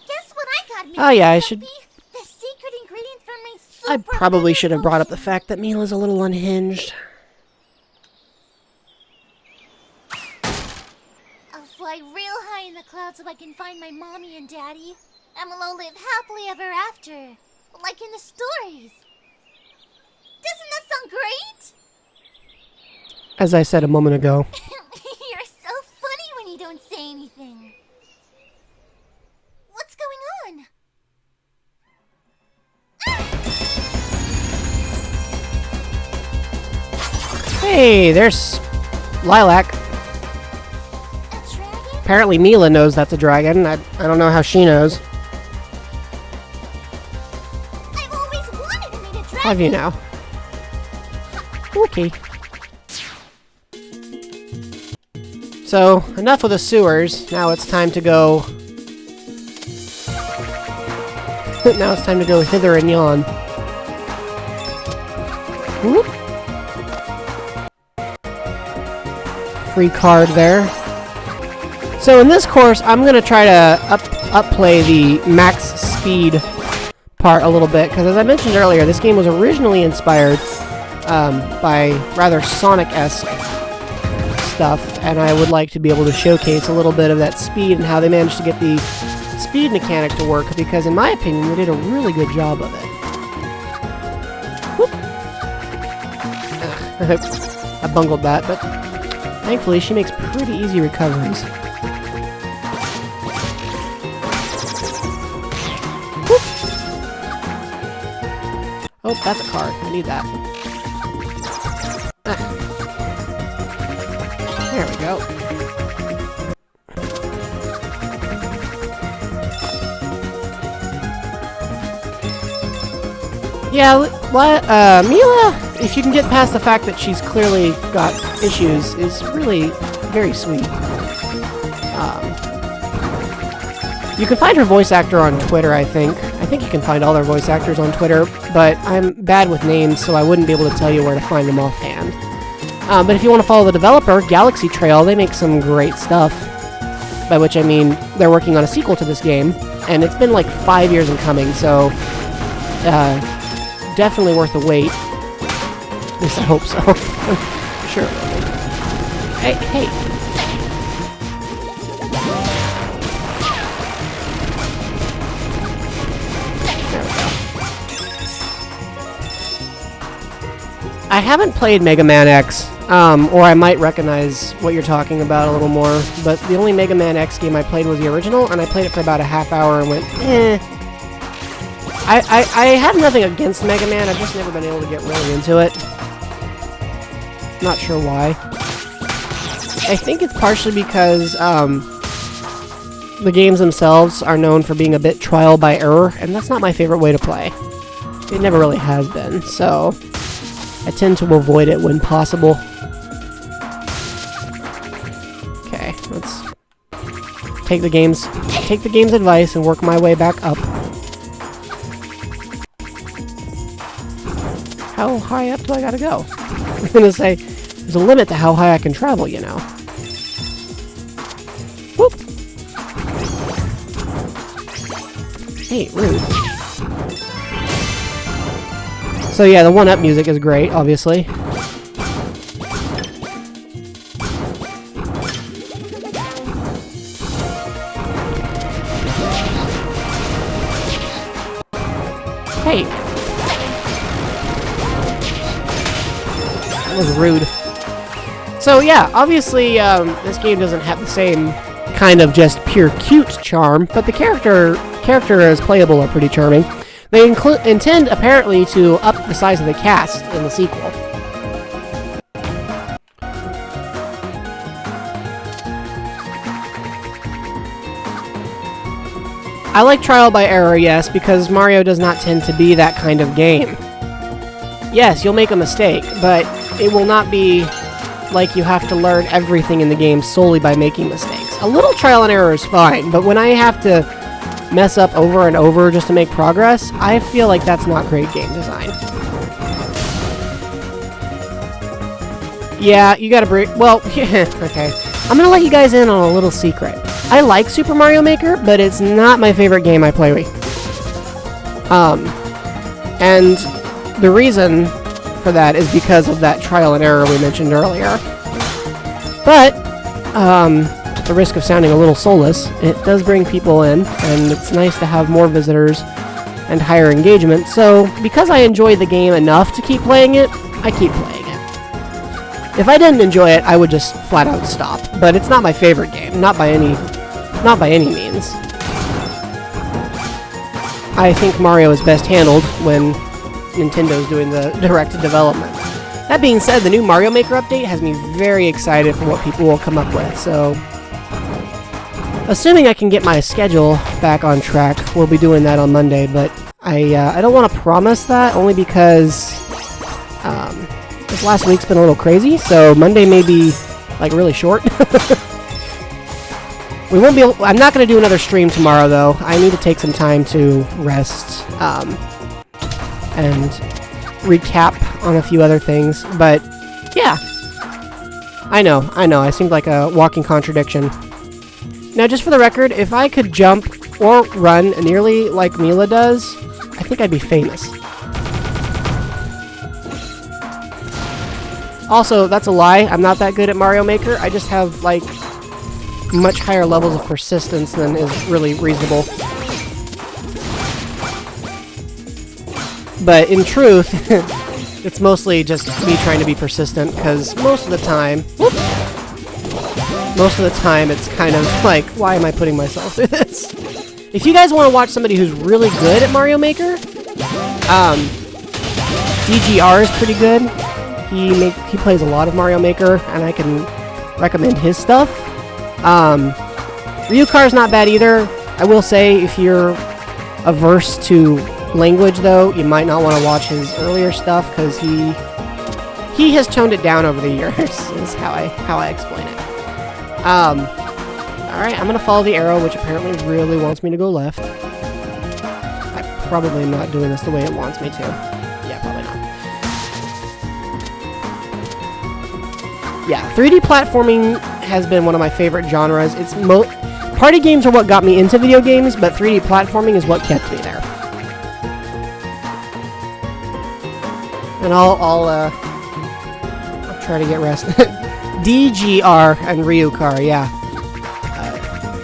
Guess what I got, Mr. Oh yeah, I should... The secret ingredient for my I super probably should have brought up the potion. fact that Mila's a little unhinged. I'll fly real high in the clouds so I can find my mommy and daddy. And we'll all live happily ever after. Like in the stories. Doesn't that sound great? As I said a moment ago. You're so funny when you don't say anything. What's going on? Hey, there's Lilac. A dragon? Apparently Mila knows that's a dragon. I don't know how she knows. I've always wanted to meet a dragon. Have you now? Okay. So, enough with the sewers. Now it's time to go... now it's time to go hither and yon. Whoop. Free card there. So in this course, I'm going to try to upplay the max speed part a little bit, because as I mentioned earlier, this game was originally inspired by rather Sonic-esque stuff, and I would like to be able to showcase a little bit of that speed and how they managed to get the speed mechanic to work, because in my opinion, they did a really good job of it. Whoop. I bungled that, but thankfully she makes pretty easy recoveries. Whoop. Oh, that's a card. I need that. There we go. Yeah, Mila, if you can get past the fact that she's clearly got issues, is really very sweet. You can find her voice actor on Twitter, I think. I think you can find all their voice actors on Twitter, but I'm bad with names, so I wouldn't be able to tell you where to find them offhand. But if you want to follow the developer, Galaxy Trail, they make some great stuff. By which I mean, they're working on a sequel to this game, and it's been like 5 years in coming, so definitely worth the wait. At least I hope so. Sure. Hey, hey. I haven't played Mega Man X, or I might recognize what you're talking about a little more, but the only Mega Man X game I played was the original, and I played it for about a half hour and went, eh. I have nothing against Mega Man, I've just never been able to get really into it. Not sure why. I think it's partially because, the games themselves are known for being a bit trial by error, and that's not my favorite way to play. It never really has been, so I tend to avoid it when possible. Okay, let's take the game's advice and work my way back up. How high up do I gotta go? I was gonna say, there's a limit to how high I can travel, you know. Whoop! Hey, rude. So yeah, the 1-up music is great, obviously. Hey! That was rude. So yeah, obviously this game doesn't have the same kind of just pure cute charm, but the character as playable are pretty charming. They intend, apparently, to up the size of the cast in the sequel. I like trial by error, yes, because Mario does not tend to be that kind of game. Yes, you'll make a mistake, but it will not be like you have to learn everything in the game solely by making mistakes. A little trial and error is fine, but when I have to mess up over and over just to make progress, I feel like that's not great game design. Yeah, you gotta break. Well, okay. I'm gonna let you guys in on a little secret. I like Super Mario Maker, but it's not my favorite game I play with. And the reason for that is because of that trial and error we mentioned earlier. But, at the risk of sounding a little soulless, it does bring people in, and it's nice to have more visitors and higher engagement, so because I enjoy the game enough to keep playing it, I keep playing it. If I didn't enjoy it, I would just flat out stop, but it's not my favorite game, not by any means. I think Mario is best handled when Nintendo's doing the direct development. That being said, the new Mario Maker update has me very excited for what people will come up with, so assuming I can get my schedule back on track, we'll be doing that on Monday, but I don't want to promise that, only because this last week's been a little crazy, so Monday may be, like, really short. We won't be I'm not going to do another stream tomorrow, though. I need to take some time to rest, and recap on a few other things, but yeah. I know, I seemed like a walking contradiction. Now, just for the record, if I could jump or run nearly like Mila does, I think I'd be famous. Also, that's a lie. I'm not that good at Mario Maker. I just have, like, much higher levels of persistence than is really reasonable. But in truth, it's mostly just me trying to be persistent, because most of the time, it's kind of like, why am I putting myself through this? If you guys want to watch somebody who's really good at Mario Maker, DGR is pretty good. He plays a lot of Mario Maker, and I can recommend his stuff. Ryukar's not bad either. I will say, if you're averse to language, though, you might not want to watch his earlier stuff because he has toned it down over the years. Is how I explain it. All right, I'm gonna follow the arrow, which apparently really wants me to go left. I probably am not doing this the way it wants me to. Yeah, probably not. Yeah, 3D platforming has been one of my favorite genres. It's party games are what got me into video games, but 3D platforming is what kept me there. And I'll try to get rest. DGR and Ryukar, yeah.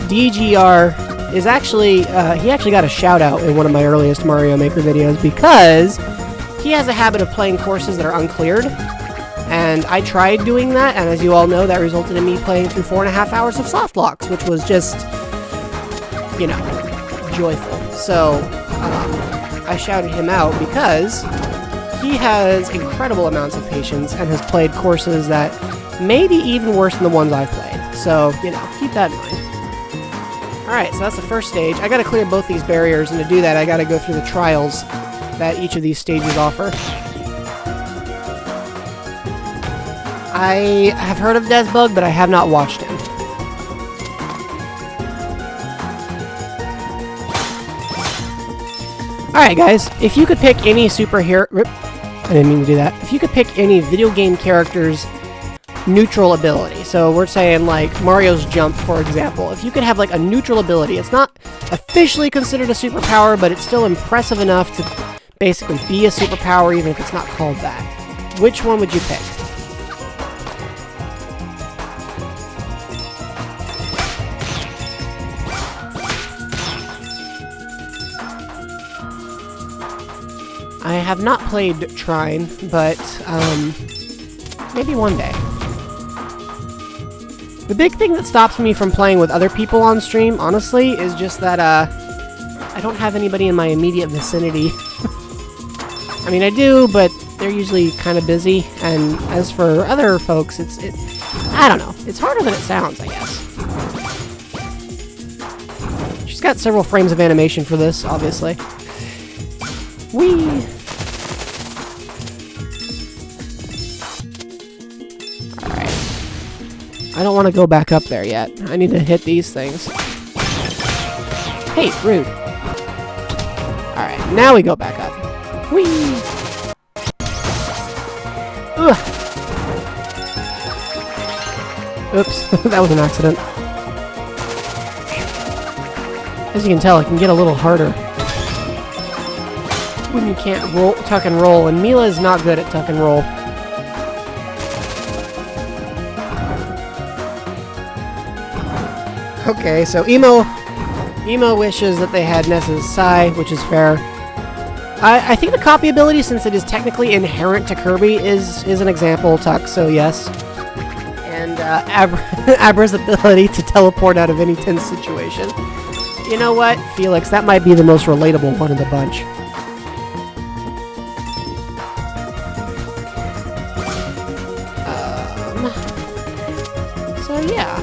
DGR is actually, he actually got a shout out in one of my earliest Mario Maker videos because he has a habit of playing courses that are uncleared. And I tried doing that, and as you all know, that resulted in me playing through 4.5 hours of soft locks, which was just, you know, joyful. So, I shouted him out because he has incredible amounts of patience and has played courses that may be even worse than the ones I've played. So, you know, keep that in mind. Alright, so that's the first stage. I gotta clear both these barriers, and to do that, I gotta go through the trials that each of these stages offer. I have heard of Desbug, but I have not watched him. Alright guys, if you could pick any superhero... I didn't mean to do that. If you could pick any video game character's neutral ability, so we're saying like Mario's jump, for example. If you could have like a neutral ability, it's not officially considered a superpower, but it's still impressive enough to basically be a superpower even if it's not called that. Which one would you pick? I have not played Trine, but maybe one day. The big thing that stops me from playing with other people on stream, honestly, is just that I don't have anybody in my immediate vicinity. I mean, I do, but they're usually kind of busy, and as for other folks, I don't know. It's harder than it sounds, I guess. She's got several frames of animation for this, obviously. Whee! Alright. I don't want to go back up there yet. I need to hit these things. Hey, rude. Alright, now we go back up. Whee! Ugh! Oops, that was an accident. As you can tell, it can get a little harder when you can't tuck and roll, and Mila is not good at tuck and roll. Okay, so Emo wishes that they had Ness's Sai, which is fair. I think the copy ability, since it is technically inherent to Kirby, is an example tuck, so yes. And Abra's ability to teleport out of any tense situation. You know what, Felix, that might be the most relatable one of the bunch. So yeah,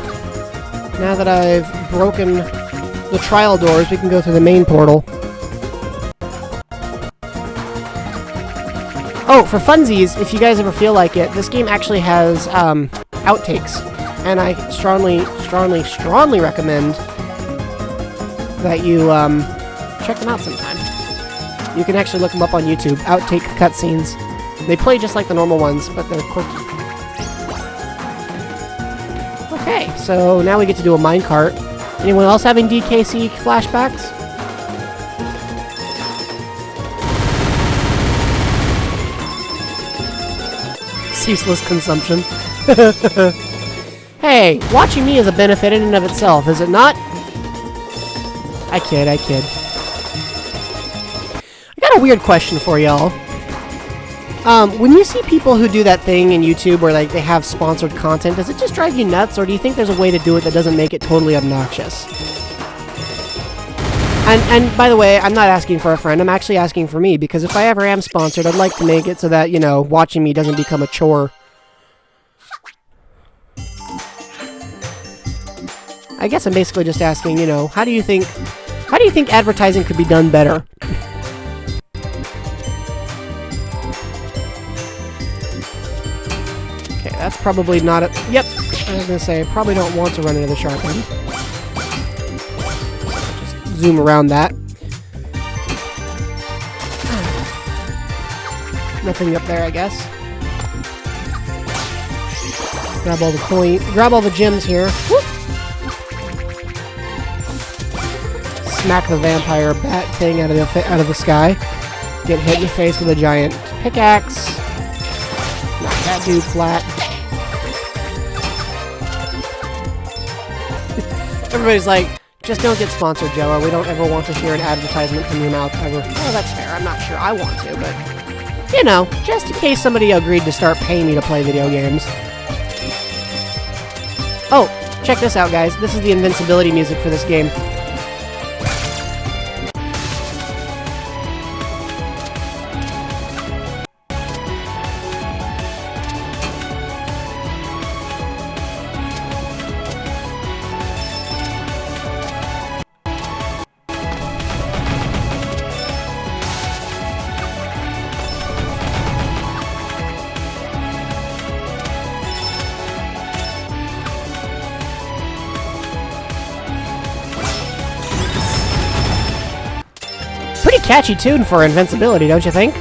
now that I've broken the trial doors, we can go through the main portal. Oh, for funsies, if you guys ever feel like it, this game actually has outtakes, and I strongly recommend that you check them out sometime. You can actually look them up on YouTube. Outtake cutscenes. They play just like the normal ones, but they're quirky. Okay, so now we get to do a minecart. Anyone else having DKC flashbacks? Ceaseless consumption. Hey, watching me is a benefit in and of itself, is it not? I kid. I got a weird question for y'all. When you see people who do that thing in YouTube where like they have sponsored content, does it just drive you nuts, or do you think there's a way to do it that doesn't make it totally obnoxious? And by the way, I'm not asking for a friend, I'm actually asking for me, because if I ever am sponsored, I'd like to make it so that, you know, watching me doesn't become a chore. I guess I'm basically just asking, you know, how do you think advertising could be done better? Probably not a... Yep, I was gonna say, probably don't want to run into the shark end. Just zoom around that. Nothing up there, I guess. Grab all the coin, grab all the gems here. Whoop. Smack the vampire bat thing out of the sky. Get hit in the face with a giant pickaxe. Knock that dude flat. Everybody's like, just don't get sponsored, Jello. We don't ever want to hear an advertisement from your mouth ever. Oh, that's fair. I'm not sure I want to, but you know, just in case somebody agreed to start paying me to play video games. Oh, check this out, guys. This is the invincibility music for this game. Catchy tune for invincibility, don't you think?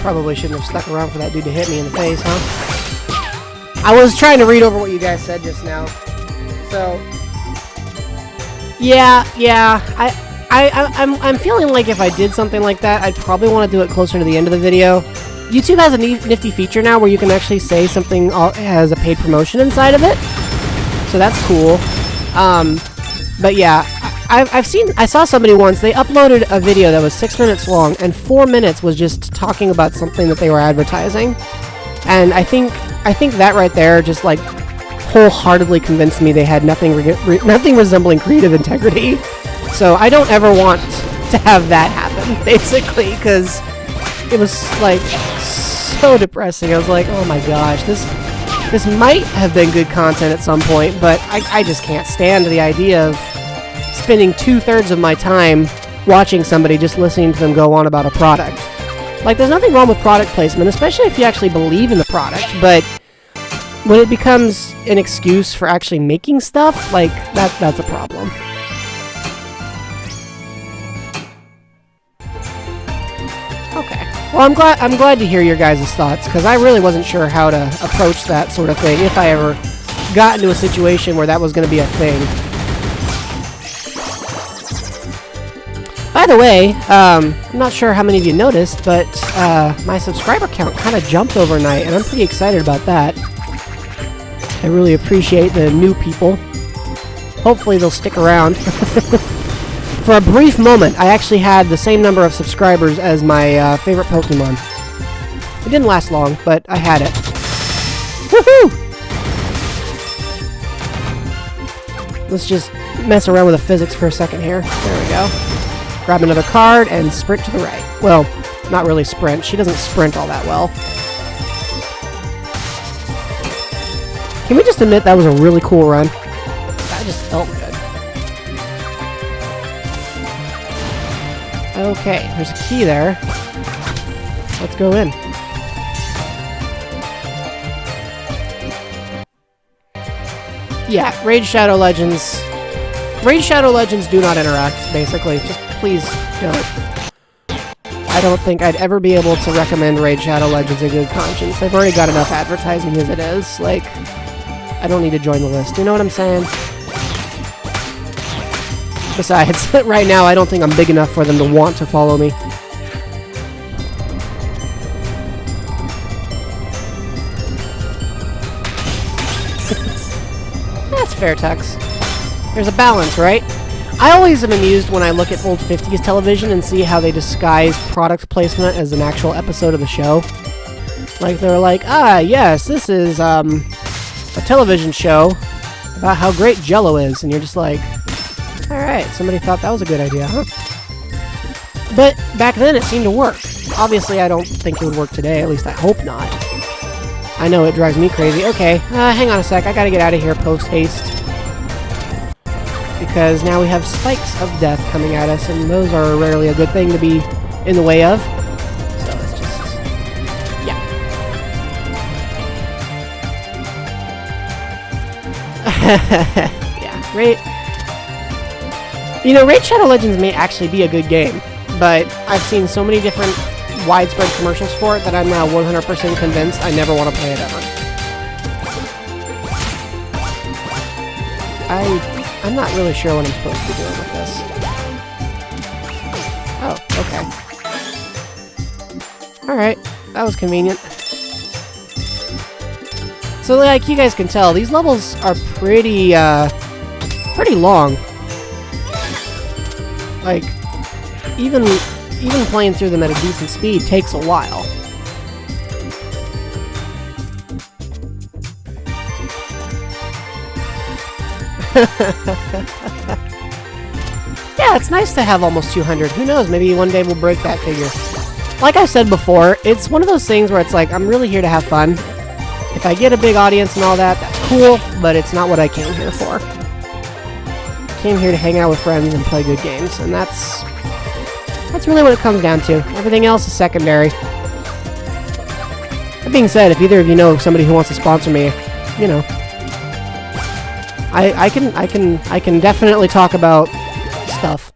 Probably shouldn't have stuck around for that dude to hit me in the face, huh? I was trying to read over what you guys said just now. So, yeah, I'm feeling like if I did something like that, I'd probably want to do it closer to the end of the video. YouTube has a nifty feature now where you can actually say something has a paid promotion inside of it, so that's cool. But yeah, I saw somebody once, they uploaded a video that was 6 minutes long, and 4 minutes was just talking about something that they were advertising. And I think that right there just like wholeheartedly convinced me they had nothing resembling creative integrity. So I don't ever want to have that happen, basically, because it was like so depressing. I was like, oh my gosh, this might have been good content at some point, but I just can't stand the idea of spending 2/3 of my time watching somebody just listening to them go on about a product. Like, there's nothing wrong with product placement, especially if you actually believe in the product, but when it becomes an excuse for actually making stuff, like, that's a problem. Okay. Well, I'm glad to hear your guys' thoughts, because I really wasn't sure how to approach that sort of thing if I ever got into a situation where that was going to be a thing. By the way, I'm not sure how many of you noticed, but my subscriber count kind of jumped overnight, and I'm pretty excited about that. I really appreciate the new people. Hopefully they'll stick around. For a brief moment, I actually had the same number of subscribers as my favorite Pokemon. It didn't last long, but I had it. Woohoo! Let's just mess around with the physics for a second here. There we go. Grab another card and sprint to the right. Well, not really sprint. She doesn't sprint all that well. Can we just admit that was a really cool run? That just felt good. Okay, there's a key there. Let's go in. Yeah, Raid Shadow Legends. Raid Shadow Legends do not interact, basically. Just please don't. I don't think I'd ever be able to recommend Raid Shadow Legends in good conscience. They've already got enough advertising as it is. Like, I don't need to join the list. You know what I'm saying? Besides, right now, I don't think I'm big enough for them to want to follow me. That's fair, Tux. There's a balance, right? I always am amused when I look at old 50s television and see how they disguise product placement as an actual episode of the show. Like, they're like, ah, yes, this is, a television show about how great Jello is, and you're just like, alright, somebody thought that was a good idea, huh? But back then it seemed to work. Obviously I don't think it would work today, at least I hope not. I know it drives me crazy. Okay, hang on a sec. I gotta get out of here post-haste. Because now we have spikes of death coming at us, and those are rarely a good thing to be in the way of. So let's just... yeah. Yeah, Raid... You know, Raid Shadow Legends may actually be a good game, but I've seen so many different widespread commercials for it that I'm now 100% convinced I never want to play it ever. I'm not really sure what I'm supposed to be doing with this. Oh, okay. Alright, that was convenient. So like you guys can tell, these levels are pretty long. Like, even playing through them at a decent speed takes a while. Yeah, it's nice to have almost 200. Who knows, maybe one day we'll break that figure. Like I said before, it's one of those things where it's like, I'm really here to have fun. If I get a big audience and all that, that's cool, but it's not what I came here for. I came here to hang out with friends and play good games, and that's really what it comes down to. Everything else is secondary. That being said, if either of you know somebody who wants to sponsor me, you know, I can definitely talk about stuff.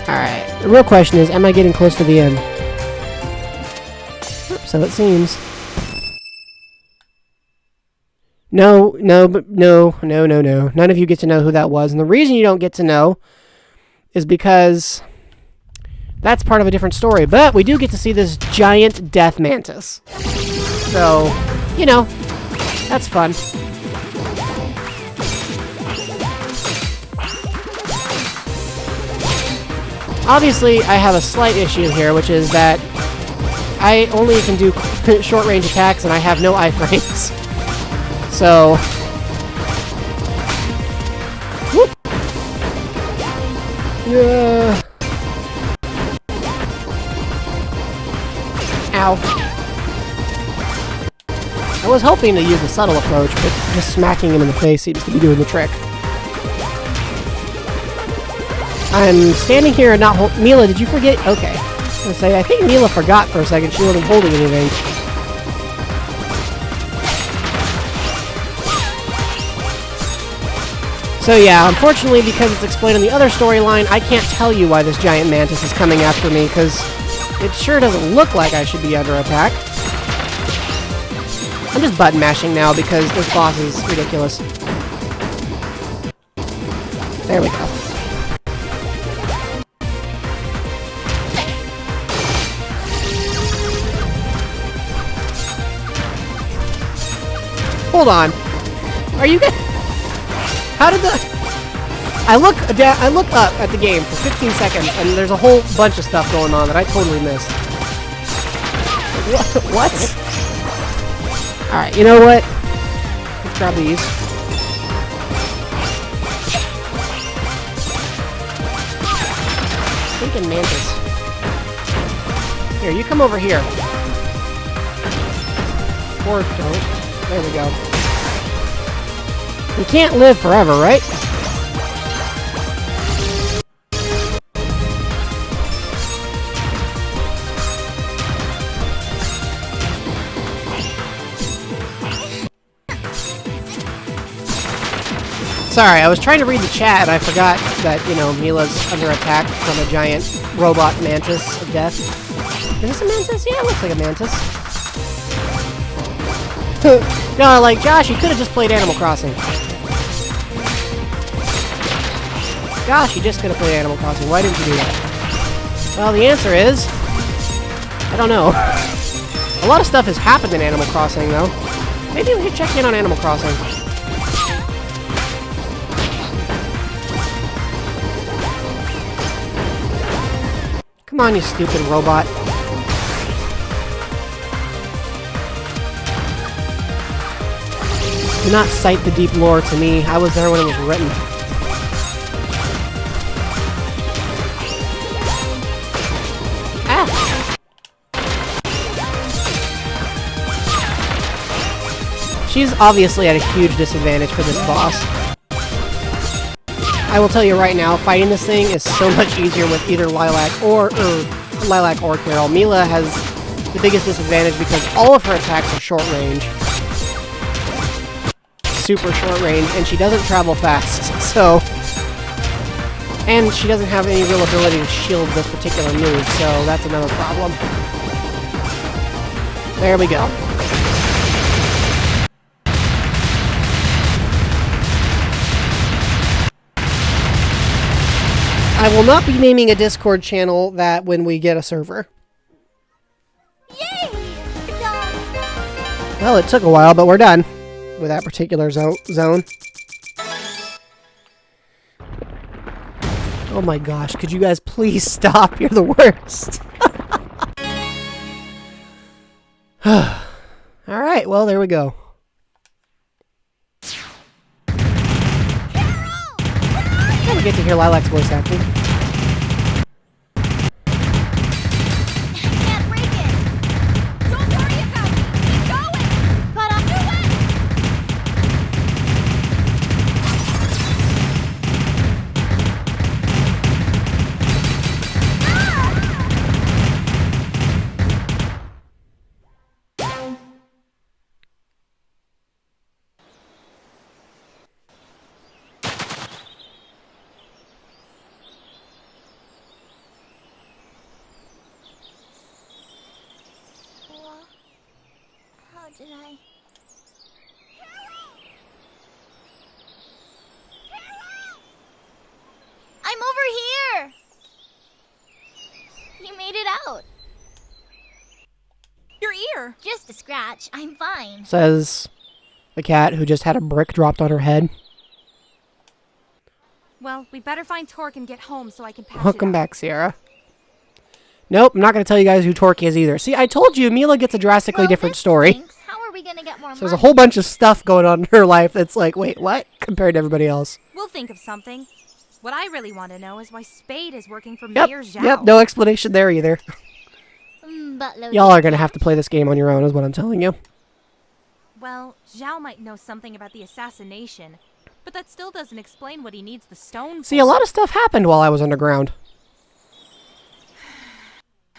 Alright, the real question is, am I getting close to the end? So it seems. No. None of you get to know who that was. And the reason you don't get to know is because that's part of a different story. But we do get to see this giant death mantis. So, you know, that's fun. Obviously, I have a slight issue here, which is that I only can do short-range attacks, and I have no iframes. So... whoop! Yeah. Ow. I was hoping to use a subtle approach, but just smacking him in the face seems to be doing the trick. I'm standing here and not Mila, did you forget? Okay. I was gonna say, I think Mila forgot for a second. She wasn't holding anything. So yeah, unfortunately, because it's explained in the other storyline, I can't tell you why this giant mantis is coming after me, because it sure doesn't look like I should be under attack. I'm just button mashing now because this boss is ridiculous. There we go. Hold on. Are you guys... How did the... I look up at the game for 15 seconds, and there's a whole bunch of stuff going on that I totally missed. What? Alright, you know what? Let's grab these. Stinking mantis. Here, you come over here. Or don't. There we go. We can't live forever, right? Sorry, I was trying to read the chat and I forgot that, you know, Mila's under attack from a giant robot mantis of death. Is this a mantis? Yeah, it looks like a mantis. No, like, Josh, you could have just played Animal Crossing. Gosh, you just could have played Animal Crossing. Why didn't you do that? Well, the answer is... I don't know. A lot of stuff has happened in Animal Crossing, though. Maybe we should check in on Animal Crossing. Come on, you stupid robot. Do not cite the deep lore to me. I was there when it was written. Ah! She's obviously at a huge disadvantage for this boss. I will tell you right now, fighting this thing is so much easier with either Lilac or Carol. Mila has the biggest disadvantage because all of her attacks are short range. Super short range, and she doesn't travel fast, so... And she doesn't have any real ability to shield this particular move, so that's another problem. There we go. I will not be naming a Discord channel that when we get a server. Yay! Done. Well, it took a while, but we're done with that particular zone. Oh my gosh, could you guys please stop? You're the worst. Alright, well, there we go. We get to hear Lilac's voice acting. Can't break it. Don't worry about me. Keep going. But I'll do it. How did I? I'm over here! You made it out. Your ear! Just a scratch. I'm fine. Says the cat who just had a brick dropped on her head. Well, we better find Torque and get home so I can patch Welcome back, Sierra. Nope, I'm not going to tell you guys who Torque is either. See, I told you, Mila gets a drastically different this story. stinks. How are we gonna get more So money? there's a whole bunch of stuff going on in her life that's like, wait, what? Compared to everybody else. We'll think of something. What I really want to know is why Spade is working for Mayor Zhao. Yep, no explanation there either. But Y'all are going to have to play this game on your own is what I'm telling you. Well, Zhao might know something about the assassination, but that still doesn't explain what he needs the stone for. See, a lot of stuff happened while I was underground.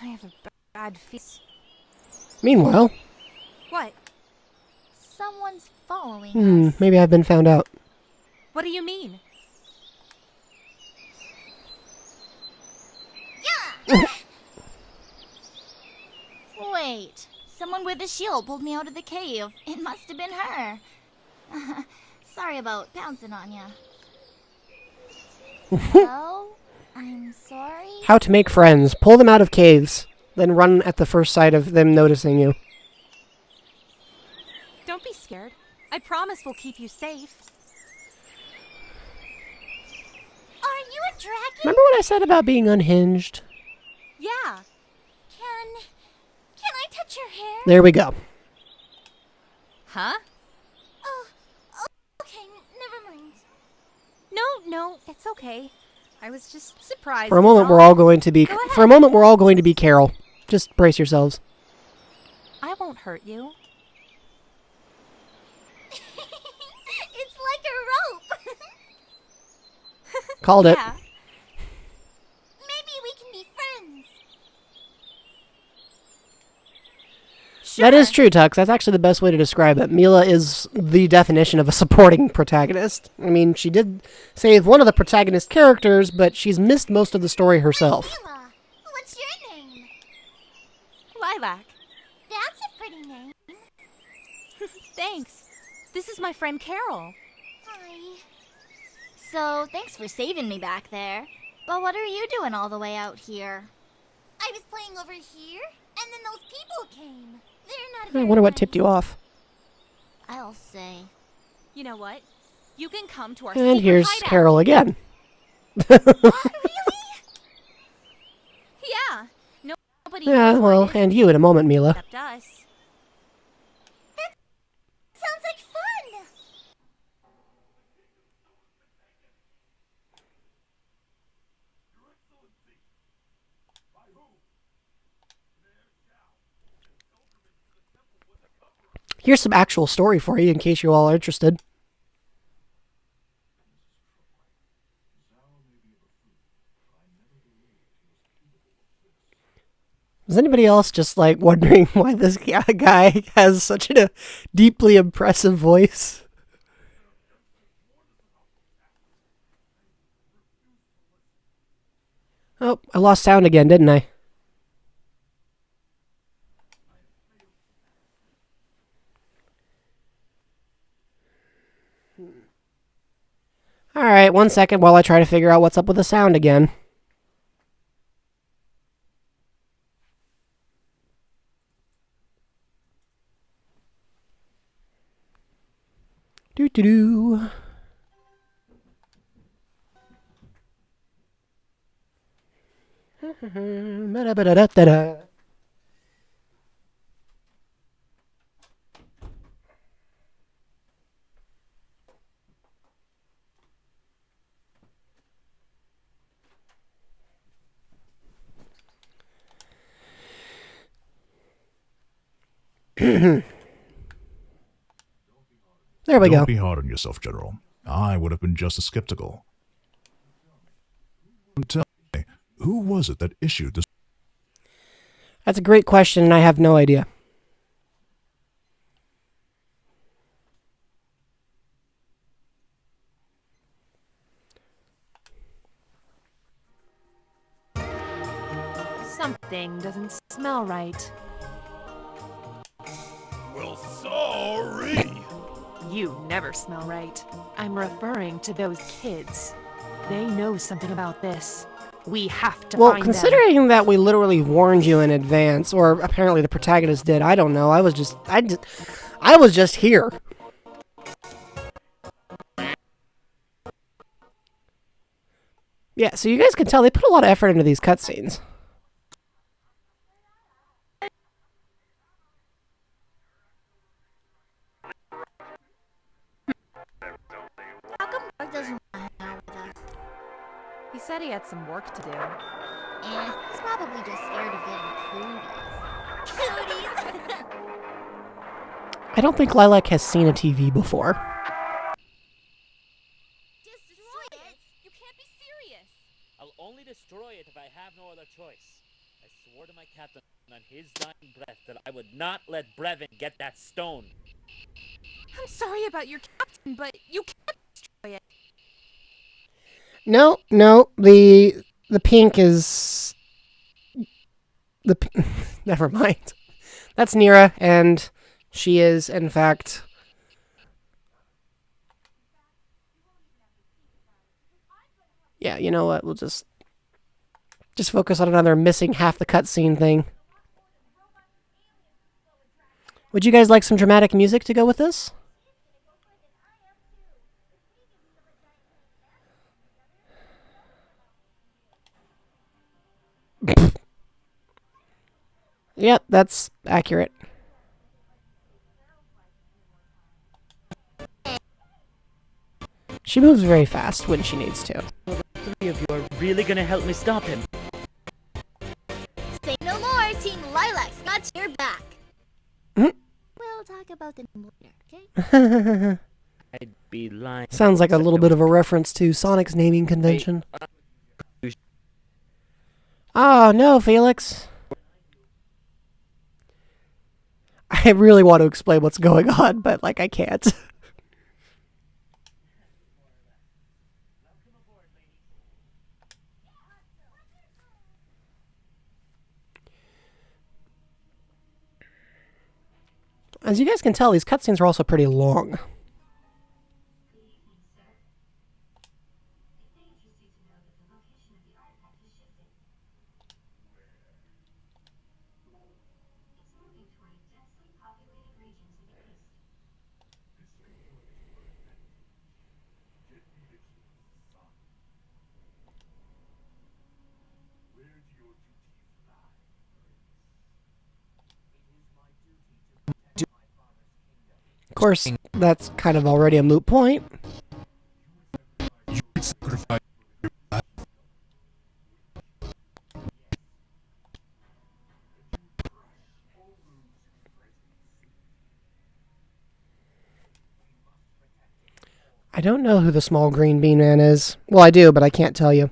I have a bad feeling. Meanwhile, What? Someone's following us. maybe I've been found out. What do you mean? Wait. Someone with a shield pulled me out of the cave. It must have been her. Sorry about pouncing on ya. Hello? I'm sorry? How to make friends. Pull them out of caves. Then run at the first sight of them noticing you. Don't be scared. I promise we'll keep you safe. Are you a dragon? Remember what I said about being unhinged? Yeah. Can I touch your hair? There we go. Huh? Oh, okay, never mind. No, it's okay. I was just surprised. For a moment, we're all going to be. Go ahead. For a moment, we're all going to be Carol. Just brace yourselves. I won't hurt you. It's like a rope. Called it. Yeah. Maybe we can be friends. That is true, Tux. That's actually the best way to describe it. Mila is the definition of a supporting protagonist. I mean, she did save one of the protagonist characters, but she's missed most of the story herself. Mila, what's your name? Lilac. That's a pretty name. Thanks. This is my friend Carol. Hi. So, thanks for saving me back there. But what are you doing all the way out here? I was playing over here, and then those people came. They're not I very wonder what nice. tipped you off. I'll say. You know what? You can come to our And secret here's hideout. Carol again. What, really? Yeah. Nobody Yeah, knows well, what it is and you in a moment, Mila. except us. Sounds like fun. Here's some actual story for you in case you all are interested. Is anybody else just like wondering why this guy has such a deeply impressive voice? Oh, I lost sound again, didn't I? Alright, 1 second while I try to figure out what's up with the sound again. Doo-doo-doo. Ba-da-ba-da-da-da-da. There we go. Don't be hard on yourself, General. I would have been just as skeptical. Tell me, who was it that issued this? That's a great question, and I have no idea. Something doesn't smell right. Well, sorry. You never smell right. I'm referring to those kids. They know something about this. We have to Well, find considering that we literally warned you in advance, or apparently the protagonist did, I don't know. I was just here. Yeah, so you guys can tell they put a lot of effort into these cutscenes. How come Mark doesn't want to hang out with us? He said he had some work to do. He's probably just scared of getting cooties. Cooties! I don't think Lilac has seen a TV before. Destroy it! You can't be serious! I'll only destroy it if I have no other choice. I swore to my captain on his dying breath that I would not let Brevin get that stone. I'm sorry about your captain, but you can't destroy it. No, the pink is never mind. That's Nira, and she is, in fact, yeah, you know what? We'll just focus on another missing half the cutscene thing. Would you guys like some dramatic music to go with this? Yep, that's accurate. She moves very fast when she needs to. Three of you are really gonna help me stop him. Say no more, Team Lilac's got your back. Mhm. We'll talk about the name later, okay? I'd be lying. Sounds like a little bit of a reference to Sonic's naming convention. Oh, no, Felix. I really want to explain what's going on, but, like, I can't. As you guys can tell, these cutscenes are also pretty long. Of course, that's kind of already a moot point. You would sacrifice your life. I don't know who the small green bean man is. Well, I do, but I can't tell you.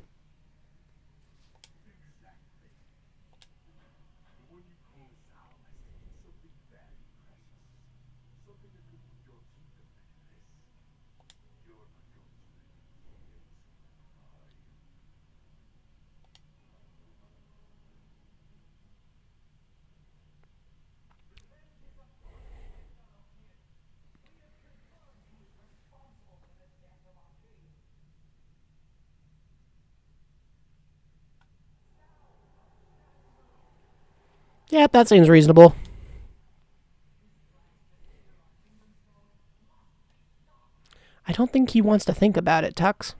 Yeah, that seems reasonable. I don't think he wants to think about it, Tux.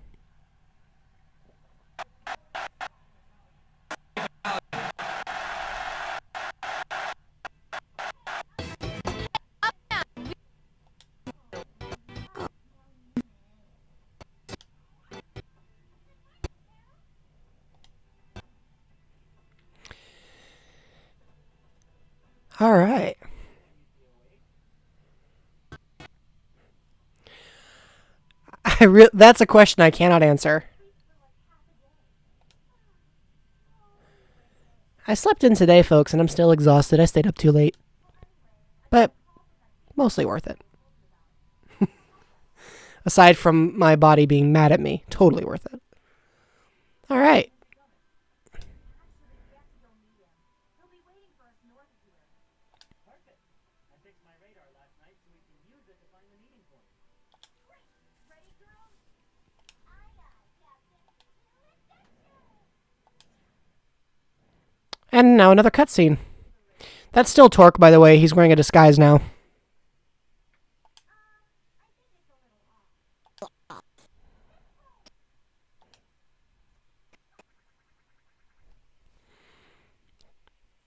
All right. That's a question I cannot answer. I slept in today, folks, and I'm still exhausted. I stayed up too late. But mostly worth it. Aside from my body being mad at me, totally worth it. All right. And now another cutscene. That's still Torque, by the way. He's wearing a disguise now.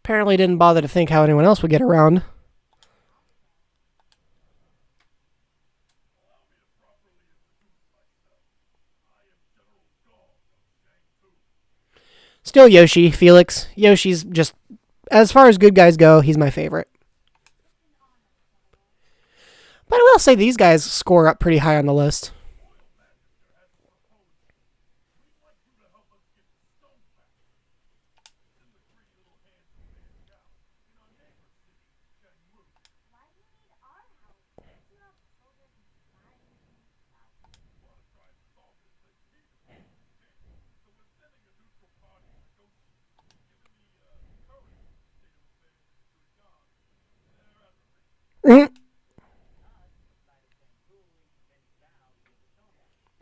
Apparently didn't bother to think how anyone else would get around. Still Yoshi, Felix. Yoshi's just, as far as good guys go, he's my favorite. But I will say these guys score up pretty high on the list.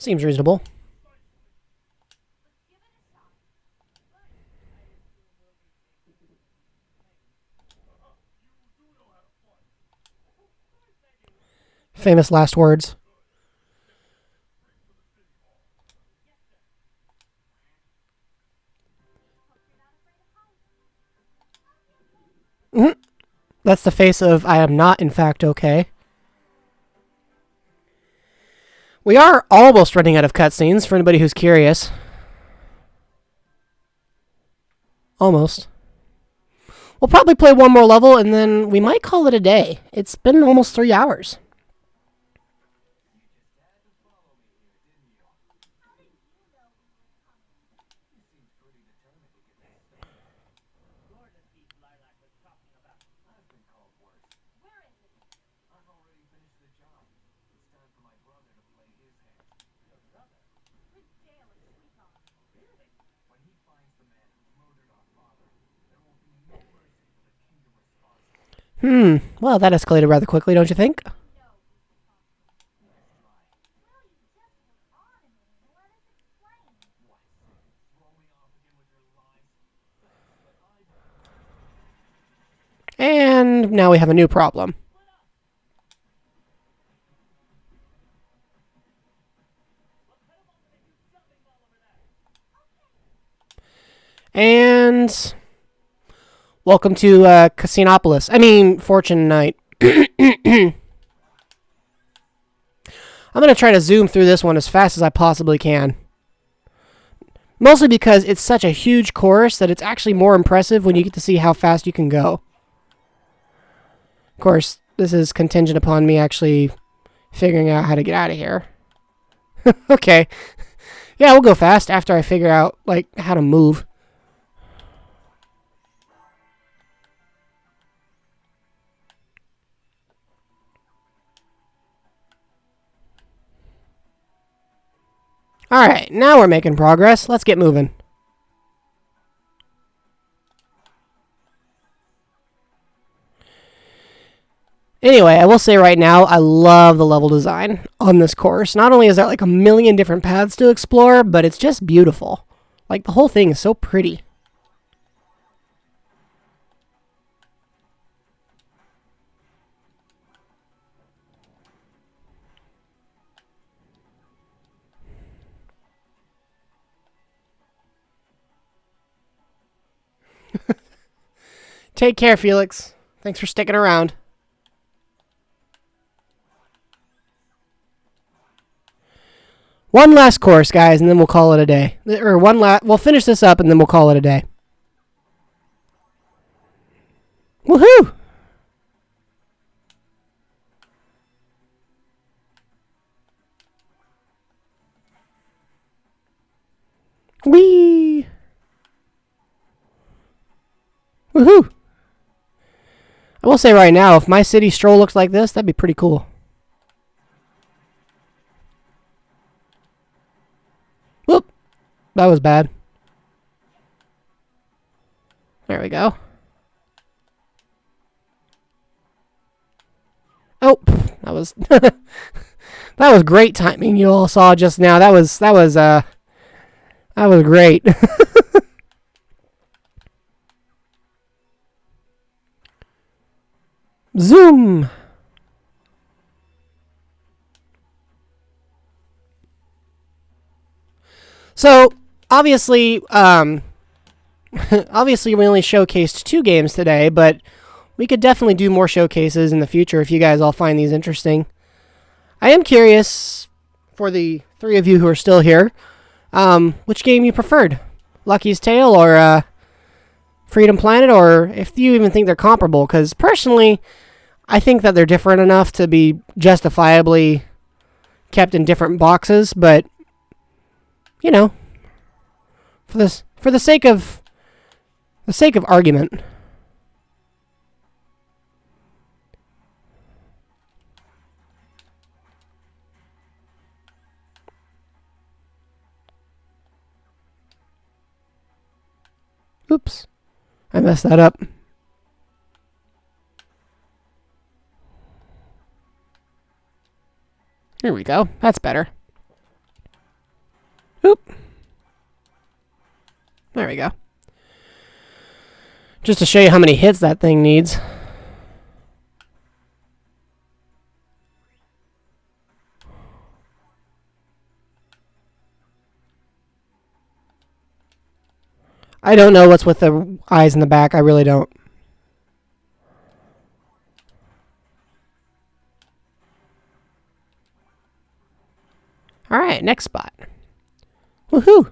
Seems reasonable. Famous last words. That's the face of I am not, in fact, okay. We are almost running out of cutscenes, for anybody who's curious. Almost. We'll probably play one more level, and then we might call it a day. It's been almost 3 hours. Well, that escalated rather quickly, don't you think? And now we have a new problem. And welcome to Casinopolis. Fortune Night. I'm going to try to zoom through this one as fast as I possibly can. Mostly because it's such a huge course that it's actually more impressive when you get to see how fast you can go. Of course, this is contingent upon me actually figuring out how to get out of here. Okay. Yeah, we'll go fast after I figure out, like, how to move. Alright, now we're making progress. Let's get moving. Anyway, I will say right now, I love the level design on this course. Not only is there like a million different paths to explore, but it's just beautiful. Like, the whole thing is so pretty. Take care, Felix. Thanks for sticking around. One last course, guys, and then we'll call it a day. Or we'll finish this up, and then we'll call it a day. Woohoo! Whee! Woohoo! I will say right now, if my city stroll looks like this, that'd be pretty cool. Whoop! That was bad. There we go. Oh, that was that was great timing. You all saw just now. That was great. Zoom. So, obviously, obviously we only showcased 2 games today, but we could definitely do more showcases in the future if you guys all find these interesting. I am curious, for the 3 of you who are still here, which game you preferred. Lucky's Tale or Freedom Planet, or if you even think they're comparable, because personally, I think that they're different enough to be justifiably kept in different boxes, but you know, for the sake of argument. Oops. I messed that up. There we go. That's better. Oop. There we go. Just to show you how many hits that thing needs. I don't know what's with the eyes in the back. I really don't. Alright, next spot. Woohoo!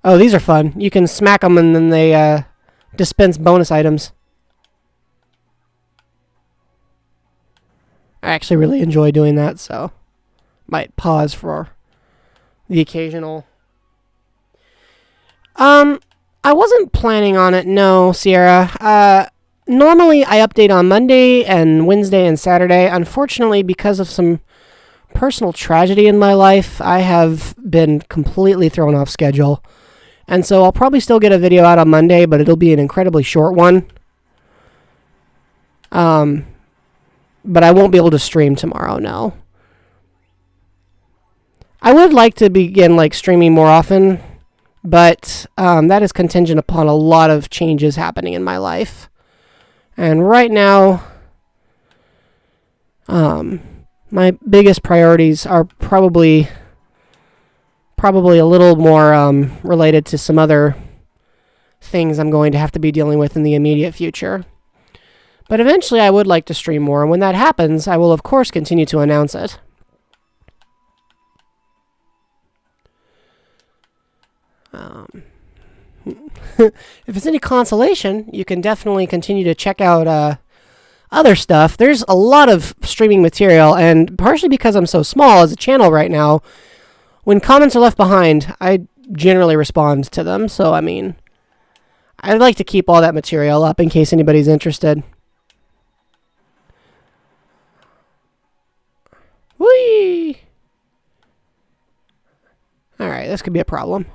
Oh, these are fun. You can smack them and then they dispense bonus items. I actually really enjoy doing that, so might pause for the occasional. I wasn't planning on it, no, Sierra. Normally I update on Monday and Wednesday and Saturday. Unfortunately, because of some personal tragedy in my life, I have been completely thrown off schedule. And so I'll probably still get a video out on Monday, but it'll be an incredibly short one. But I won't be able to stream tomorrow, no. I would like to begin streaming more often, but that is contingent upon a lot of changes happening in my life. And right now, my biggest priorities are probably a little more related to some other things I'm going to have to be dealing with in the immediate future. But eventually I would like to stream more, and when that happens, I will of course continue to announce it. If it's any consolation, you can definitely continue to check out other stuff. There's a lot of streaming material, and partially because I'm so small as a channel right now, when comments are left behind, I generally respond to them. So, I mean, I'd like to keep all that material up in case anybody's interested. Whee! Alright, this could be a problem.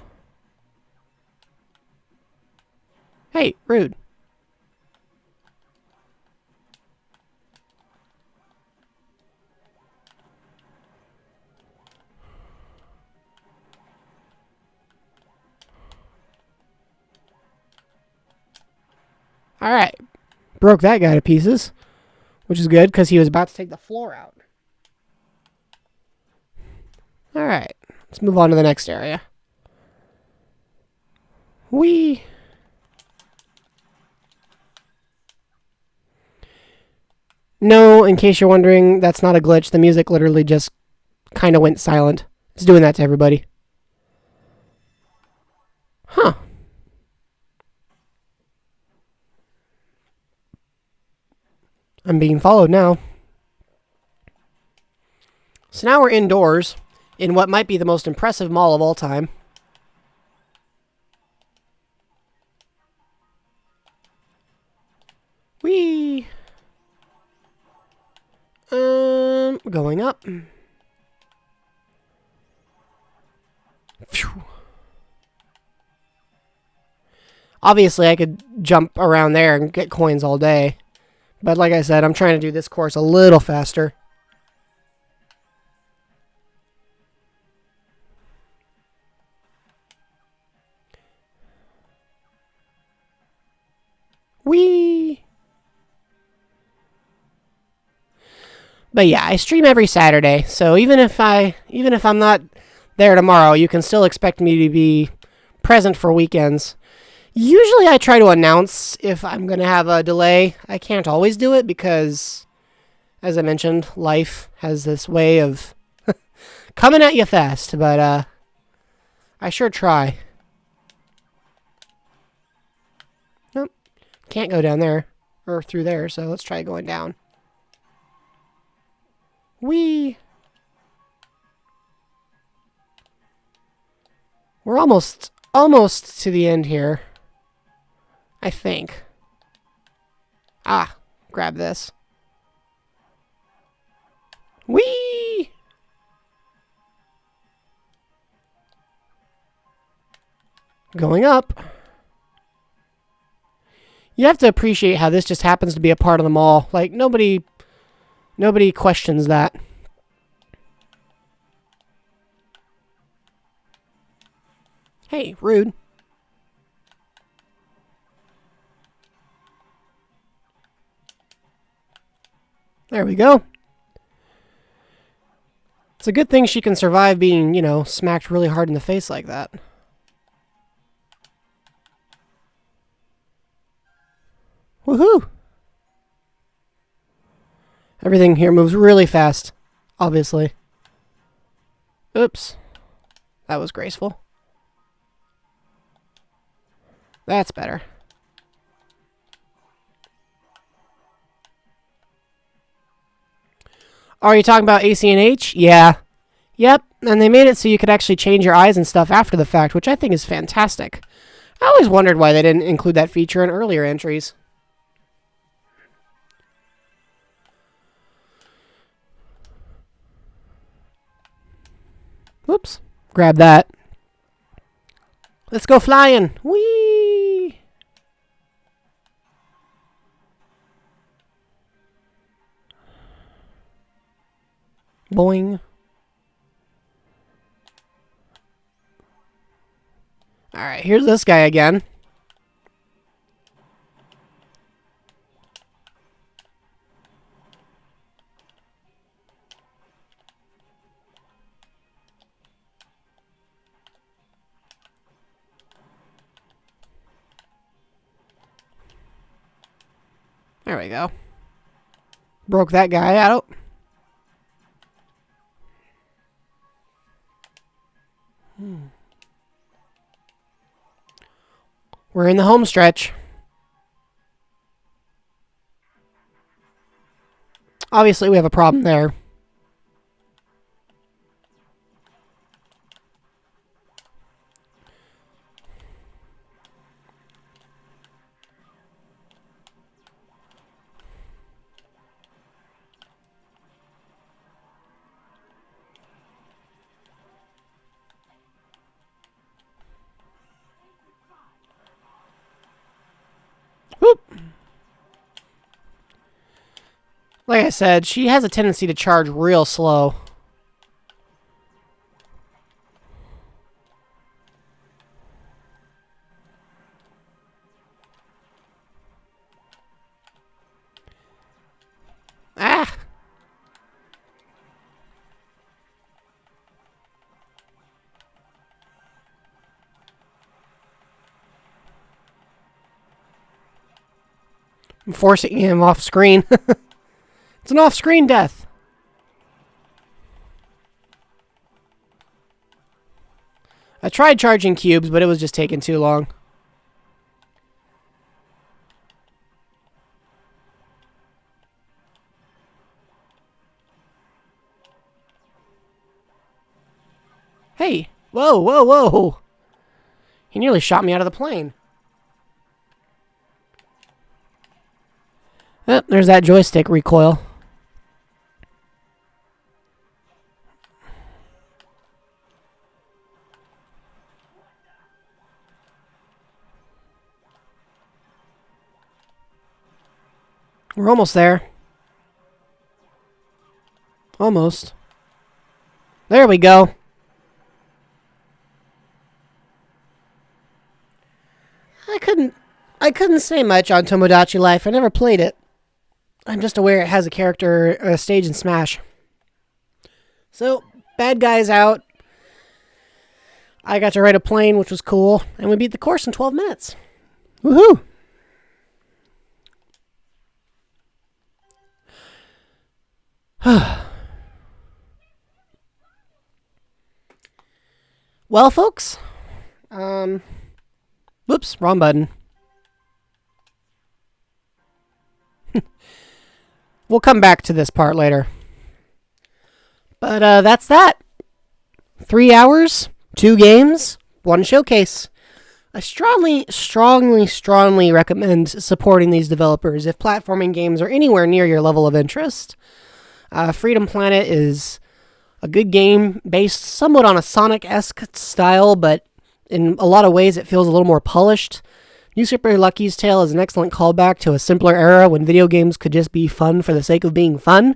Hey, rude. Alright. Broke that guy to pieces. Which is good, because he was about to take the floor out. Alright. Let's move on to the next area. Whee! No, in case you're wondering, that's not a glitch. The music literally just kind of went silent. It's doing that to everybody. Huh. I'm being followed now. So now we're indoors in what might be the most impressive mall of all time. Whee! Going up. Phew. Obviously, I could jump around there and get coins all day. But like I said, I'm trying to do this course a little faster. Whee! But yeah, I stream every Saturday, so even if I'm not there tomorrow, you can still expect me to be present for weekends. Usually I try to announce if I'm going to have a delay. I can't always do it because, as I mentioned, life has this way of coming at you fast, but I sure try. Nope. Can't go down there, or through there, so let's try going down. Whee! We're almost to the end here. I think. Ah, grab this. Whee! Going up. You have to appreciate how this just happens to be a part of the mall. Like, nobody questions that. Hey, rude. There we go. It's a good thing she can survive being, smacked really hard in the face like that. Woohoo! Everything here moves really fast, obviously. Oops. That was graceful. That's better. Are you talking about AC&H? Yeah. Yep, and they made it so you could actually change your eyes and stuff after the fact, which I think is fantastic. I always wondered why they didn't include that feature in earlier entries. Whoops. Grab that. Let's go flying. Whee! Boing. Alright, here's this guy again. There we go. Broke that guy out. We're in the home stretch. obviously we have a problem there. Whoop. Like I said, she has a tendency to charge real slow. Ah! I'm forcing him off screen. It's an off-screen death. I tried charging cubes, but it was just taking too long. Hey! Whoa, whoa, whoa! He nearly shot me out of the plane. Oh, there's that joystick recoil. We're almost there. Almost. There we go. I couldn't say much on Tomodachi Life. I never played it. I'm just aware it has a character, a stage in Smash. So, bad guys out. I got to ride a plane, which was cool, and we beat the course in 12 minutes. Woohoo! Well, folks, whoops, wrong button. We'll come back to this part later. But that's that. 3 hours, 2 games, 1 showcase. I strongly recommend supporting these developers if platforming games are anywhere near your level of interest. Freedom Planet is a good game based somewhat on a Sonic-esque style, but in a lot of ways it feels a little more polished. New Super Lucky's Tale is an excellent callback to a simpler era when video games could just be fun for the sake of being fun,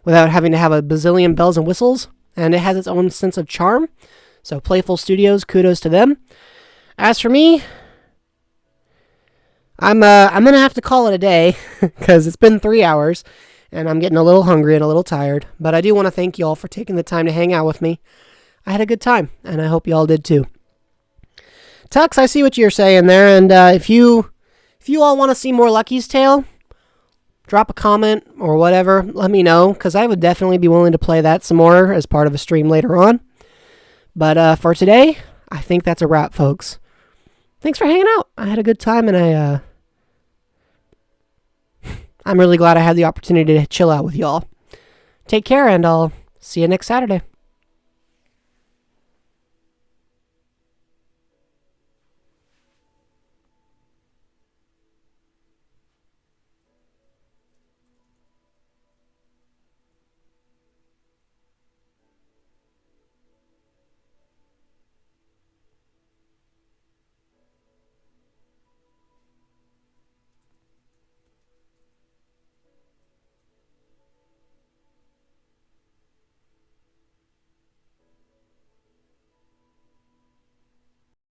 without having to have a bazillion bells and whistles, and it has its own sense of charm. So Playful Studios, kudos to them. As for me, I'm gonna have to call it a day because it's been 3 hours, and I'm getting a little hungry and a little tired. But I do want to thank you all for taking the time to hang out with me. I had a good time, and I hope you all did too. Tux, I see what you're saying there, and if you all want to see more Lucky's Tale, drop a comment or whatever. Let me know, because I would definitely be willing to play that some more as part of a stream later on. But for today, I think that's a wrap, folks. Thanks for hanging out. I had a good time, and I'm really glad I had the opportunity to chill out with y'all. Take care, and I'll see you next Saturday.